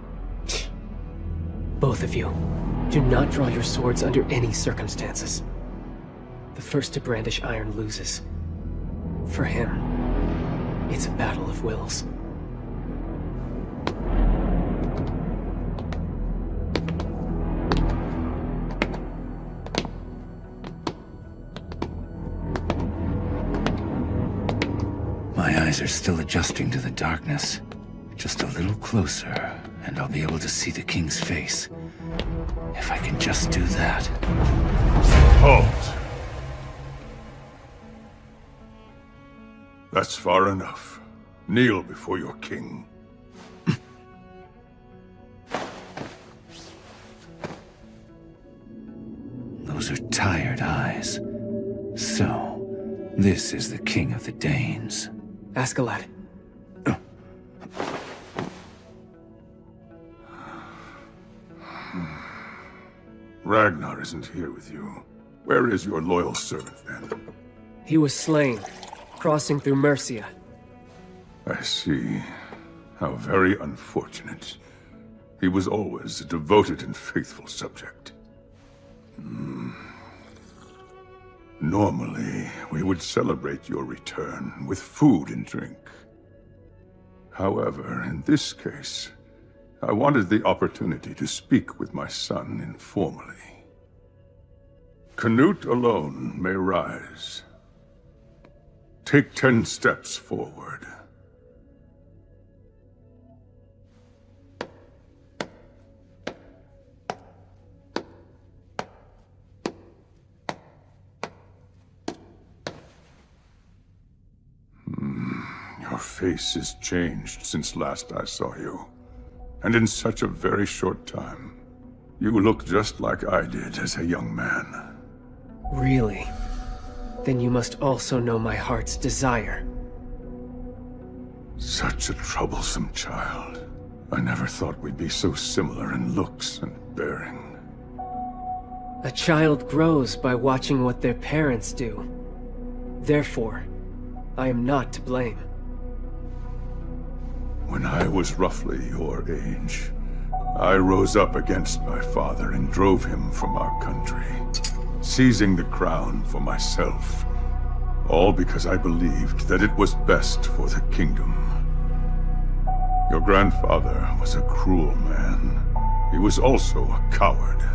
Both of you, do not draw your swords under any circumstances. The first to brandish iron loses. For him, it's a battle of wills. My eyes are still adjusting to the darkness. Just a little closer, and I'll be able to see the king's face. If I can just do that. Halt! That's far enough. Kneel before your king. Those are tired eyes. So, this is the king of the Danes. Askeladd. Ragnar isn't here with you. Where is your loyal servant, then? He was slain, crossing through Mercia. I see. How very unfortunate. He was always a devoted and faithful subject. Normally, we would celebrate your return with food and drink. However, in this case, I wanted the opportunity to speak with my son informally. Canute alone may rise. Take 10 steps forward. Your face has changed since last I saw you. And in such a very short time. You look just like I did as a young man. Really? Then you must also know my heart's desire. Such a troublesome child. I never thought we'd be so similar in looks and bearing. A child grows by watching what their parents do. Therefore, I am not to blame. When I was roughly your age, I rose up against my father and drove him from our country, seizing the crown for myself, all because I believed that it was best for the kingdom. Your grandfather was a cruel man. He was also a coward.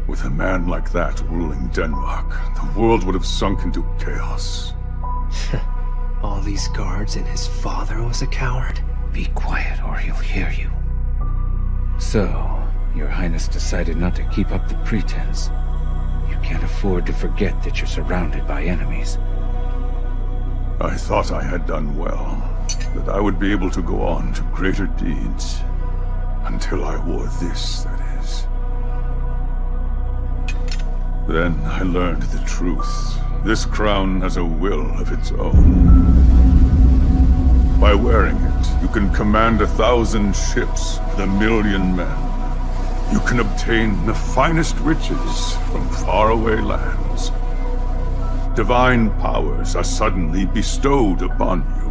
With a man like that ruling Denmark, the world would have sunk into chaos. All these guards and his father was a coward? Be quiet or he'll hear you. So, your highness decided not to keep up the pretense. You can't afford to forget that you're surrounded by enemies. I thought I had done well, that I would be able to go on to greater deeds. Until I wore this, that is. Then I learned the truth. This crown has a will of its own. By wearing it, you can command 1,000 ships with 1,000,000 men. You can obtain the finest riches from faraway lands. Divine powers are suddenly bestowed upon you.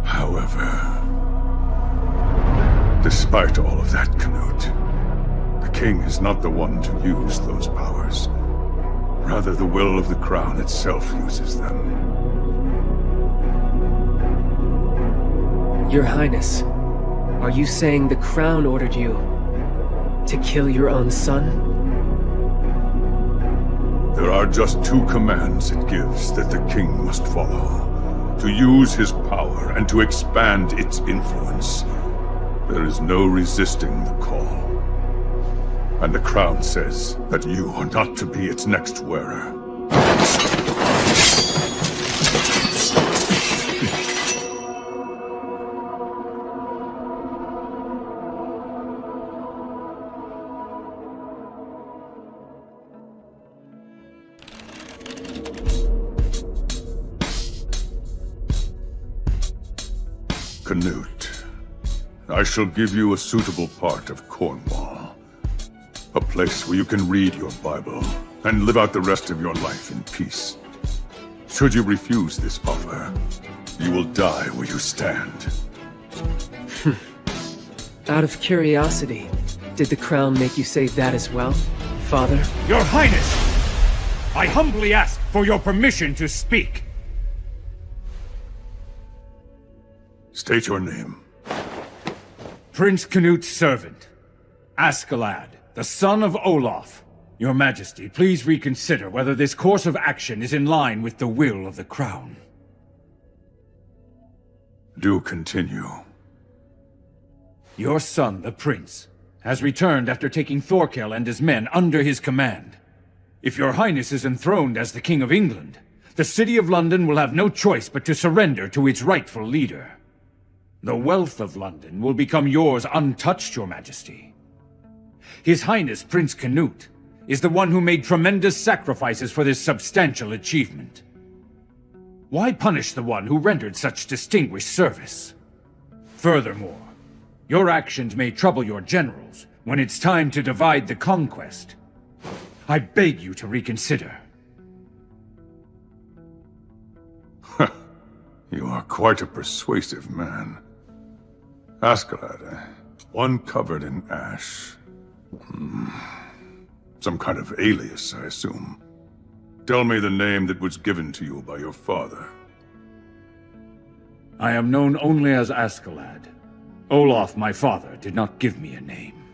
However, despite all of that, Canute, the king is not the one to use those powers. Rather, the will of the crown itself uses them. Your Highness, are you saying the crown ordered you to kill your own son? There are just 2 commands it gives that the king must follow. To use his power and to expand its influence. There is no resisting the call. And the crown says that you are not to be its next wearer. Canute, I shall give you a suitable part of Cornwall. A place where you can read your Bible and live out the rest of your life in peace. Should you refuse this offer, you will die where you stand. Out of curiosity, did the crown make you say that as well, Father? Your Highness! I humbly ask for your permission to speak. State your name. Prince Canute's servant, Askeladd, the son of Olaf. Your Majesty, please reconsider whether this course of action is in line with the will of the crown. Do continue. Your son, the prince, has returned after taking Thorkel and his men under his command. If your Highness is enthroned as the King of England, the city of London will have no choice but to surrender to its rightful leader. The wealth of London will become yours untouched, Your Majesty. His Highness Prince Canute is the one who made tremendous sacrifices for this substantial achievement. Why punish the one who rendered such distinguished service? Furthermore, your actions may trouble your generals when it's time to divide the conquest. I beg you to reconsider. You are quite a persuasive man. Askeladd, one covered in ash. Some kind of alias, I assume. Tell me the name that was given to you by your father. I am known only as Askeladd. Olaf, my father, did not give me a name.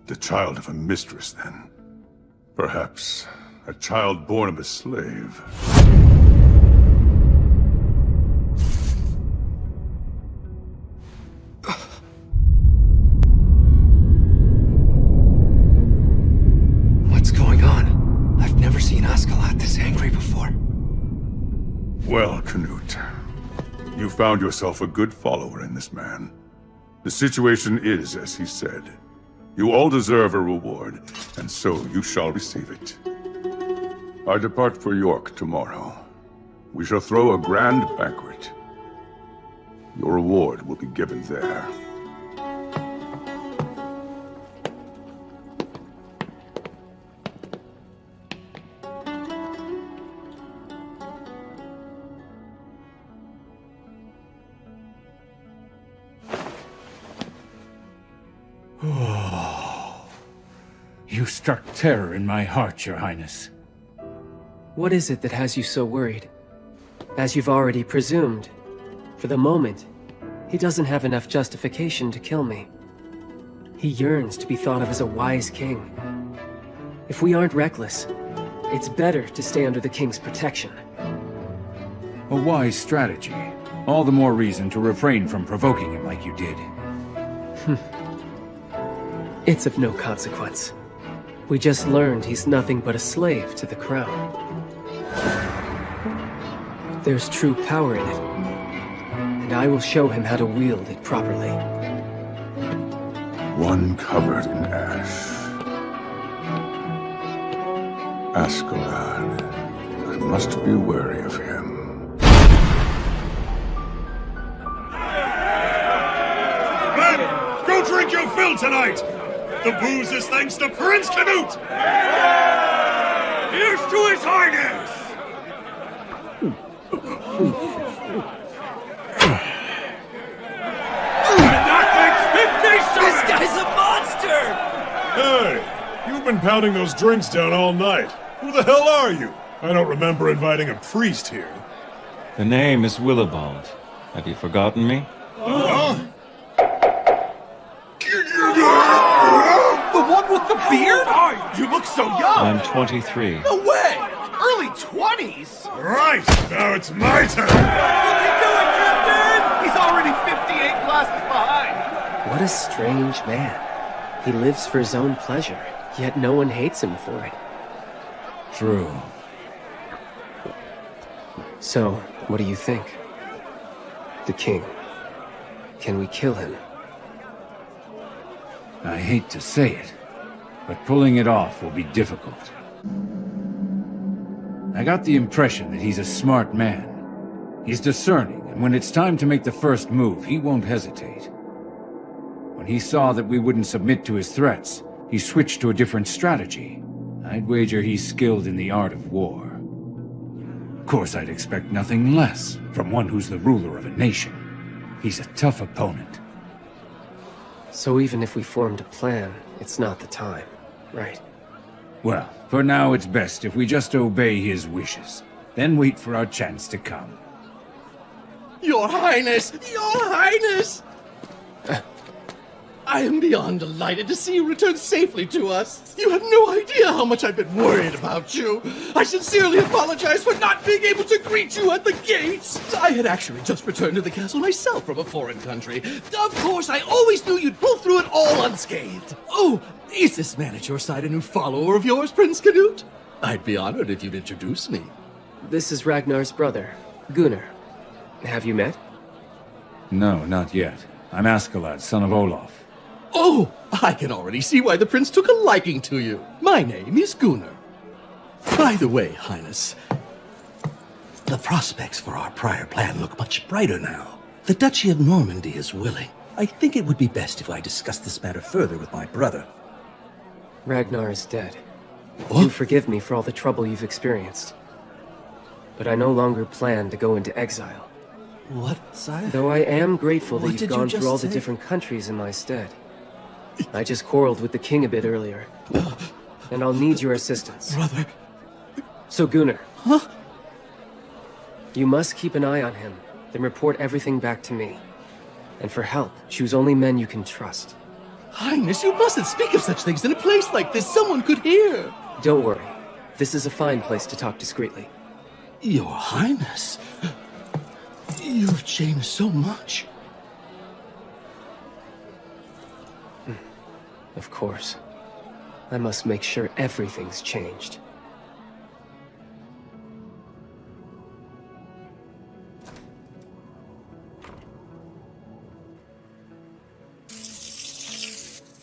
The child of a mistress, then. Perhaps a child born of a slave. What's going on? I've never seen Askeladd this angry before. Well, Canute, you found yourself a good follower in this man. The situation is as he said. You all deserve a reward, and so you shall receive it. I depart for York tomorrow. We shall throw a grand banquet. Your reward will be given there. You struck terror in my heart, Your Highness. What is it that has you so worried? As you've already presumed, for the moment, he doesn't have enough justification to kill me. He yearns to be thought of as a wise king. If we aren't reckless, it's better to stay under the king's protection. A wise strategy. All the more reason to refrain from provoking him like you did. It's of no consequence. We just learned he's nothing but a slave to the crown. There's true power in it, and I will show him how to wield it properly. One covered in ash. Askeladd. I must be wary of him. Men, go drink your fill tonight! The booze is thanks to Prince Canute! Here's to his Highness! This guy's a monster! Hey, you've been pounding those drinks down all night. Who the hell are you? I don't remember inviting a priest here. The name is Willibald. Have you forgotten me? The one with the beard? Oh, you look so young! I'm 23. No way! Early 20s? Right, now it's my turn! You can do it, Captain! He's already 58 What a strange man. He lives for his own pleasure, yet no one hates him for it. True. So, what do you think? The king. Can we kill him? I hate to say it, but pulling it off will be difficult. I got the impression that he's a smart man. He's discerning, and when it's time to make the first move, he won't hesitate. When he saw that we wouldn't submit to his threats, he switched to a different strategy. I'd wager he's skilled in the art of war. Of course, I'd expect nothing less from one who's the ruler of a nation. He's a tough opponent. So even if we formed a plan, it's not the time, right? Well, for now it's best if we just obey his wishes, then wait for our chance to come. Your Highness! Your Highness! I am beyond delighted to see you return safely to us. You have no idea how much I've been worried about you. I sincerely apologize for not being able to greet you at the gates. I had actually just returned to the castle myself from a foreign country. Of course, I always knew you'd pull through it all unscathed. Oh, is this man at your side a new follower of yours, Prince Canute? I'd be honored if you'd introduce me. This is Ragnar's brother, Gunnar. Have you met? No, not yet. I'm Askeladd, son of Olaf. Oh, I can already see why the prince took a liking to you. My name is Gunnar. By the way, Highness, the prospects for our prior plan look much brighter now. The Duchy of Normandy is willing. I think it would be best if I discuss this matter further with my brother. Ragnar is dead. Do forgive me for all the trouble you've experienced. But I no longer plan to go into exile. What, sire? Though I am grateful that What you've did you gone just through all say? the different countries in my stead. I just quarreled with the king a bit earlier. And I'll need your assistance. Brother. So Gunnar. Huh? You must keep an eye on him, then report everything back to me. And for help, choose only men you can trust. Highness, you mustn't speak of such things in a place like this. Someone could hear. Don't worry. This is a fine place to talk discreetly. Your Highness. You've changed so much. Of course. I must make sure everything's changed.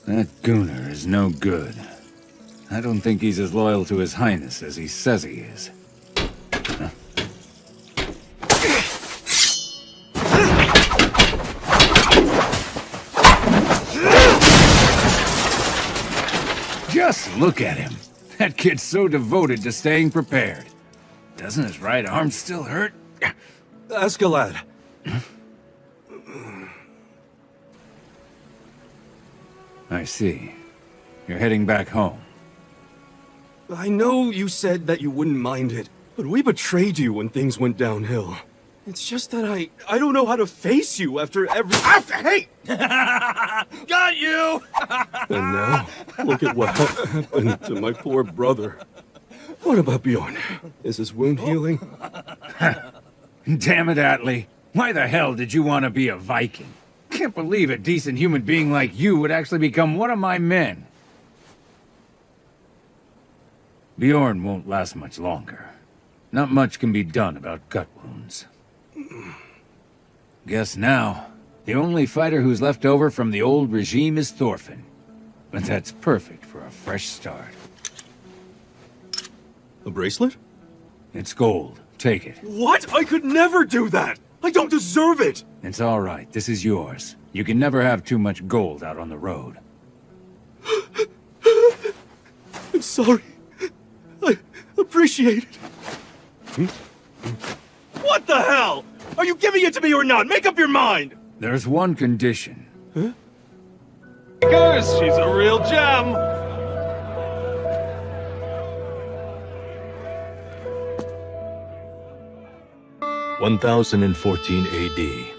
That Gunnar is no good. I don't think he's as loyal to his highness as he says he is. Huh? Just look at him. That kid's so devoted to staying prepared. Doesn't his right arm still hurt? Askeladd. I see. You're heading back home. I know you said that you wouldn't mind it, but we betrayed you when things went downhill. It's just that I don't know how to face you after every— Hey! Got you! And now, look at what happened to my poor brother. What about Bjorn? Is his wound healing? Damn it, Atli. Why the hell did you want to be a Viking? Can't believe a decent human being like you would actually become one of my men. Bjorn won't last much longer. Not much can be done about gut wounds. Guess now, the only fighter who's left over from the old regime is Thorfinn. But that's perfect for a fresh start. A bracelet? It's gold. Take it. What? I could never do that! I don't deserve it! It's all right. This is yours. You can never have too much gold out on the road. I'm sorry. I appreciate it. What the hell? Are you giving it to me or not? Make up your mind! There's one condition. Huh? Goes, she's a real gem! "1014 AD.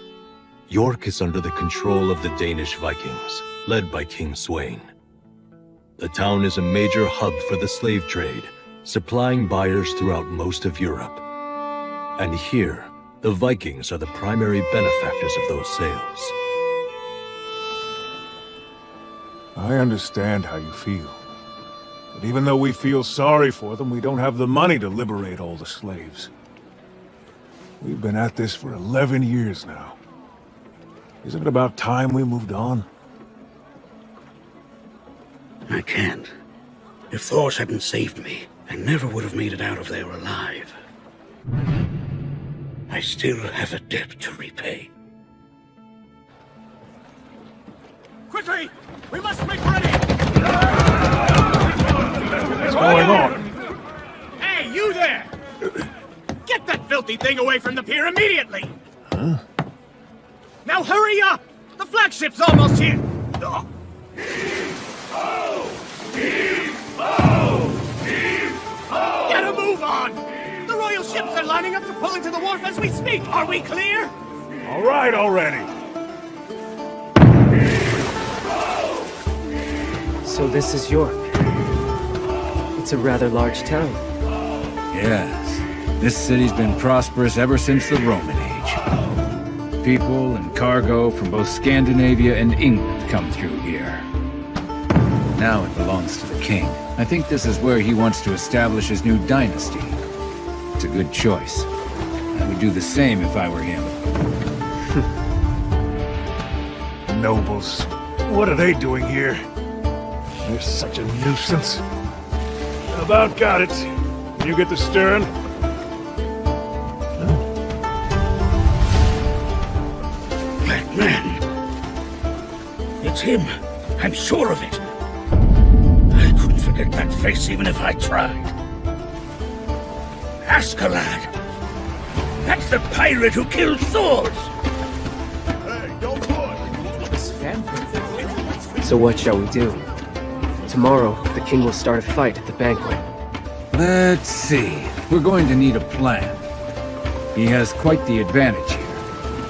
York is under the control of the Danish Vikings, led by King Sweyn. The town is a major hub for the slave trade, supplying buyers throughout most of Europe. And here, the Vikings are the primary benefactors of those sales. I understand how you feel. But even though we feel sorry for them, we don't have the money to liberate all the slaves. We've been at this for 11 years now. Isn't it about time we moved on? I can't. If Thors hadn't saved me, I never would have made it out of there alive. I still have a debt to repay. Quickly! We must make ready! What's going on? Hey, you there! Get that filthy thing away from the pier immediately! Huh? Now hurry up! The flagship's almost here! Get a move on! The royal ships are lining up to pull into the wharf as we speak! Are we clear? All right already! So this is York. It's a rather large town. Yes. This city's been prosperous ever since the Roman Age. People and cargo from both Scandinavia and England come through here. Now it belongs to the king. I think this is where he wants to establish his new dynasty. It's a good choice. I would do the same if I were him. Nobles. What are they doing here? They're such a nuisance. About got it. You get the stern? Black man. It's him. I'm sure of it. I couldn't forget that face even if I tried. Askeladd. That's the pirate who killed Thors. Hey, don't push! So what shall we do? Tomorrow, the king will start a fight at the banquet. Let's see. We're going to need a plan. He has quite the advantage here,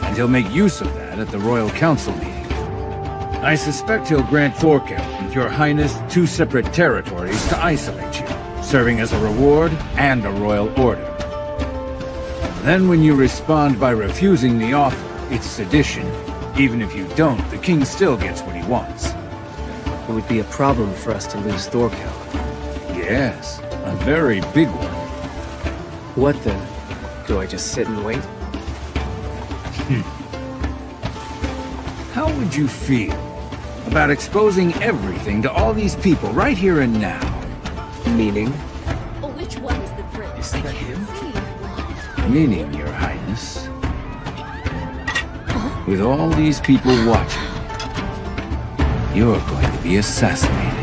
and he'll make use of that at the Royal Council meeting. I suspect he'll grant Thorkel and your highness 2 separate territories to isolate you, serving as a reward and a royal order. Then when you respond by refusing the offer, it's sedition. Even if you don't, the king still gets what he wants. It would be a problem for us to lose Thorkel. Yes, a very big one. What then? Do I just sit and wait? How would you feel about exposing everything to all these people right here and now? Meaning? Which one is the prince? Is that him? Meaning, your highness. With all these people watching, you're going to be assassinated.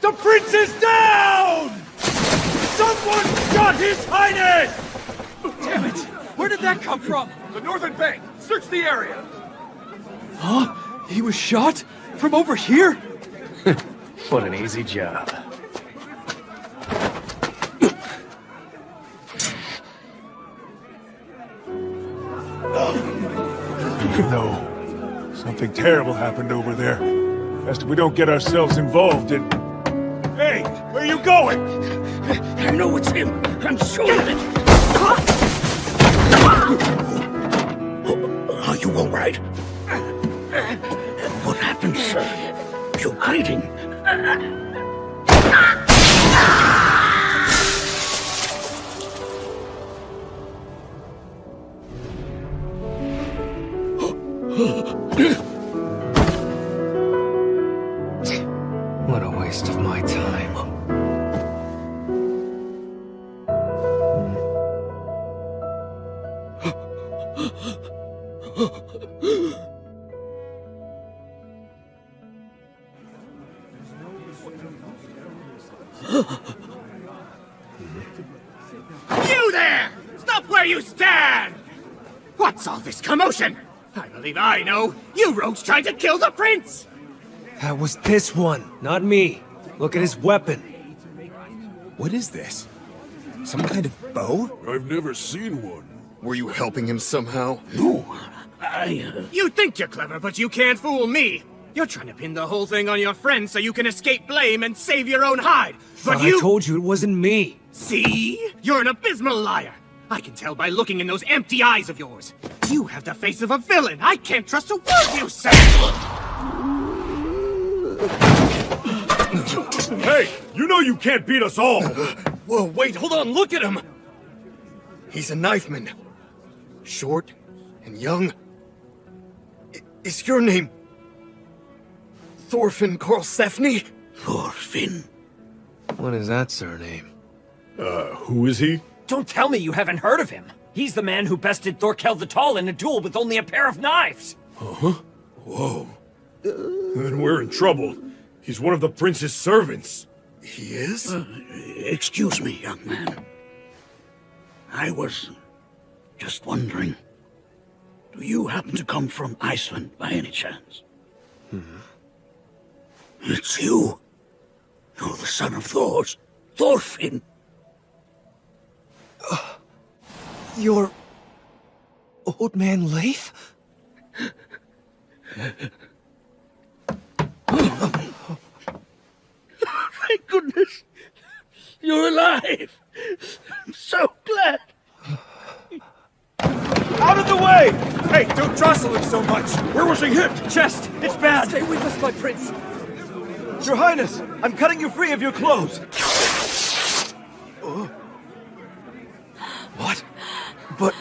The prince is down! Someone shot his highness! Damn it! Where did that come from? The northern bank! Search the area! Huh? He was shot? From over here? What an easy job. No. Something terrible happened over there. Best we don't get ourselves involved in... Hey! Where are you going? I know it's him. I'm sure of it. Are you all right? What happened, sir? You're bleeding. What a waste of my time. You there! Stop where you stand! What's all this commotion? I believe I know. You rogues tried to kill the prince! That was this one, not me. Look at his weapon. What is this? Some kind of bow? I've never seen one. Were you helping him somehow? No, You think you're clever, but you can't fool me. You're trying to pin the whole thing on your friend so you can escape blame and save your own hide. But I told you it wasn't me. See? You're an abysmal liar. I can tell by looking in those empty eyes of yours. You have the face of a villain. I can't trust a word you say. Hey, you know you can't beat us all! Whoa, wait, hold on, look at him! He's a knifeman. Short and young. Is your name... Thorfinn Karlsefni? Thorfinn? What is that surname? Who is he? Don't tell me you haven't heard of him. He's the man who bested Thorkel the Tall in a duel with only a pair of knives. Huh? Whoa. Then we're in trouble. He's one of the prince's servants. He is? Excuse me, young man. I was just wondering. Do you happen to come from Iceland by any chance? It's you. You're the son of Thor's. Thorfinn. You're... Old Man Leif? Thank goodness. You're alive. I'm so glad. Out of the way! Hey, don't jostle him so much! Where was he hit? Chest! It's bad! Stay with us, my prince. Your Highness, I'm cutting you free of your clothes. What? But...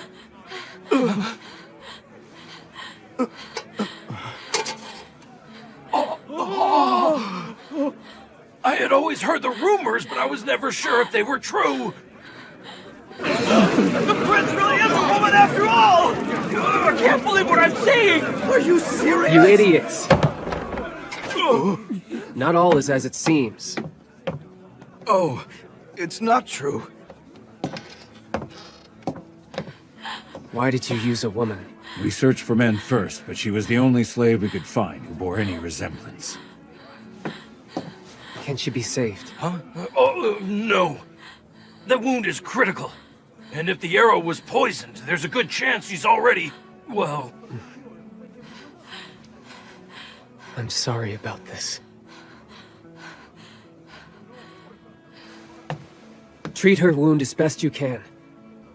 I had always heard the rumors, but I was never sure if they were true. The prince really is a woman after all! I can't believe what I'm seeing! Are you serious? You idiots! Not all is as it seems. Oh, it's not true. Why did you use a woman? We searched for men first, but she was the only slave we could find who bore any resemblance. Can she be saved? Huh? No. The wound is critical. And if the arrow was poisoned, there's a good chance she's already... well... I'm sorry about this. Treat her wound as best you can.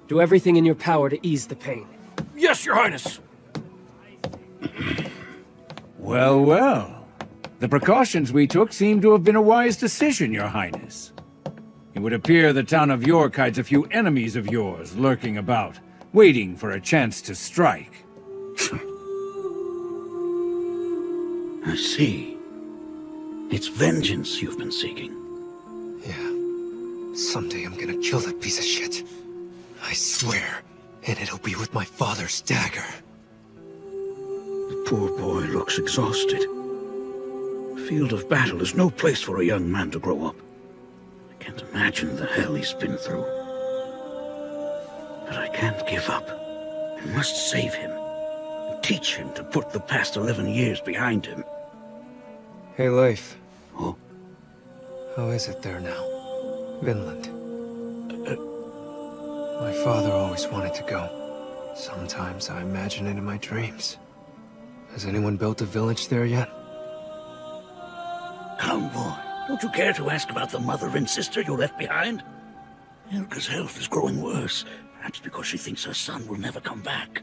Do everything in your power to ease the pain. Yes, Your Highness! Well, well. The precautions we took seem to have been a wise decision, Your Highness. It would appear the town of York hides a few enemies of yours lurking about, waiting for a chance to strike. I see. It's vengeance you've been seeking. Yeah. Someday I'm gonna kill that piece of shit. I swear. And it'll be with my father's dagger. The poor boy looks exhausted. The field of battle is no place for a young man to grow up. I can't imagine the hell he's been through. But I can't give up. I must save him. And teach him to put the past 11 years behind him. Hey, Leif. Oh? How is it there now? Vinland. My father always wanted to go. Sometimes I imagine it in my dreams. Has anyone built a village there yet? Come, boy. Don't you care to ask about the mother and sister you left behind? Helga's health is growing worse. Perhaps because she thinks her son will never come back.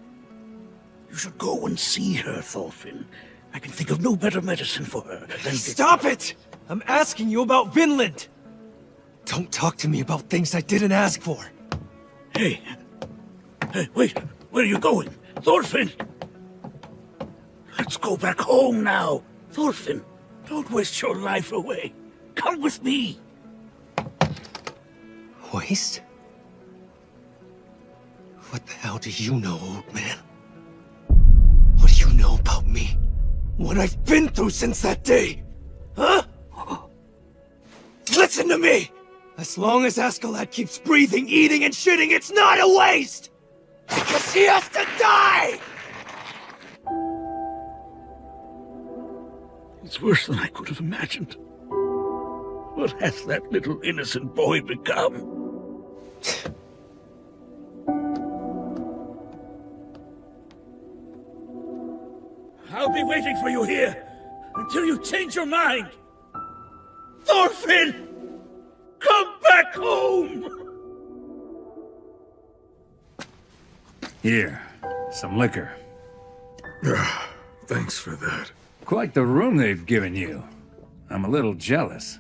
You should go and see her, Thorfinn. I can think of no better medicine for her than... Stop it! I'm asking you about Vinland! Don't talk to me about things I didn't ask for. Hey, wait, where are you going? Thorfinn! Let's go back home now. Thorfinn, don't waste your life away. Come with me. Waste? What the hell do you know, old man? What do you know about me? What I've been through since that day? Huh? Listen to me! As long as Askeladd keeps breathing, eating, and shitting, it's not a waste! Because he has to die! It's worse than I could have imagined. What has that little innocent boy become? I'll be waiting for you here until you change your mind. Thorfinn! Come back home! Here, some liquor. Thanks for that. Quite the room they've given you. I'm a little jealous.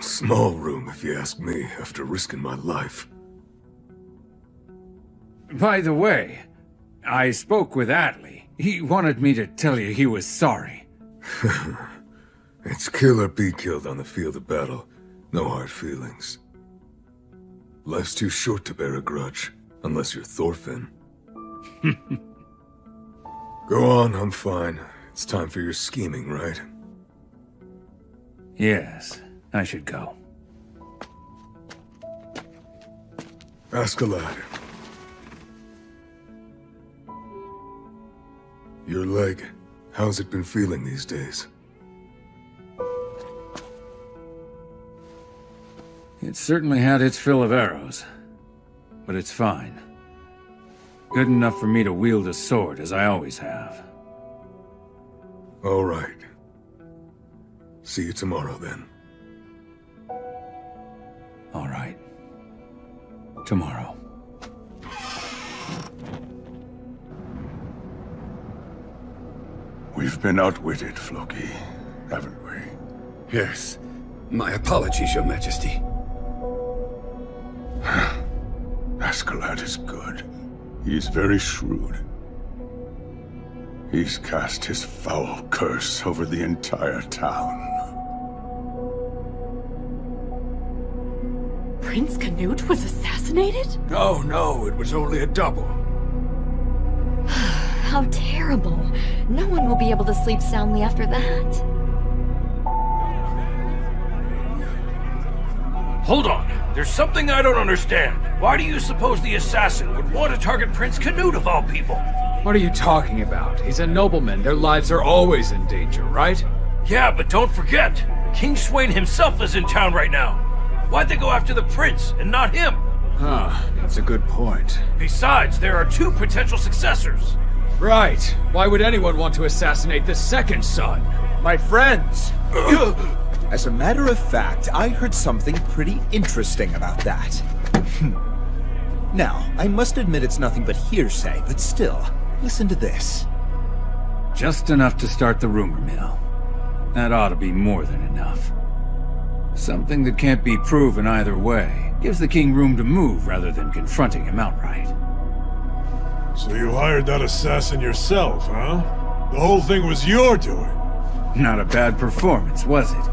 Small room, if you ask me, after risking my life. By the way, I spoke with Atli. He wanted me to tell you he was sorry. It's kill or be killed on the field of battle. No hard feelings. Life's too short to bear a grudge, unless you're Thorfinn. Go on, I'm fine. It's time for your scheming, right? Yes, I should go. Ask a lad. Your leg, how's it been feeling these days? It's certainly had its fill of arrows, but it's fine. Good enough for me to wield a sword, as I always have. All right. See you tomorrow, then. All right. Tomorrow. We've been outwitted, Floki, haven't we? Yes. My apologies, Your Majesty. Askeladd is good. He's very shrewd. He's cast his foul curse over the entire town. Prince Canute was assassinated? No, it was only a double. How terrible. No one will be able to sleep soundly after that. Hold on. There's something I don't understand. Why do you suppose the assassin would want to target Prince Canute of all people? What are you talking about? He's a nobleman. Their lives are always in danger, right? Yeah, but don't forget, King Swain himself is in town right now. Why'd they go after the prince and not him? Huh, that's a good point. Besides, there are two potential successors. Right. Why would anyone want to assassinate the second son? My friends! As a matter of fact, I heard something pretty interesting about that. Now, I must admit it's nothing but hearsay, but still, listen to this. Just enough to start the rumor mill. That ought to be more than enough. Something that can't be proven either way. Gives the king room to move rather than confronting him outright. So you hired that assassin yourself, huh? The whole thing was your doing. Not a bad performance, was it?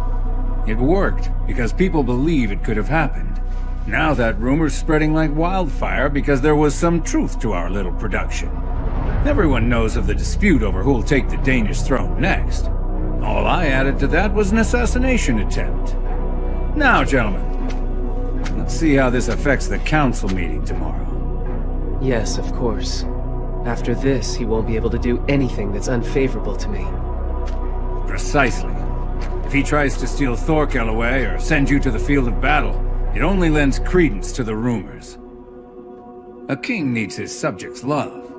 It worked, because people believe it could have happened. Now that rumor's spreading like wildfire because there was some truth to our little production. Everyone knows of the dispute over who'll take the Danish throne next. All I added to that was an assassination attempt. Now, gentlemen, let's see how this affects the council meeting tomorrow. Yes, of course. After this, he won't be able to do anything that's unfavorable to me. Precisely. If he tries to steal Thorkel away or send you to the field of battle, it only lends credence to the rumors. A king needs his subjects' love.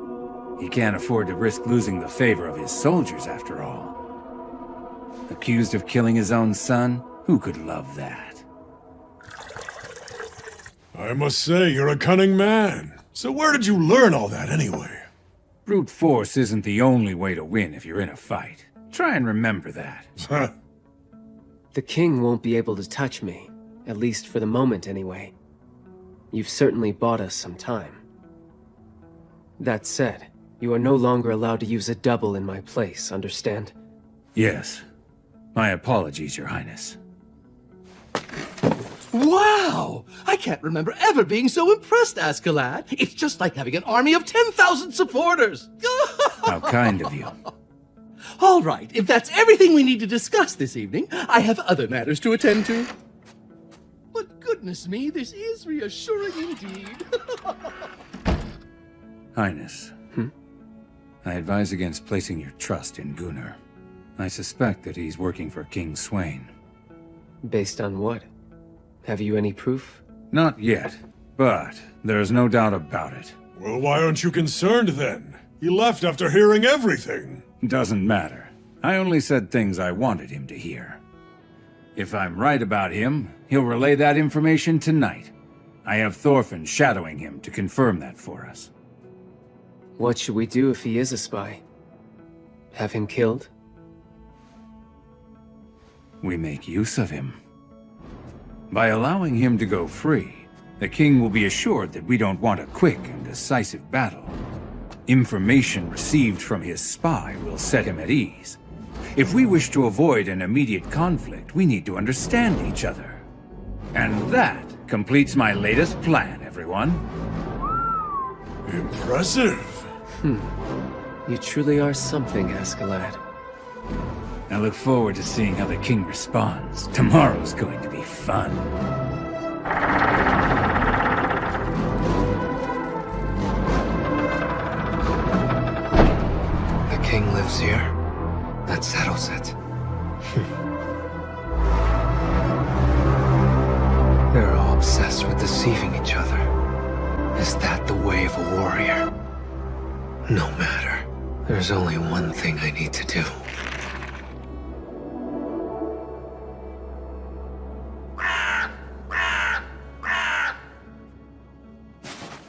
He can't afford to risk losing the favor of his soldiers, after all. Accused of killing his own son? Who could love that? I must say, you're a cunning man. So where did you learn all that, anyway? Brute force isn't the only way to win if you're in a fight. Try and remember that. The king won't be able to touch me. At least for the moment, anyway. You've certainly bought us some time. That said, you are no longer allowed to use a double in my place, understand? Yes. My apologies, Your Highness. Wow! I can't remember ever being so impressed, Askeladd. It's just like having an army of 10,000 supporters. How kind of you. All right, if that's everything we need to discuss this evening, I have other matters to attend to. But goodness me, this is reassuring indeed. Highness. I advise against placing your trust in Gunnar. I suspect that he's working for King Swain. Based on what? Have you any proof? Not yet, but there's no doubt about it. Well, why aren't you concerned then? He left after hearing everything. Doesn't matter. I only said things I wanted him to hear. If I'm right about him, he'll relay that information tonight. I have Thorfinn shadowing him to confirm that for us. What should we do if he is a spy? Have him killed? We make use of him. By allowing him to go free, the king will be assured that we don't want a quick and decisive battle. Information received from his spy will set him at ease. If we wish to avoid an immediate conflict, we need to understand each other. And that completes my latest plan, everyone. Impressive. You truly are something, Askeladd. I look forward to seeing how the king responds. Tomorrow's going to be fun. The king lives here? That settles it. They're all obsessed with deceiving each other. Is that the way of a warrior? No matter. There's only one thing I need to do.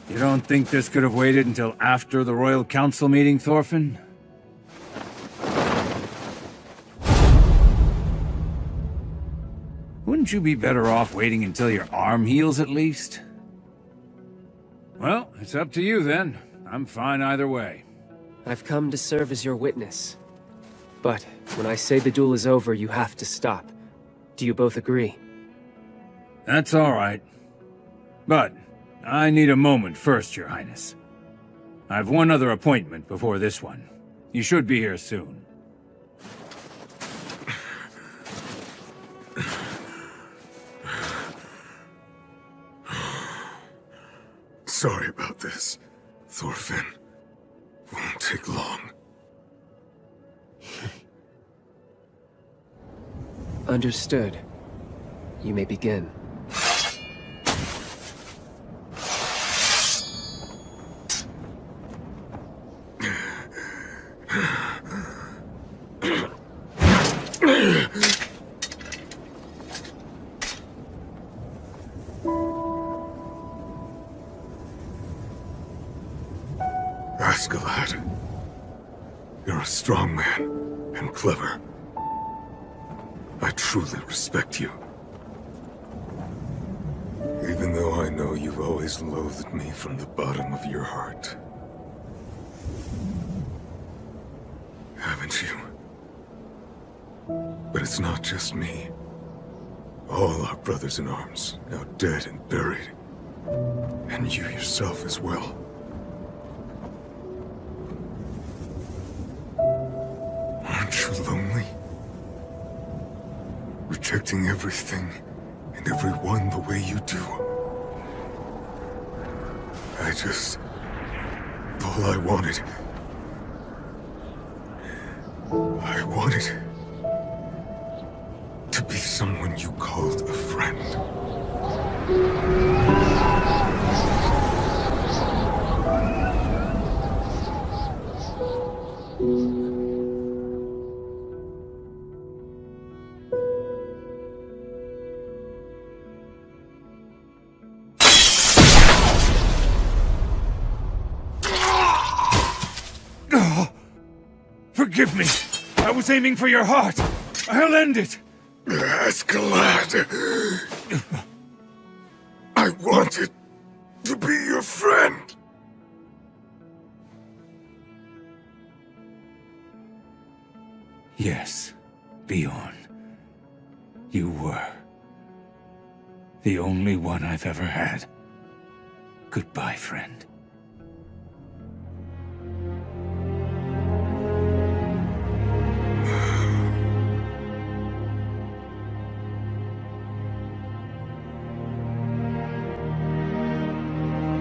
You don't think this could have waited until after the Royal Council meeting, Thorfinn? Wouldn't you be better off waiting until your arm heals at least? Well, it's up to you then. I'm fine either way. I've come to serve as your witness. But when I say the duel is over, you have to stop. Do you both agree? That's all right. But I need a moment first, Your Highness. I've one other appointment before this one. You should be here soon. Sorry about this, Thorfinn. Won't take long. Understood. You may begin. Askeladd, you're a strong man and clever. I truly respect you. Even though I know you've always loathed me from the bottom of your heart. Haven't you? But it's not just me. All our brothers in arms, now dead and buried. And you yourself as well. Aren't you lonely? Rejecting everything and everyone the way you do. All I wanted to be someone you called a friend. Forgive me. I was aiming for your heart. I'll end it. Askeladd. I wanted to be your friend. Yes, Bjorn. You were. The only one I've ever had. Goodbye, friend.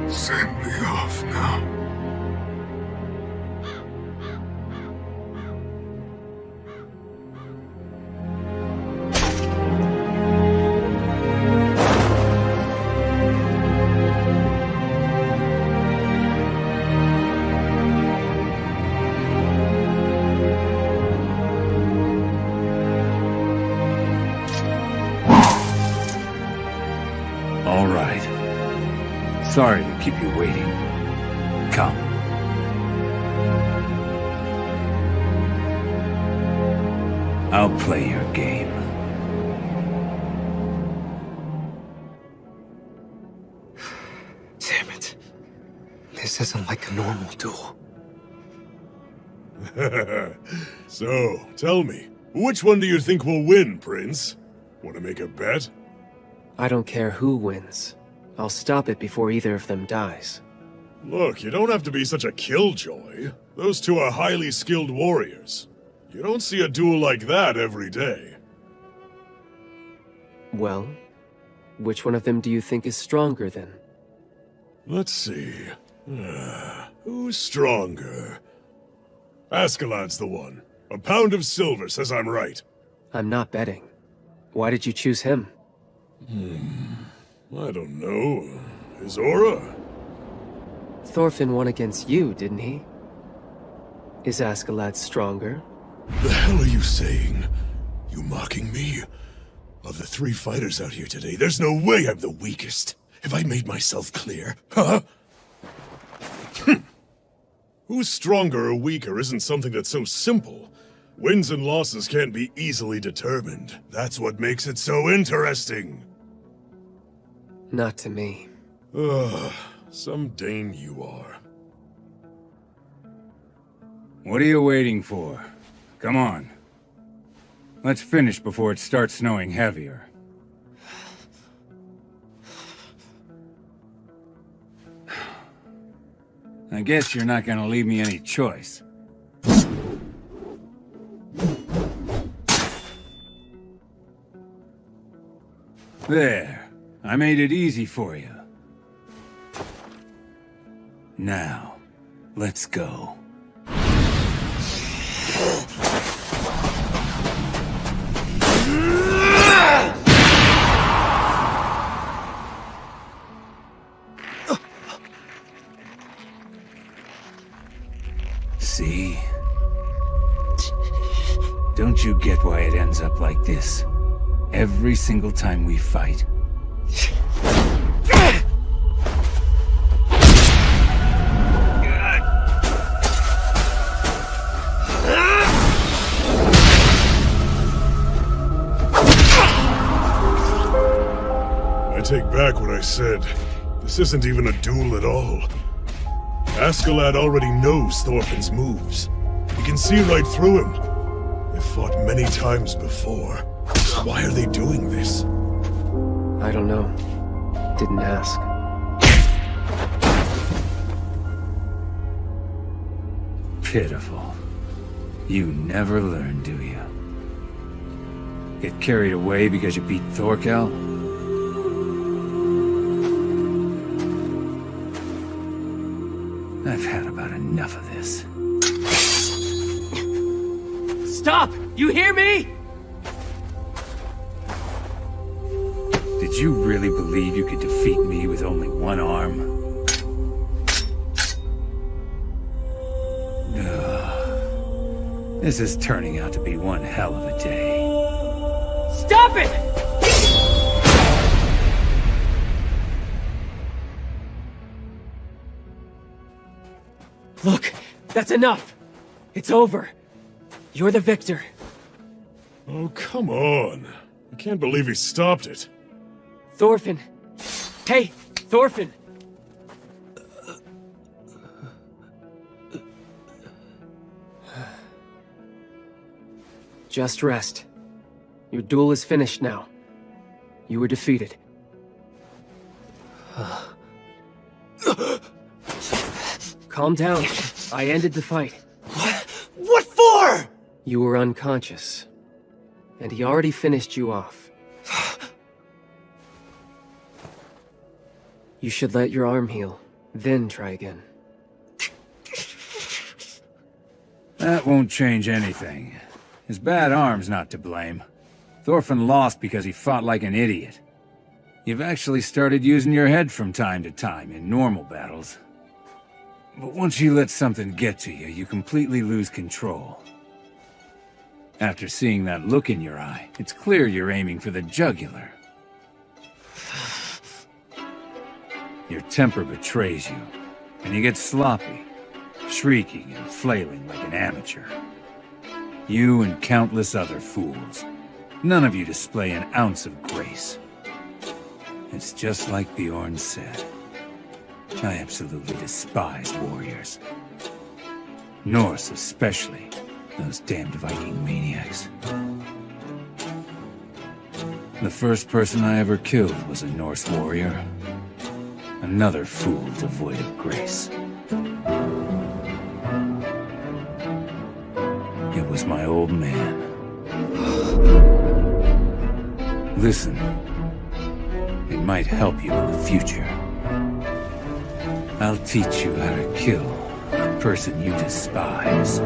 Send me off now. All right. Sorry to keep you waiting. Come. I'll play your game. Damn it. This isn't like a normal duel. So, tell me, which one do you think will win, Prince? Want to make a bet? I don't care who wins. I'll stop it before either of them dies. Look, you don't have to be such a killjoy. Those two are highly skilled warriors. You don't see a duel like that every day. Well, which one of them do you think is stronger then? Let's see. Who's stronger? Askeladd's the one. A pound of silver says I'm right. I'm not betting. Why did you choose him? I don't know. His aura? Thorfinn won against you, didn't he? Is Askeladd stronger? The hell are you saying? You mocking me? Of the 3 fighters out here today, there's no way I'm the weakest. Have I made myself clear? Huh? Who's stronger or weaker isn't something that's so simple. Wins and losses can't be easily determined. That's what makes it so interesting. Not to me. Ugh, some Dane you are. What are you waiting for? Come on. Let's finish before it starts snowing heavier. I guess you're not gonna leave me any choice. There. I made it easy for you. Now, let's go. See? Don't you get why it ends up like this? Every single time we fight. I take back what I said. This isn't even a duel at all. Askeladd already knows Thorfinn's moves. He can see right through him. They've fought many times before. Why are they doing this? I don't know. Didn't ask. Pitiful. You never learn, do you? Get carried away because you beat Thorkel? I've had about enough of this. Stop! You hear me? Did you really believe you could defeat me with only one arm? Ugh. This is turning out to be one hell of a day. Stop it! Look, that's enough. It's over. You're the victor. Oh, come on. I can't believe he stopped it. Thorfinn. Hey, Thorfinn. Just rest. Your duel is finished now. You were defeated. Calm down. I ended the fight. What for? You were unconscious. And he already finished you off. You should let your arm heal, then try again. That won't change anything. His bad arm's not to blame. Thorfinn lost because he fought like an idiot. You've actually started using your head from time to time in normal battles. But once you let something get to you, you completely lose control. After seeing that look in your eye, it's clear you're aiming for the jugular. Your temper betrays you, and you get sloppy, shrieking and flailing like an amateur. You and countless other fools. None of you display an ounce of grace. It's just like Bjorn said. I absolutely despise warriors. Norse especially. Those damned Viking maniacs. The first person I ever killed was a Norse warrior. Another fool devoid of grace. It was my old man. Listen. It might help you in the future. I'll teach you how to kill a person you despise.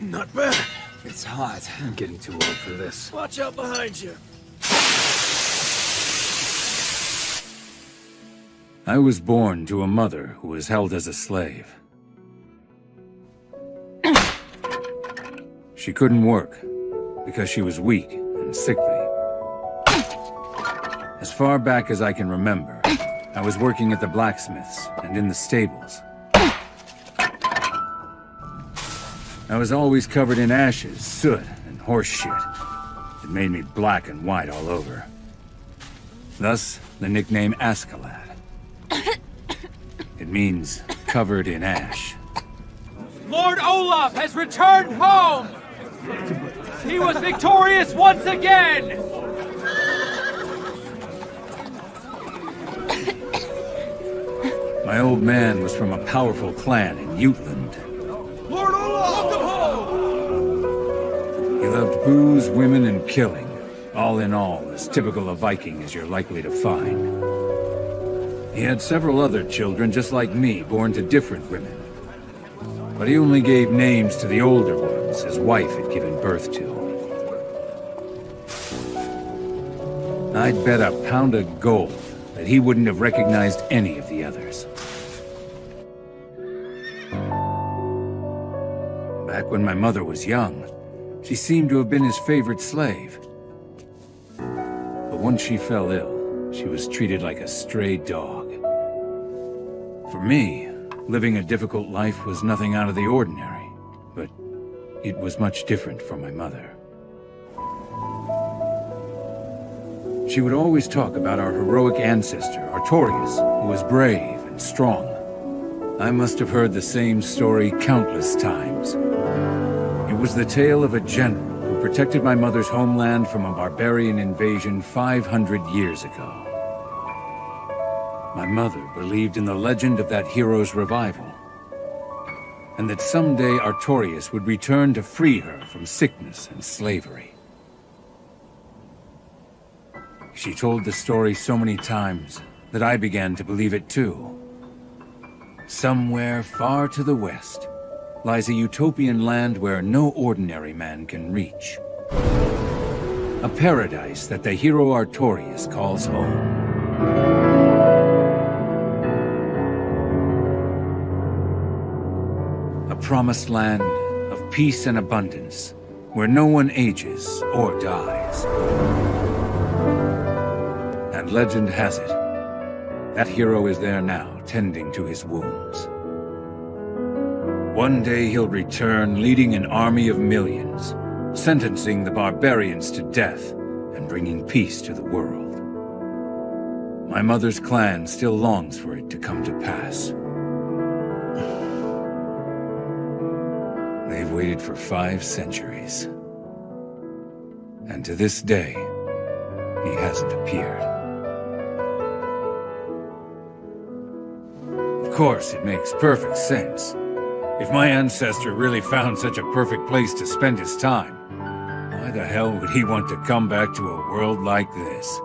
Not bad. It's hot. I'm getting too old for this. Watch out behind you. I was born to a mother who was held as a slave. She couldn't work because she was weak and sickly. As far back as I can remember, I was working at the blacksmith's and in the stables. I was always covered in ashes, soot, and horse shit. It made me black and white all over. Thus, the nickname Askeladd. It means covered in ash. Lord Olaf has returned home! He was victorious once again! My old man was from a powerful clan in Jutland. Lord Olaf! He loved booze, women, and killing. All in all, as typical a Viking as you're likely to find. He had several other children just like me, born to different women. But he only gave names to the older ones his wife had given birth to. I'd bet a pound of gold that he wouldn't have recognized any of the others. Back when my mother was young, she seemed to have been his favorite slave. But once she fell ill, she was treated like a stray dog. For me, living a difficult life was nothing out of the ordinary, but it was much different for my mother. She would always talk about our heroic ancestor, Artorius, who was brave and strong. I must have heard the same story countless times. It was the tale of a general who protected my mother's homeland from a barbarian invasion 500 years ago. My mother believed in the legend of that hero's revival, and that someday Artorius would return to free her from sickness and slavery. She told the story so many times that I began to believe it too. Somewhere far to the west lies a utopian land where no ordinary man can reach. A paradise that the hero Artorius calls home. A promised land of peace and abundance, where no one ages or dies. And legend has it, that hero is there now, tending to his wounds. One day he'll return, leading an army of millions, sentencing the barbarians to death and bringing peace to the world. My mother's clan still longs for it to come to pass. They've waited for 5 centuries. And to this day, he hasn't appeared. Of course, it makes perfect sense. If my ancestor really found such a perfect place to spend his time, why the hell would he want to come back to a world like this?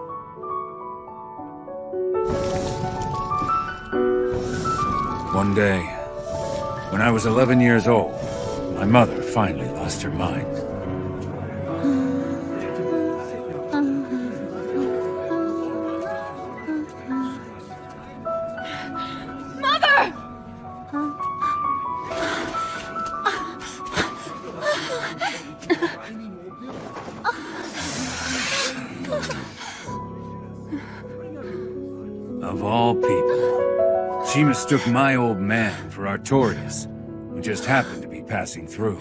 One day, when I was 11 years old, my mother finally lost her mind. She mistook my old man for Artorias, who just happened to be passing through.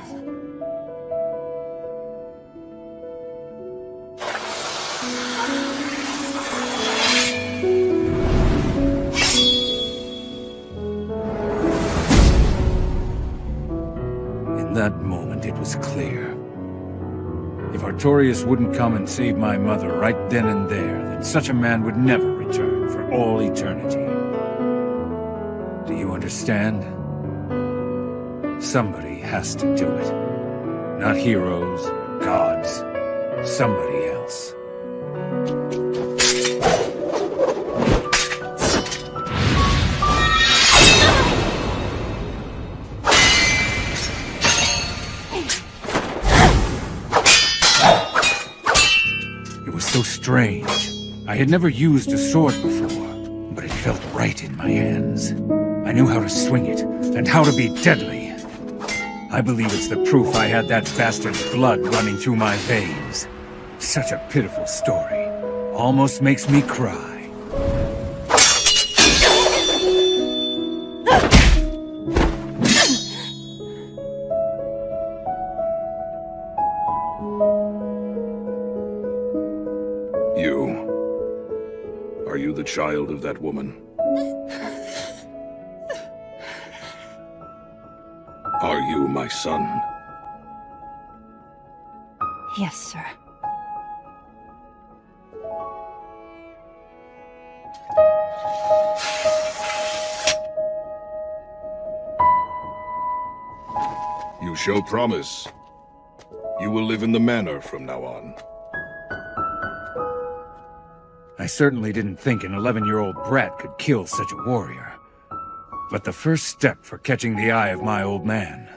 In that moment, it was clear. If Artorias wouldn't come and save my mother right then and there, then such a man would never return for all eternity. Do you understand? Somebody has to do it. Not heroes or gods. Somebody else. It was so strange. I had never used a sword before, but it felt right in my hands. I knew how to swing it, and how to be deadly. I believe it's the proof I had that bastard's blood running through my veins. Such a pitiful story. Almost makes me cry. Are you the child of that woman? Are you my son? Yes, sir. You show promise. You will live in the manor from now on. I certainly didn't think an 11-year-old brat could kill such a warrior. But the first step for catching the eye of my old man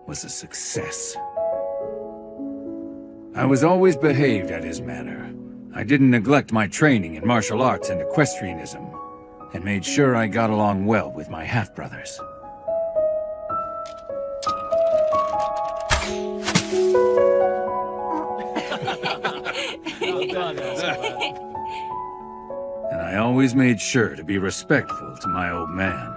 was a success. I was always behaved at his manor. I didn't neglect my training in martial arts and equestrianism, and made sure I got along well with my half-brothers. And I always made sure to be respectful to my old man.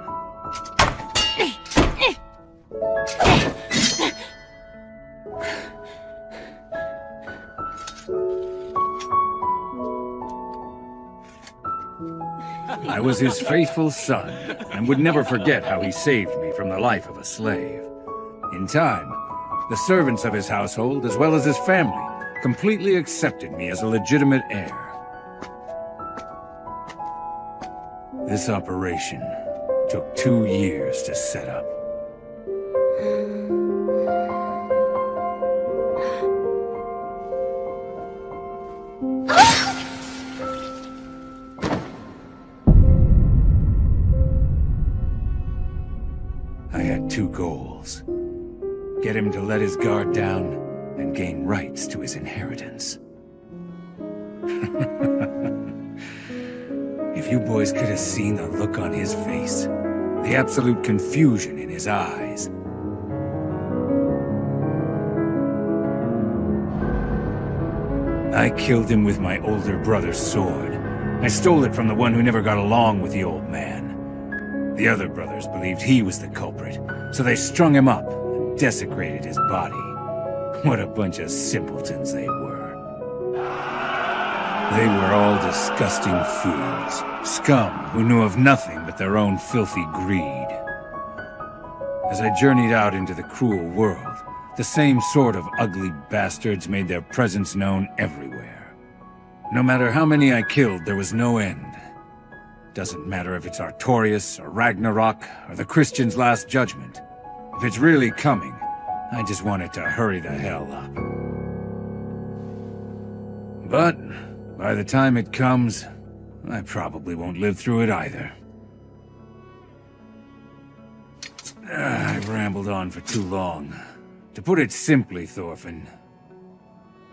I was his faithful son, and would never forget how he saved me from the life of a slave. In time, the servants of his household, as well as his family, completely accepted me as a legitimate heir. This operation took 2 years to set up. I had 2 goals. Get him to let his guard down, and gain rights to his inheritance. If you boys could have seen the look on his face, the absolute confusion in his eyes. I killed him with my older brother's sword. I stole it from the one who never got along with the old man. The other brothers believed he was the culprit, so they strung him up and desecrated his body. What a bunch of simpletons they were. They were all disgusting fools, scum who knew of nothing but their own filthy greed. As I journeyed out into the cruel world, the same sort of ugly bastards made their presence known everywhere. No matter how many I killed, there was no end. Doesn't matter if it's Artorias, or Ragnarok, or the Christian's Last Judgment. If it's really coming, I just want it to hurry the hell up. But by the time it comes, I probably won't live through it either. I've rambled on for too long. To put it simply, Thorfinn,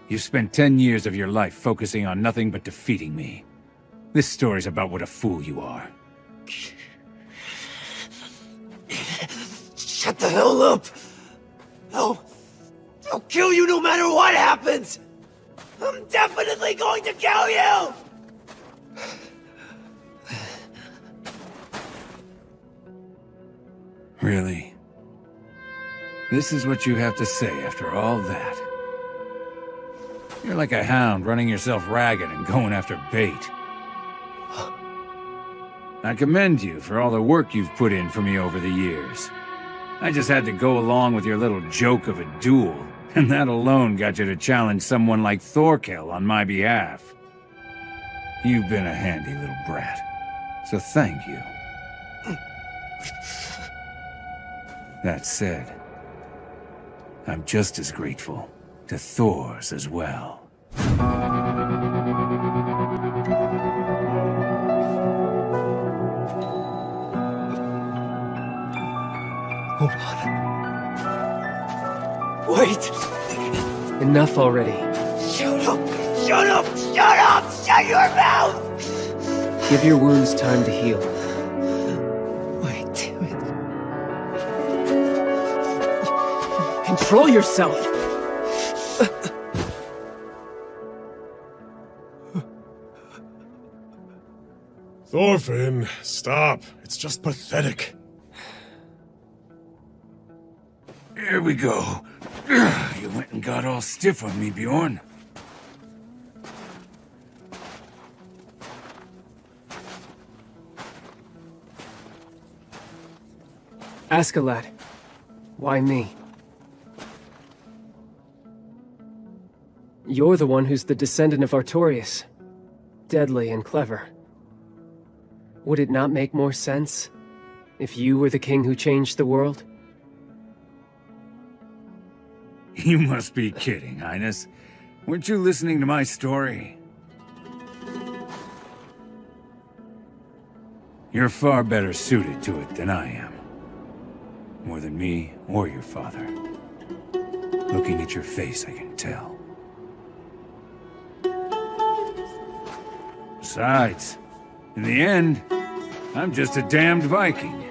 you've spent 10 years of your life focusing on nothing but defeating me. This story's about what a fool you are. Shut the hell up! I'll kill you no matter what happens! I'm definitely going to kill you! Really? This is what you have to say after all that? You're like a hound running yourself ragged and going after bait. I commend you for all the work you've put in for me over the years. I just had to go along with your little joke of a duel, and that alone got you to challenge someone like Thorkel on my behalf. You've been a handy little brat, so thank you. That said, I'm just as grateful to Thor's as well. Hold on. Wait! Enough already. Shut up! Shut up! Shut up! Shut your mouth! Give your wounds time to heal. Wait, damn it. Control yourself! Thorfinn, stop. It's just pathetic. Here we go. You went and got all stiff on me, Bjorn. Askeladd, why me? You're the one who's the descendant of Artorius. Deadly and clever. Would it not make more sense if you were the king who changed the world? You must be kidding, Highness. Weren't you listening to my story? You're far better suited to it than I am. More than me or your father. Looking at your face, I can tell. Besides, in the end, I'm just a damned Viking.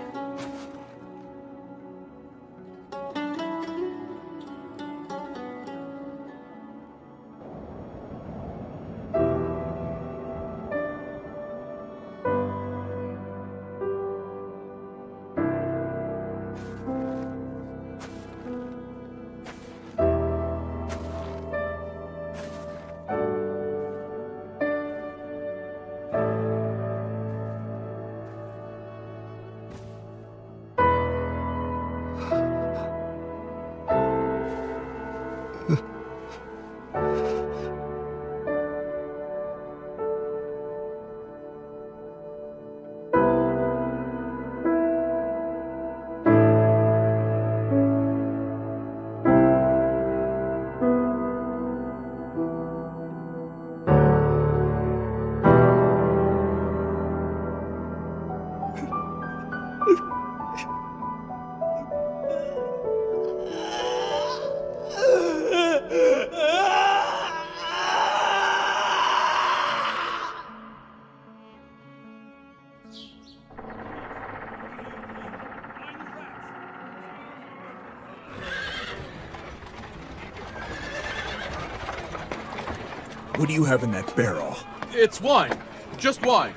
What do you have in that barrel? It's wine. Just wine.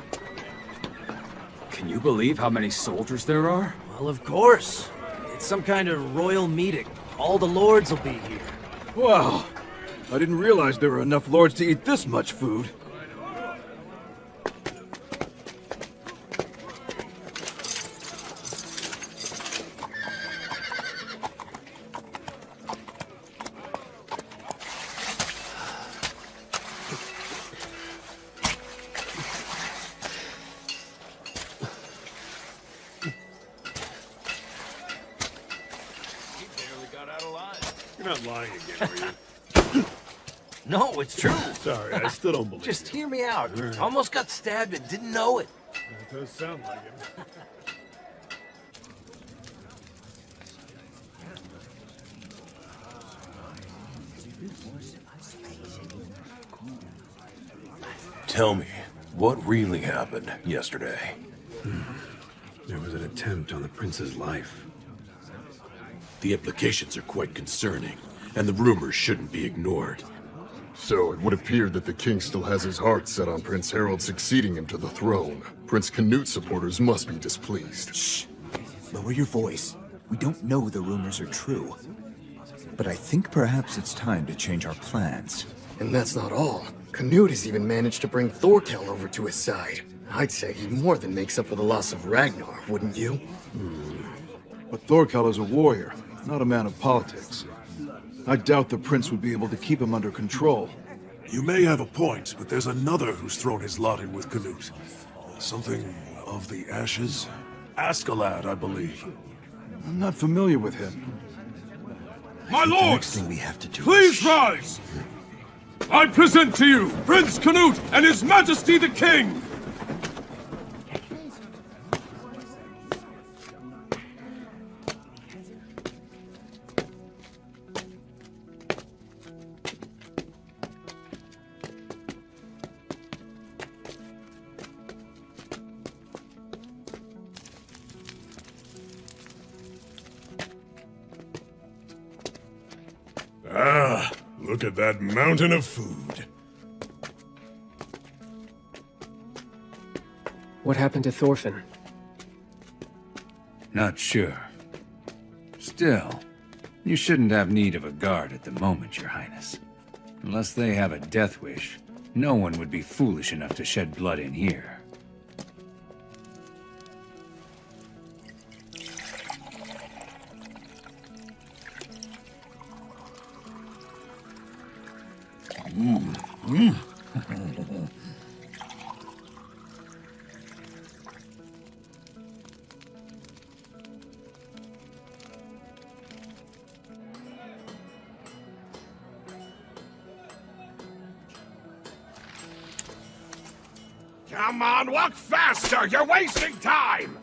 Can you believe how many soldiers there are? Well, of course. It's some kind of royal meeting. All the lords will be here. Wow. I didn't realize there were enough lords to eat this much food. You're not lying again, are you? No, it's true. Sorry, I still don't believe Just it. hear me out. Almost got stabbed and didn't know it. That does sound like it. Tell me, what really happened yesterday? There was an attempt on the prince's life. The implications are quite concerning, and the rumors shouldn't be ignored. So, it would appear that the king still has his heart set on Prince Harold succeeding him to the throne. Prince Canute supporters must be displeased. Shh! Lower your voice. We don't know the rumors are true. But I think perhaps it's time to change our plans. And that's not all. Canute has even managed to bring Thorkel over to his side. I'd say he more than makes up for the loss of Ragnar, wouldn't you? But Thorkel is a warrior, not a man of politics. I doubt the prince would be able to keep him under control. You may have a point, but there's another who's thrown his lot in with Canute. Something of the ashes? Askeladd, I believe. I'm not familiar with him. My The lords! next thing we have to do Please rise! I present to you Prince Canute and His Majesty the King! Ah, look at that mountain of food. What happened to Thorfinn? Not sure. Still, you shouldn't have need of a guard at the moment, Your Highness. Unless they have a death wish, no one would be foolish enough to shed blood in here. Come on, walk faster! You're wasting time!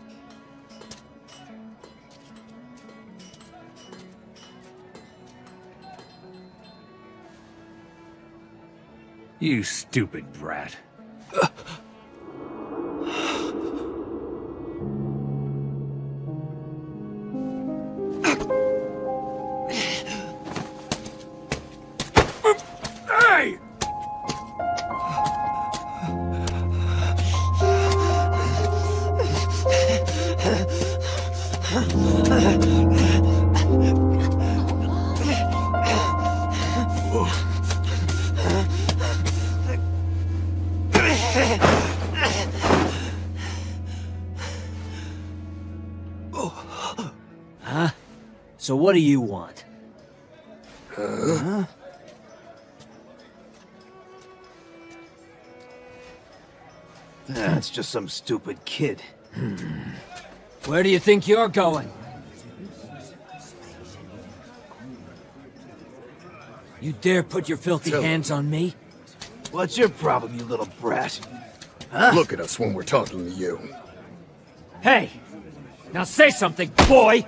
You stupid brat. Hey! Huh? So what do you want? Huh? That's just some stupid kid. Where do you think you're going? You dare put your filthy hands on me? What's your problem, you little brat? Huh? Look at us when we're talking to you. Hey! Now say something, boy!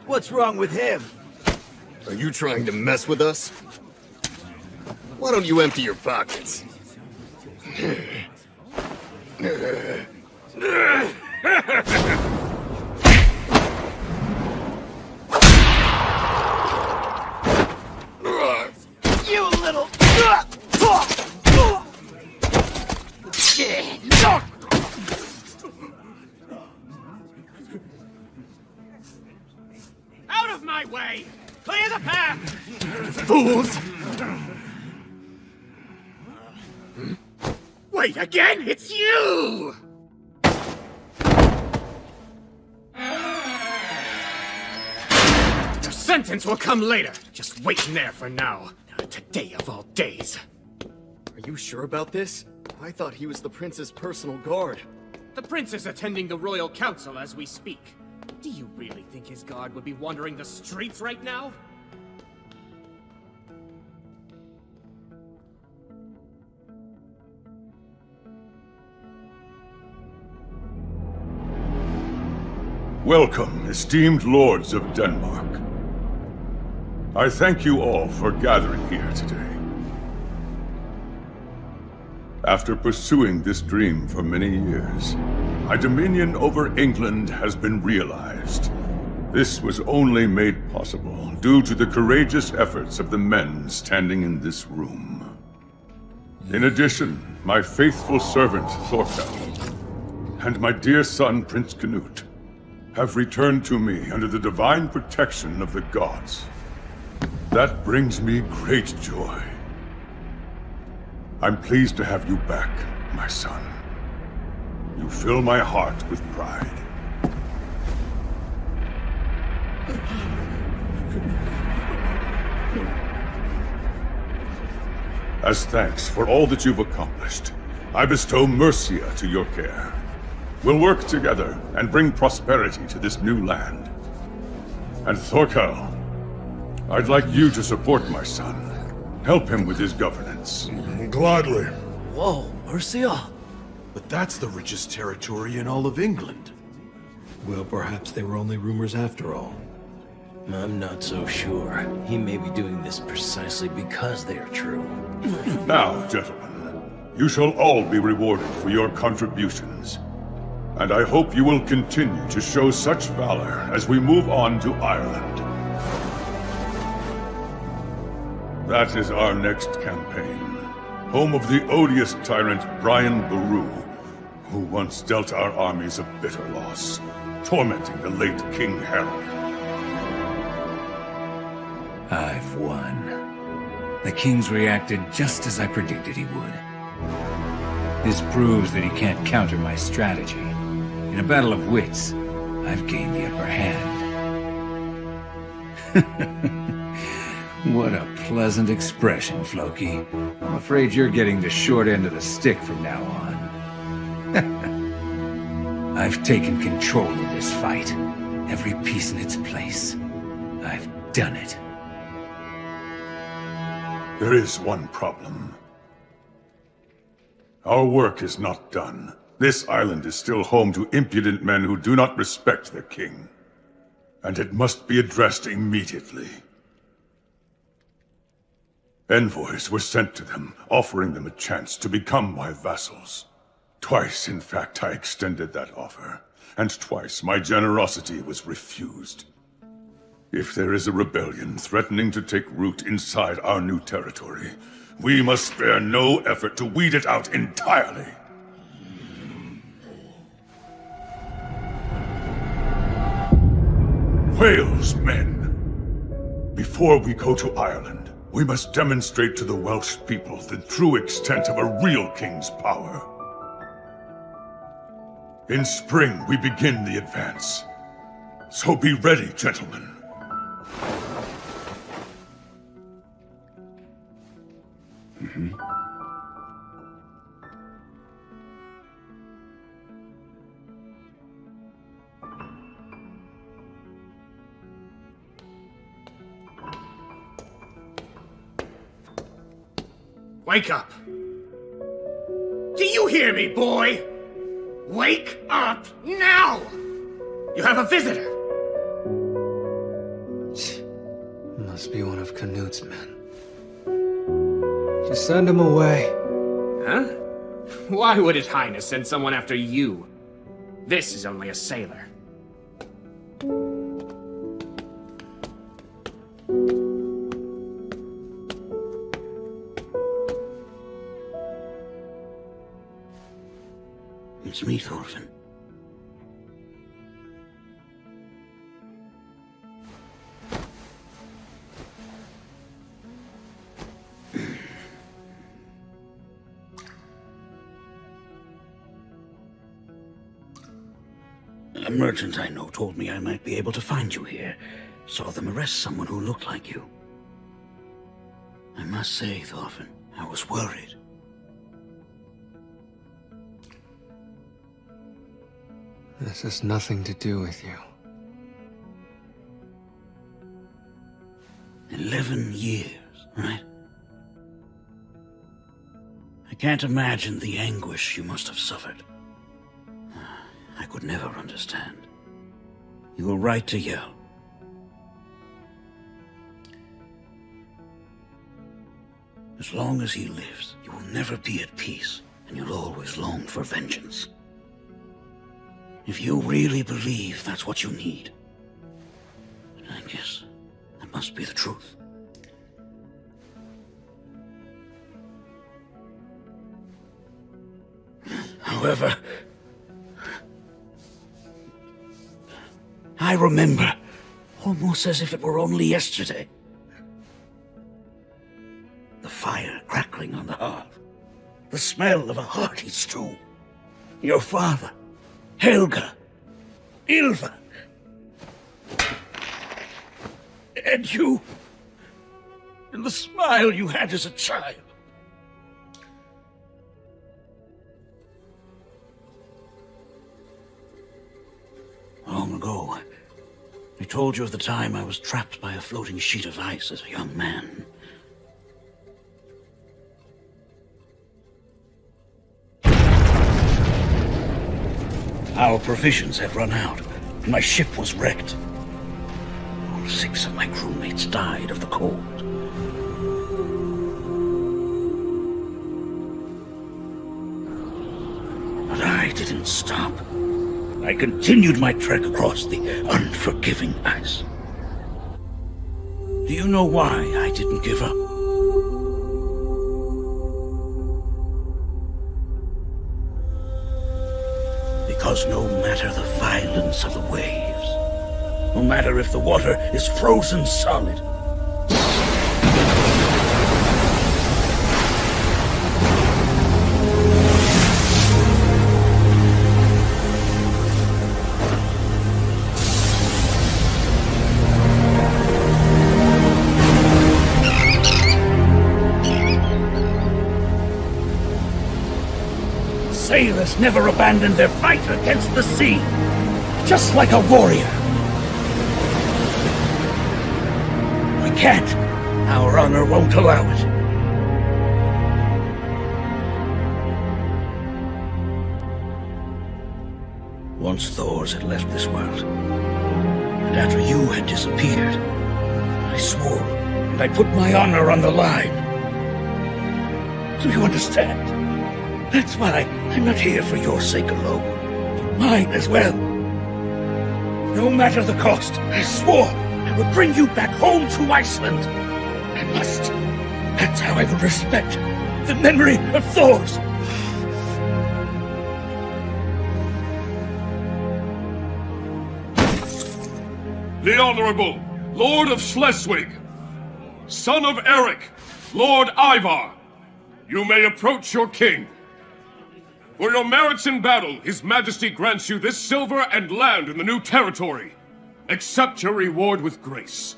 What's wrong with him? Are you trying to mess with us? Why don't you empty your pockets? You little... Out of my way! Clear the path! Fools! Wait, again? It's you! The sentence will come later. Just wait in there for now. Today of all days. Are you sure about this? I thought he was the prince's personal guard. The prince is attending the royal council as we speak. Do you really think his guard would be wandering the streets right now? Welcome, esteemed lords of Denmark. I thank you all for gathering here today. After pursuing this dream for many years, my dominion over England has been realized. This was only made possible due to the courageous efforts of the men standing in this room. In addition, my faithful servant, Thorkel, and my dear son, Prince Canute, have returned to me under the divine protection of the gods. That brings me great joy. I'm pleased to have you back, my son. You fill my heart with pride. As thanks for all that you've accomplished, I bestow Mercia to your care. We'll work together and bring prosperity to this new land. And Thorkel, I'd like you to support my son. Help him with his governance. Gladly. Whoa, Mercia! But that's the richest territory in all of England. Well, perhaps they were only rumors after all. I'm not so sure. He may be doing this precisely because they are true. Now, gentlemen, you shall all be rewarded for your contributions. And I hope you will continue to show such valor as we move on to Ireland. That is our next campaign. Home of the odious tyrant Brian Boru, who once dealt our armies a bitter loss, tormenting the late King Harold. I've won. The King's reacted just as I predicted he would. This proves that he can't counter my strategy. In a battle of wits, I've gained the upper hand. What a pleasant expression, Floki. I'm afraid you're getting the short end of the stick from now on. I've taken control of this fight. Every piece in its place. I've done it. There is one problem. Our work is not done. This island is still home to impudent men who do not respect the king. And it must be addressed immediately. Envoys were sent to them, offering them a chance to become my vassals. Twice, in fact, I extended that offer, and twice my generosity was refused. If there is a rebellion threatening to take root inside our new territory, we must spare no effort to weed it out entirely. Wales, men! Before we go to Ireland, we must demonstrate to the Welsh people the true extent of a real king's power. In spring, we begin the advance. So be ready, gentlemen. Wake up! Do you hear me, boy? Wake up now! You have a visitor! Must be one of Canut's men. Just send him away. Huh? Why would His Highness send someone after you? This is only a sailor. It's me, Thorfinn. A merchant I know told me I might be able to find you here. Saw them arrest someone who looked like you. I must say, Thorfinn, I was worried. This has nothing to do with you. 11 years, right? I can't imagine the anguish you must have suffered. I could never understand. You were right to yell. As long as he lives, you will never be at peace, and you'll always long for vengeance. If you really believe that's what you need, I guess that must be the truth. However, I remember, almost as if it were only yesterday. The fire crackling on the hearth. The smell of a hearty stew. Your father, Helga, Ilva. And you. And the smile you had as a child. Long ago, I told you of the time I was trapped by a floating sheet of ice as a young man. Our provisions had run out, and my ship was wrecked. All 6 of my crewmates died of the cold. But I didn't stop. I continued my trek across the unforgiving ice. Do you know why I didn't give up? Because no matter the violence of the waves, no matter if the water is frozen solid, sailors never abandoned their fight against the sea, just like a warrior. We can't. Our honor won't allow it. Once Thors had left this world, and after you had disappeared, I swore, and I put my honor on the line. Do you understand? That's why I'm not here for your sake alone, but mine as well. No matter the cost, I swore I would bring you back home to Iceland. I must. That's how I will respect the memory of Thors. The Honorable Lord of Schleswig, son of Eric, Lord Ivar, you may approach your king. For your merits in battle, His Majesty grants you this silver and land in the new territory. Accept your reward with grace.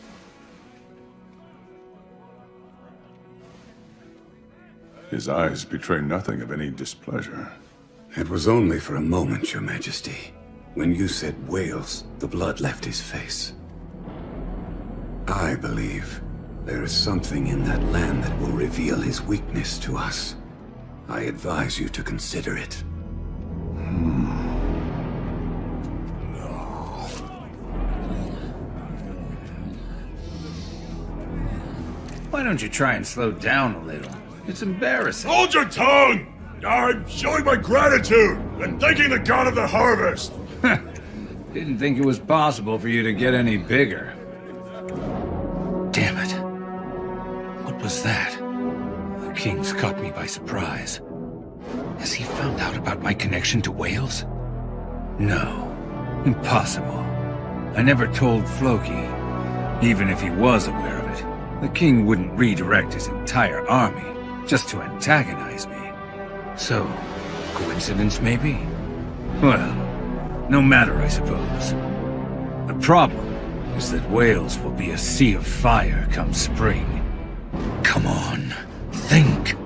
His eyes betray nothing of any displeasure. It was only for a moment, Your Majesty. When you said Wales, the blood left his face. I believe there is something in that land that will reveal his weakness to us. I advise you to consider it. Why don't you try and slow down a little? It's embarrassing. Hold your tongue! I'm showing my gratitude and thanking the god of the harvest. Didn't think it was possible for you to get any bigger. Damn it. What was that? The king's caught me by surprise. Has he found out about my connection to Wales? No. Impossible. I never told Floki. Even if he was aware of it, the king wouldn't redirect his entire army just to antagonize me. So, coincidence maybe? Well, no matter, I suppose. The problem is that Wales will be a sea of fire come spring. Come on, think.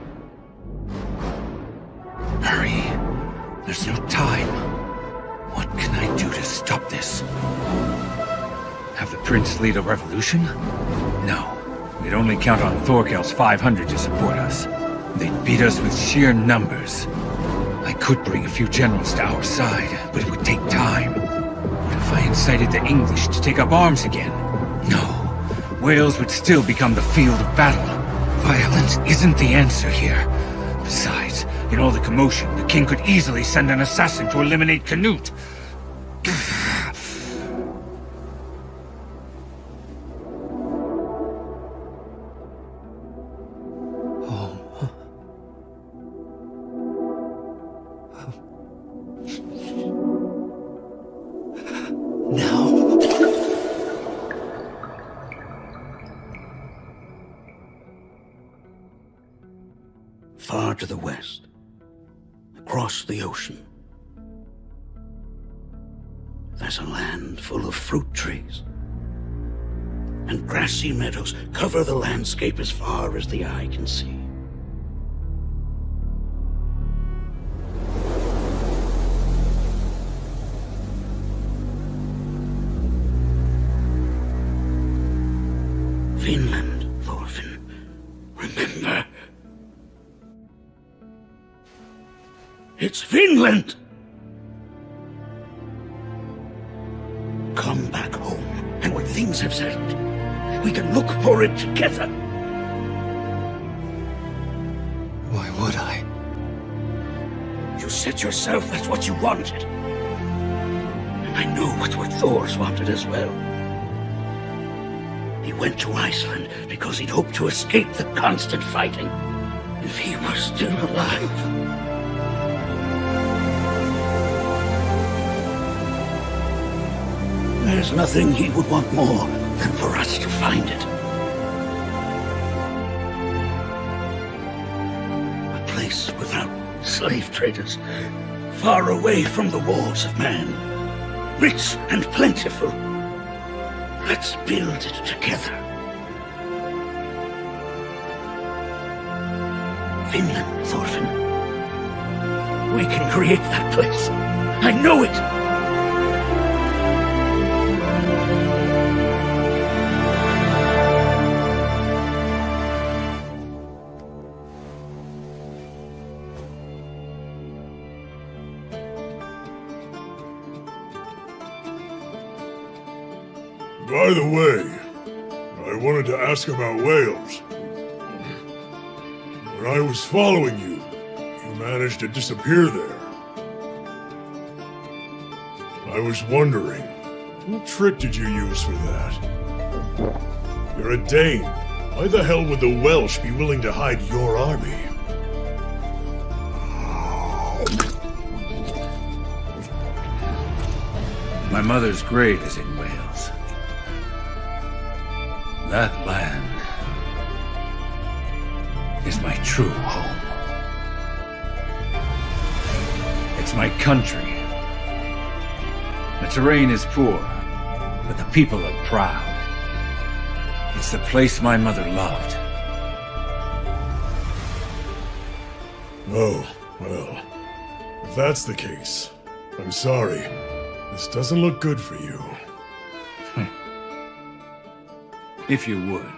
Hurry. There's no time. What can I do to stop this? Have the prince lead a revolution? No. We'd only count on Thorkel's 500 to support us. They'd beat us with sheer numbers. I could bring a few generals to our side, but it would take time. What if I incited the English to take up arms again? No. Wales would still become the field of battle. Violence isn't the answer here. Besides, in all the commotion, the king could easily send an assassin to eliminate Canute. Now. the west, across the ocean, there's a land full of fruit trees. And grassy meadows cover the landscape as far as the eye can see. Vinland, Thorfinn. Remember? It's Vinland! Come back home, and when things have settled, we can look for it together. Why would I? You said yourself that's what you wanted. And I know what Thor's wanted as well. He went to Iceland because he'd hoped to escape the constant fighting. If he were still alive. There's nothing he would want more than for us to find it. A place without slave traders, far away from the wars of man, rich and plentiful. Let's build it together. Vinland, Thorfinn. We can create that place. I know it! By the way, I wanted to ask about Wales. When I was following you, you managed to disappear there. I was wondering, what trick did you use for that? You're a Dane. Why the hell would the Welsh be willing to hide your army? My mother's grave is in Wales. That land is my true home. It's my country. The terrain is poor, but the people are proud. It's the place my mother loved. Oh, well, if that's the case, I'm sorry. This doesn't look good for you. If you would,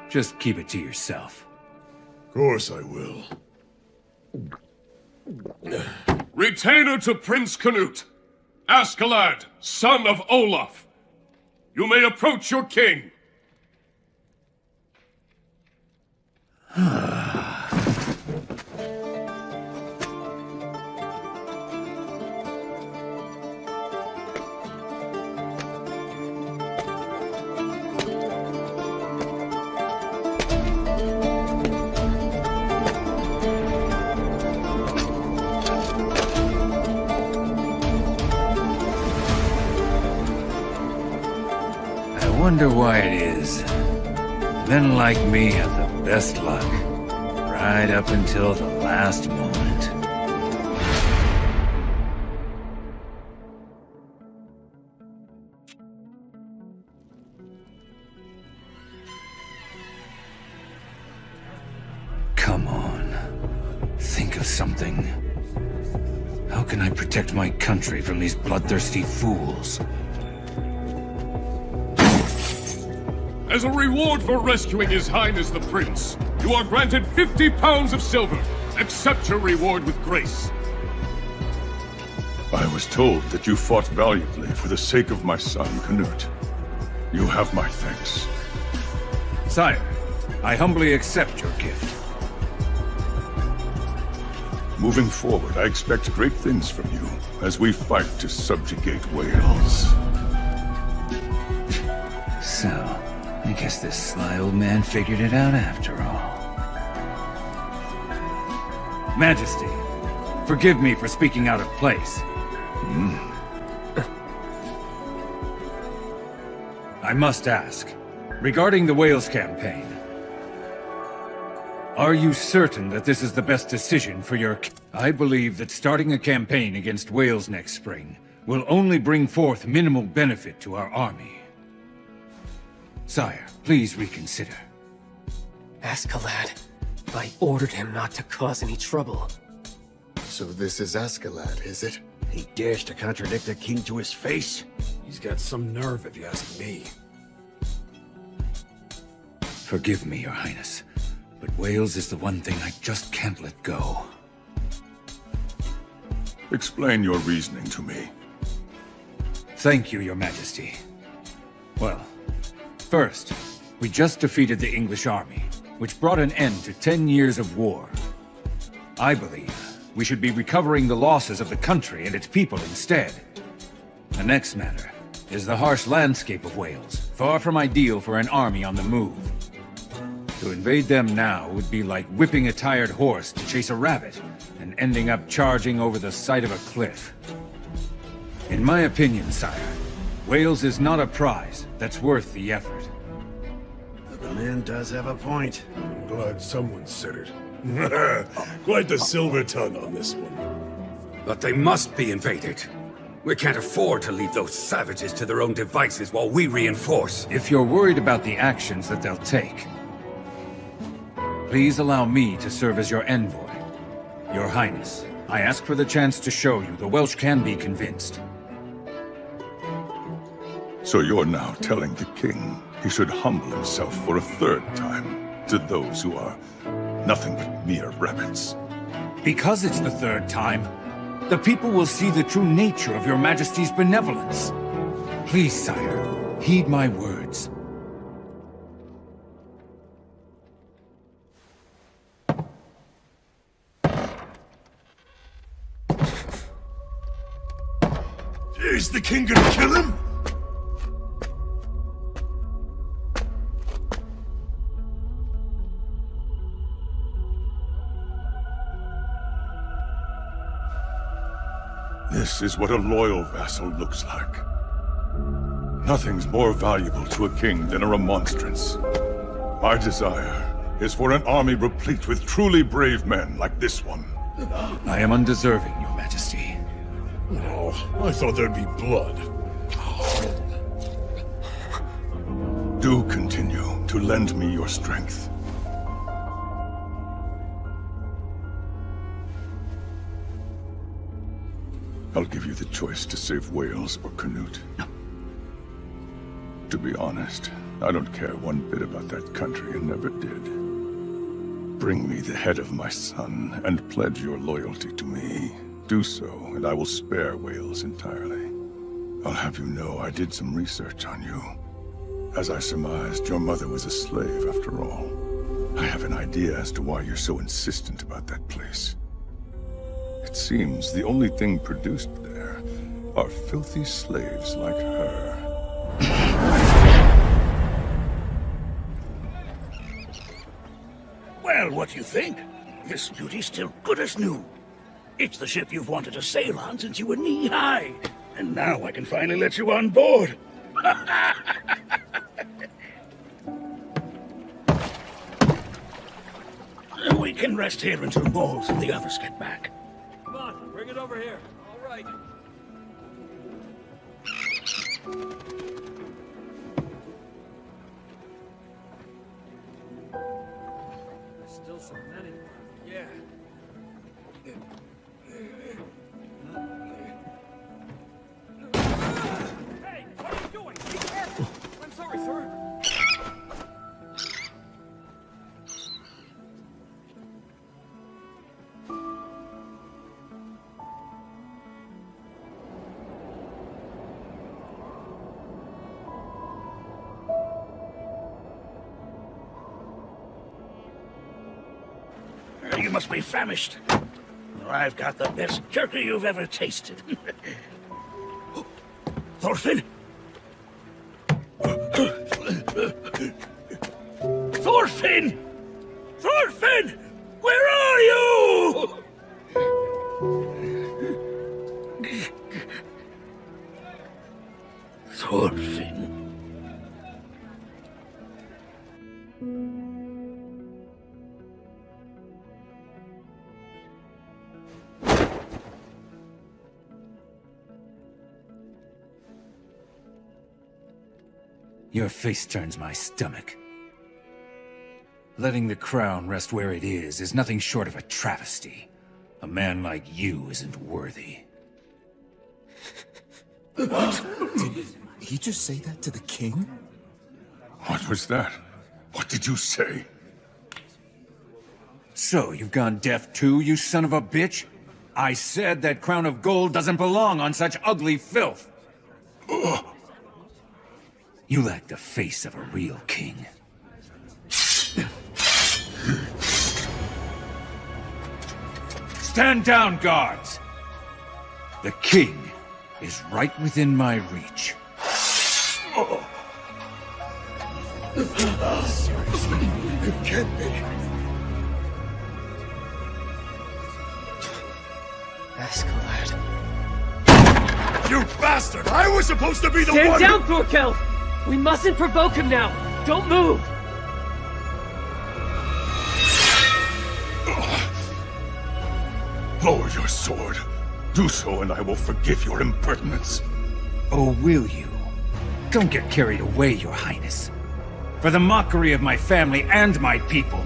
just keep it to yourself. Of course I will. Retainer to Prince Canute, Askeladd, son of Olaf. You may approach your king. I wonder why it is. Men like me have the best luck, right up until the last moment. Come on, think of something. How can I protect my country from these bloodthirsty fools? As a reward for rescuing His Highness the Prince, you are granted 50 pounds of silver. Accept your reward with grace. I was told that you fought valiantly for the sake of my son, Canute. You have my thanks. Sire, I humbly accept your gift. Moving forward, I expect great things from you as we fight to subjugate Wales. So, I guess this sly old man figured it out after all. Majesty, forgive me for speaking out of place. I must ask, regarding the Wales campaign, Are you certain that this is the best decision for your... I believe that starting a campaign against Wales next spring will only bring forth minimal benefit to our army. Sire, please reconsider. Askeladd. I ordered him not to cause any trouble. So this is Askeladd, is it? He dares to contradict the king to his face? He's got some nerve, if you ask me. Forgive me, Your Highness, but Wales is the one thing I just can't let go. Explain your reasoning to me. Thank you, Your Majesty. Well, first, we just defeated the English army, which brought an end to 10 years of war. I believe we should be recovering the losses of the country and its people instead. The next matter is the harsh landscape of Wales, far from ideal for an army on the move. To invade them now would be like whipping a tired horse to chase a rabbit, and ending up charging over the side of a cliff. In my opinion, sire, Wales is not a prize that's worth the effort. The man does have a point. I'm glad someone said it. Quite the silver tongue on this one. But they must be invaded. We can't afford to leave those savages to their own devices while we reinforce. If you're worried about the actions that they'll take, please allow me to serve as your envoy. Your Highness, I ask for the chance to show you the Welsh can be convinced. So you're now telling the king he should humble himself for a third time to those who are nothing but mere rabbits. Because it's the third time, the people will see the true nature of your Majesty's benevolence. Please, sire, heed my words. Is the king gonna kill him? This is what a loyal vassal looks like. Nothing's more valuable to a king than a remonstrance. My desire is for an army replete with truly brave men like this one. I am undeserving, Your Majesty. Oh, I thought there'd be blood. Do continue to lend me your strength. I'll give you the choice to save Wales or Canute. To be honest, I don't care one bit about that country and never did. Bring me the head of my son and pledge your loyalty to me. Do so, and I will spare Wales entirely. I'll have you know I did some research on you. As I surmised, your mother was a slave after all. I have an idea as to why you're so insistent about that place. It seems the only thing produced there are filthy slaves like her. Well, what do you think? This beauty's still good as new. It's the ship you've wanted to sail on since you were knee-high. And now I can finally let you on board. We can rest here until Moles and the others get back. Come on, bring it over here. All right. There's still so many. Yeah. Hey, what are you doing? Be careful. I'm sorry, sir. You must be famished. I've got the best jerky you've ever tasted. Thorfinn? Thorfinn! Thorfinn! Where are you? Thorfinn. Your face turns my stomach. Letting the crown rest where it is nothing short of a travesty. A man like you isn't worthy. What? Did he just say that to the king? What was that? What did you say? So, you've gone deaf too, you son of a bitch? I said that crown of gold doesn't belong on such ugly filth. You lack the face of a real king. Stand down, guards! The king is right within my reach. Seriously, it can't be. Askeladd. You bastard! I was supposed to be the one— one— Stand down, Thorkel! We mustn't provoke him now! Don't move! Lower your sword. Do so and I will forgive your impertinence. Oh, will you? Don't get carried away, your highness. For the mockery of my family and my people,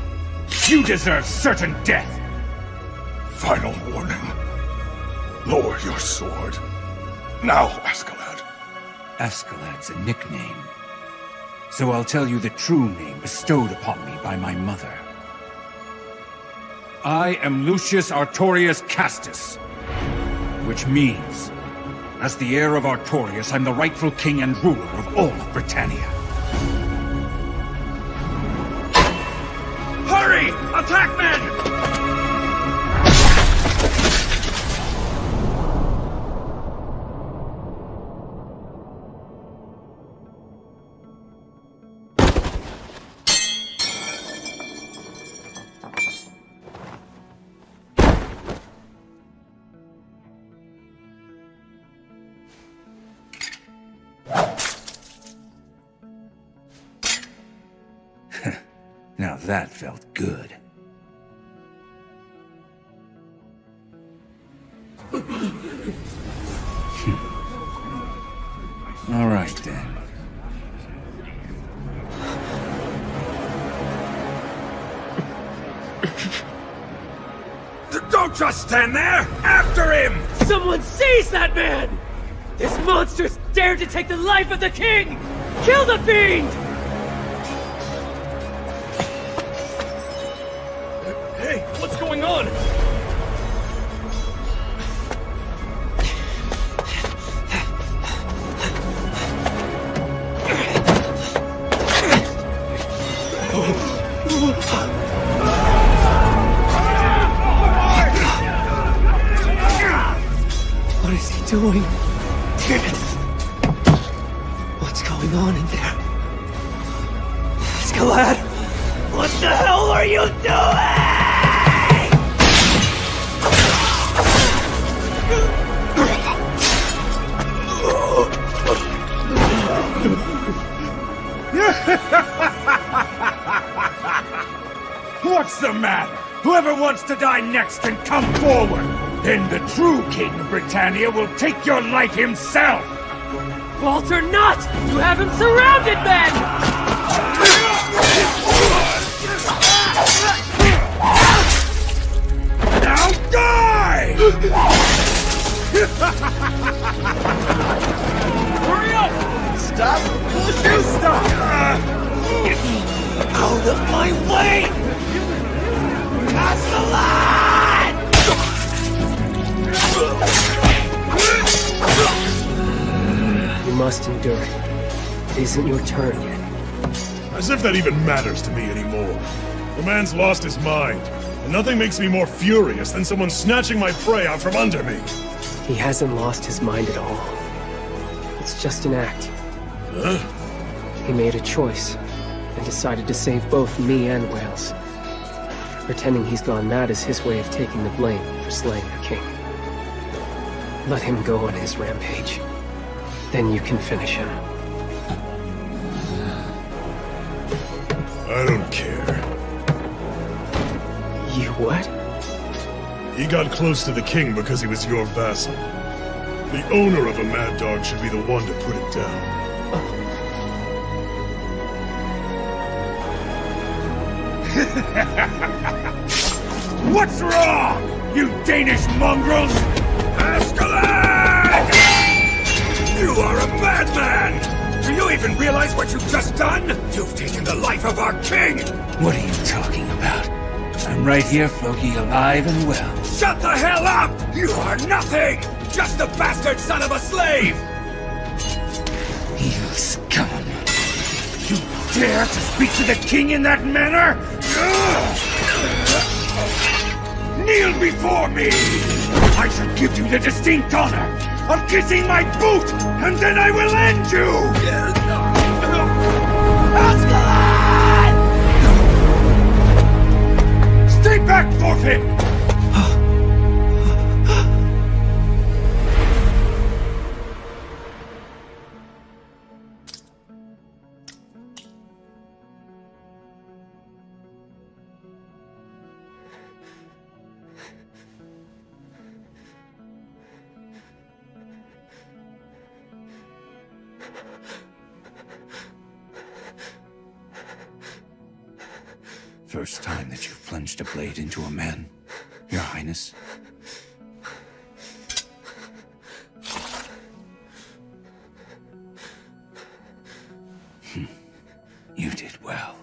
you deserve certain death! Final warning. Lower your sword. Now, Askeladd. Askeladd's a nickname. So I'll tell you the true name bestowed upon me by my mother. I am Lucius Artorius Castus. Which means, as the heir of Artorius, I'm the rightful king and ruler of all of Britannia. Hurry! Attack men! Now that felt good. All right, then. Don't just stand there! After him! Someone seize that man! This monster's dared to take the life of the king! Kill the fiend! Hey, what's going on? What is he doing? What's going on in there? Askeladd! What the hell are you doing? What's the matter? Whoever wants to die next can come forward. Then the true king of Britannia will take your life himself. Fault or not, you have him surrounded, men! Now die! Hurry up! Stop pushing! Stop! Out of my way! Askeladd! You must endure it. It isn't your turn yet. As if that even matters to me anymore. The man's lost his mind, and nothing makes me more furious than someone snatching my prey out from under me. He hasn't lost his mind at all. It's just an act. Huh? He made a choice, and decided to save both me and Wales. Pretending he's gone mad is his way of taking the blame for slaying the king. Let him go on his rampage. Then you can finish him. I don't care. You what? He got close to the king because he was your vassal. The owner of a mad dog should be the one to put it down. What's wrong, you Danish mongrels? Askeladd! You are a bad man! Do you even realize what you've just done? You've taken the life of our king! What are you talking about? I'm right here, Floki, alive and well. Shut the hell up! You are nothing! Just a bastard son of a slave! You scum! You dare to speak to the king in that manner? Kneel before me! I shall give you the distinct honor of kissing my boot, and then I will end you! Stay back, forfeit! First time that you've plunged a blade into a man, Your Highness. You did well.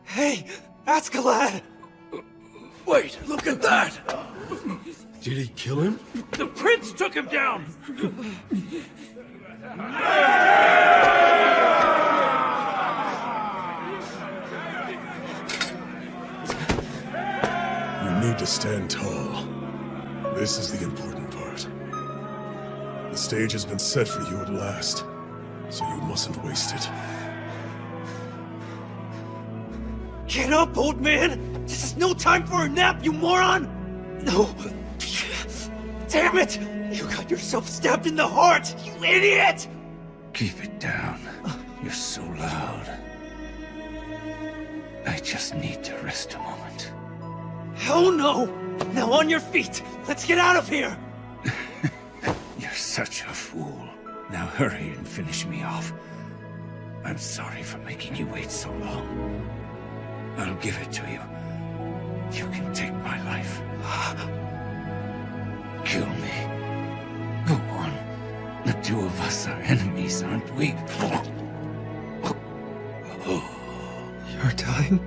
Hey, Askeladd! Wait, look at that! Did he kill him? The prince took him down! You need to stand tall. This is the important part. The stage has been set for you at last, so you mustn't waste it. Get up, old man! This is no time for a nap, you moron! No! Damn it! You got yourself stabbed in the heart, you idiot! Keep it down. You're so loud. I just need to rest a moment. Hell no! Now on your feet! Let's get out of here! You're such a fool. Now hurry and finish me off. I'm sorry for making you wait so long. I'll give it to you. You can take my life. Kill me. Go on. The two of us are enemies, aren't we? You're dying?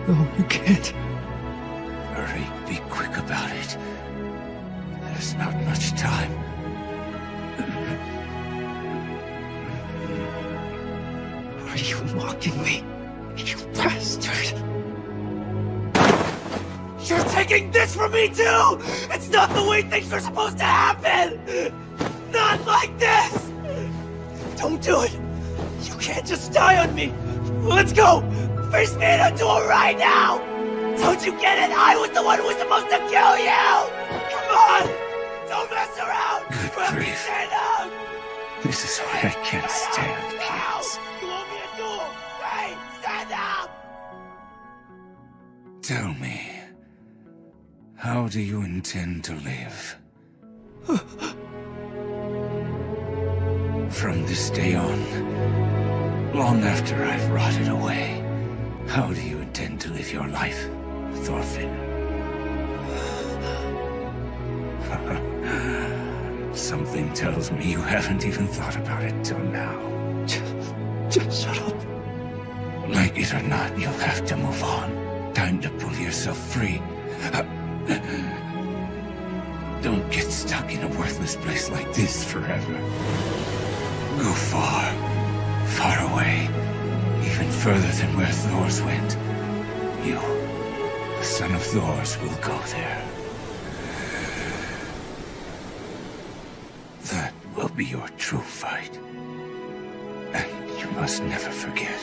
No, you can't. Hurry, be quick about it. There's not much time. Are you mocking me? You bastard! You're taking this from me too! It's not the way things are supposed to happen! Not like this! Don't do it! You can't just die on me! Let's go! Face me in a duel right now! Don't you get it? I was the one who was supposed to kill you! Come on! Don't mess around! Good grief. Stand up! This is why I can't stand kids. You owe me a duel! Hey! Stand up! Tell me, how do you intend to live? From this day on, long after I've rotted away, how do you intend to live your life, Thorfinn? Something tells me you haven't even thought about it till now. Just shut up. Like it or not, you'll have to move on. Time to pull yourself free. Don't get stuck in a worthless place like this forever. Go far, far away. Even further than where Thor's went. You, the son of Thor's, will go there. That will be your true fight. And you must never forget.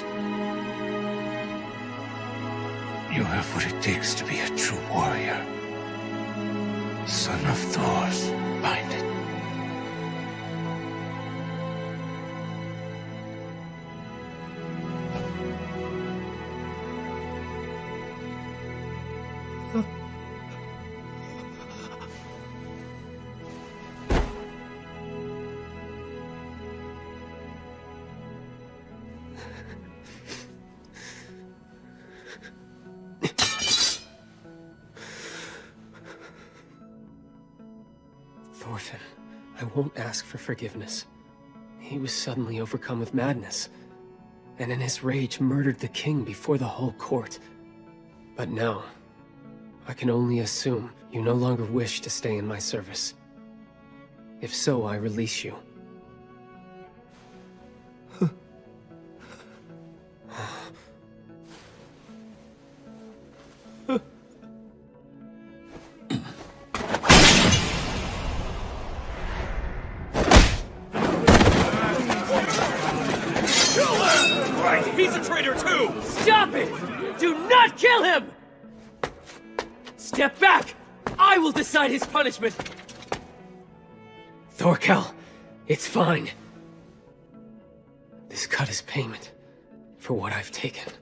You have what it takes to be a true warrior. Son of Thor's, mind it. orphan. I won't ask for forgiveness. He was suddenly overcome with madness, and in his rage murdered the king before the whole court. But now, I can only assume you no longer wish to stay in my service. If so, I release you. He's a traitor too! Stop it! Do not kill him! Step back! I will decide his punishment! Thorkel, it's fine. This cut is payment for what I've taken.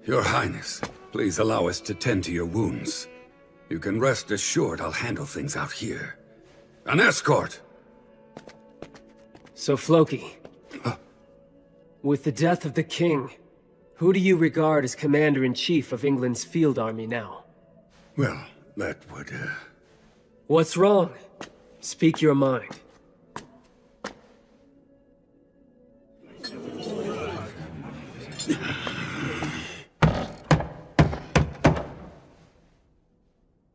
Your Highness, please allow us to tend to your wounds. You can rest assured I'll handle things out here. An escort! So, Floki, with the death of the king, who do you regard as Commander-in-Chief of England's field army now? Well, that would, What's wrong? Speak your mind.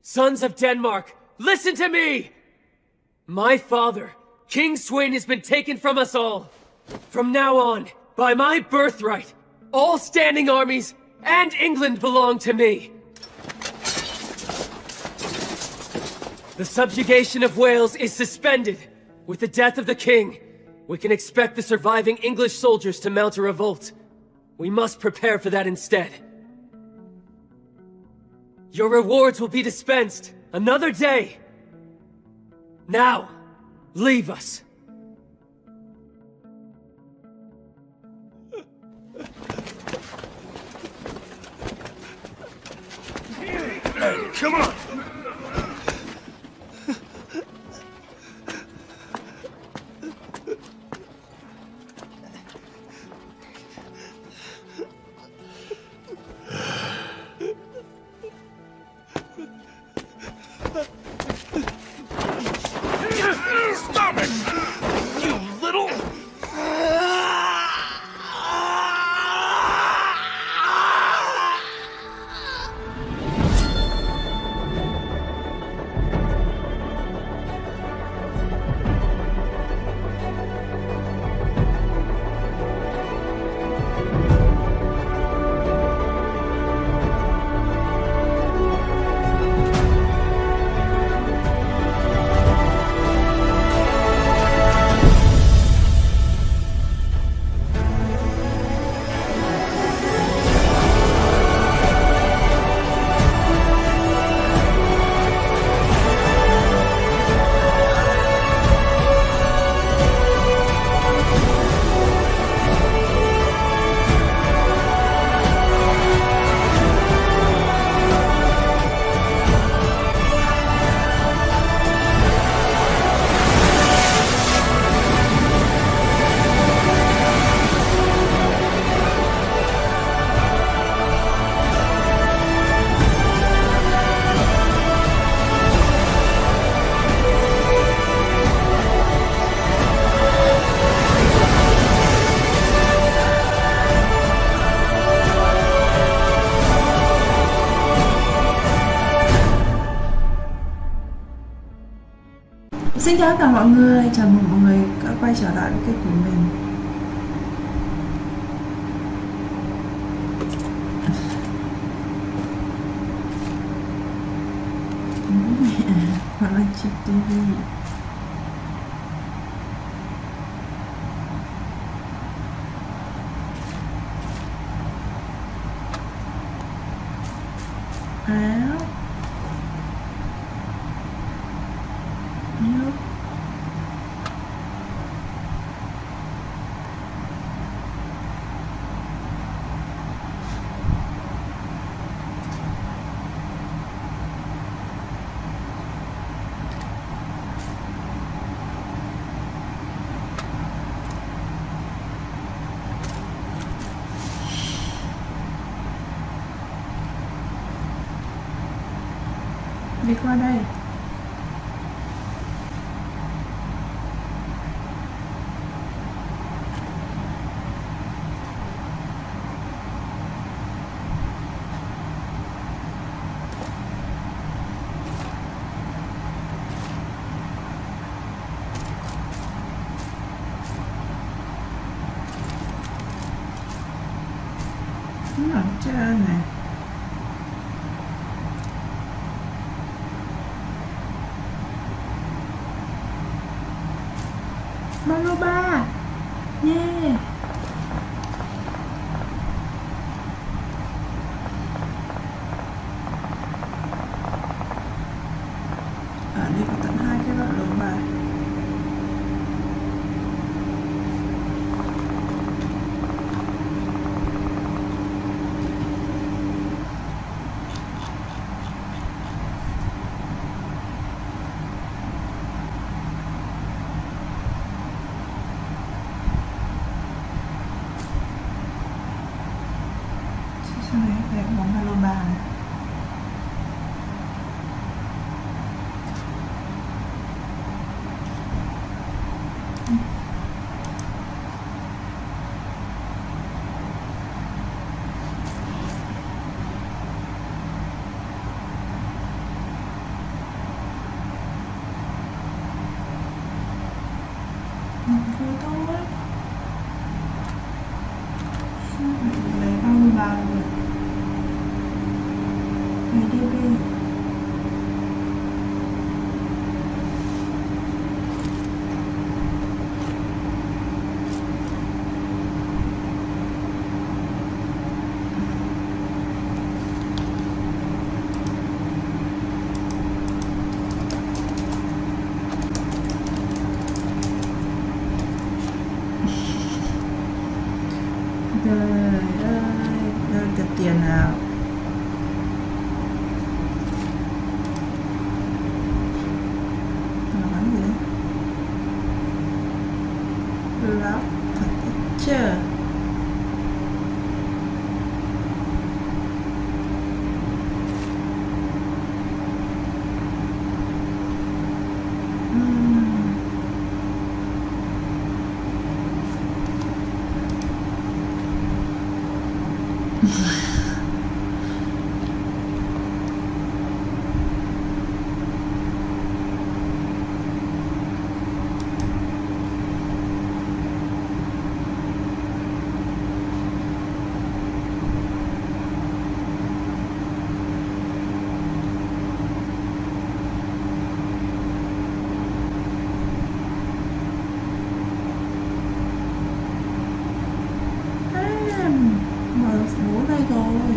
Sons of Denmark, listen to me! My father, King Sweyn, has been taken from us all. From now on, by my birthright, all standing armies and England belong to me. The subjugation of Wales is suspended. With the death of the king, we can expect the surviving English soldiers to mount a revolt. We must prepare for that instead. Your rewards will be dispensed another day. Now, leave us. Come on! Stop it! You little... Xin chào tất cả mọi người, chào mừng mọi người đã quay trở lại với kênh của mình. Hoặc là Chip TV. Áo nước đi qua đây. Đúng rồi, trên này. Manoba. Yeah. Ở đây có tận 2 cái đoạn lồng bài. Sau đấy để bóng vào lồng bài. Thôi thôi. Lấy 33 rồi. Lấy DB. Trời ơi, đâu được tiền nào. Nó bắn gì đấy? Lóc thật chưa? Mở số này rồi.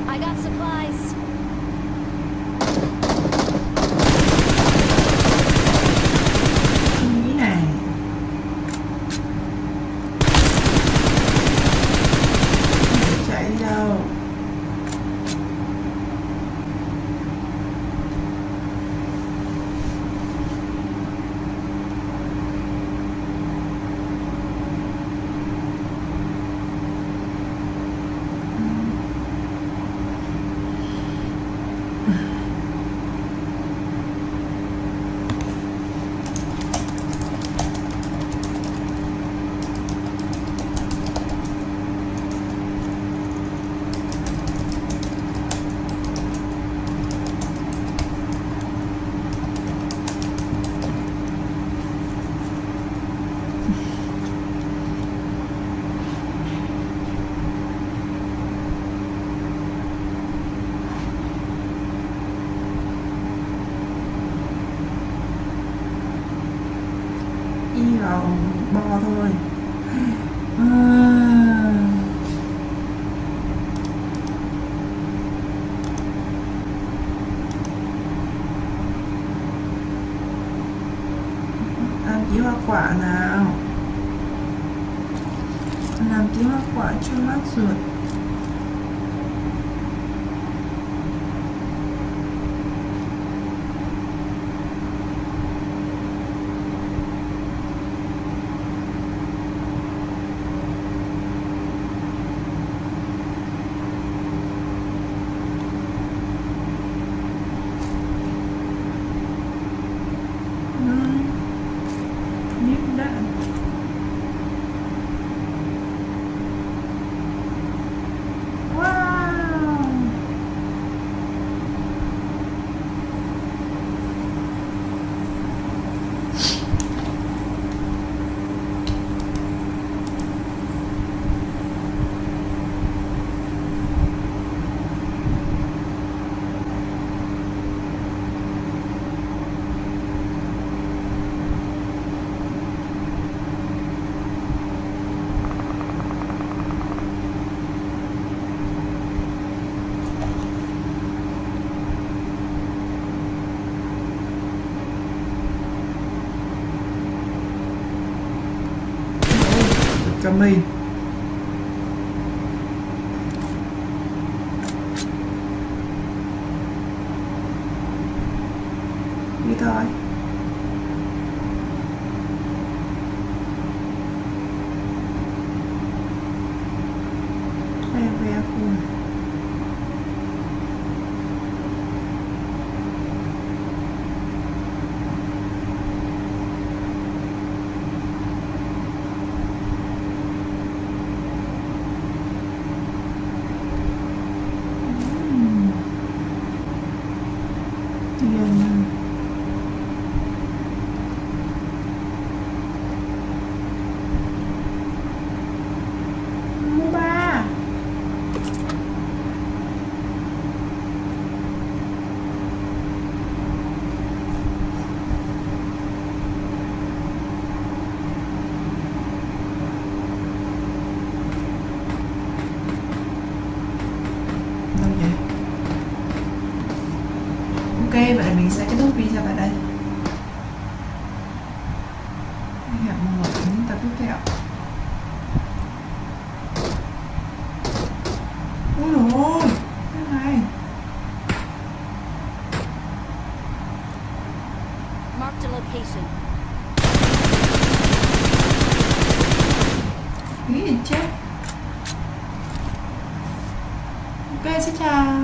I got supplies. Ý này. Không chạy đâu. Y vào bo thôi. Làm tí hoa quả nào. Làm tí hoa quả cho mát ruột. Cà mì. Đi thôi. Về cùng. Ok, vậy là mình sẽ kết thúc video tại đây. Hẹn mọi người ở những tập tiếp theo. Ôi dồi ôi, cái này. Marked a location. Nghĩ gì chết. Ok, xin chào.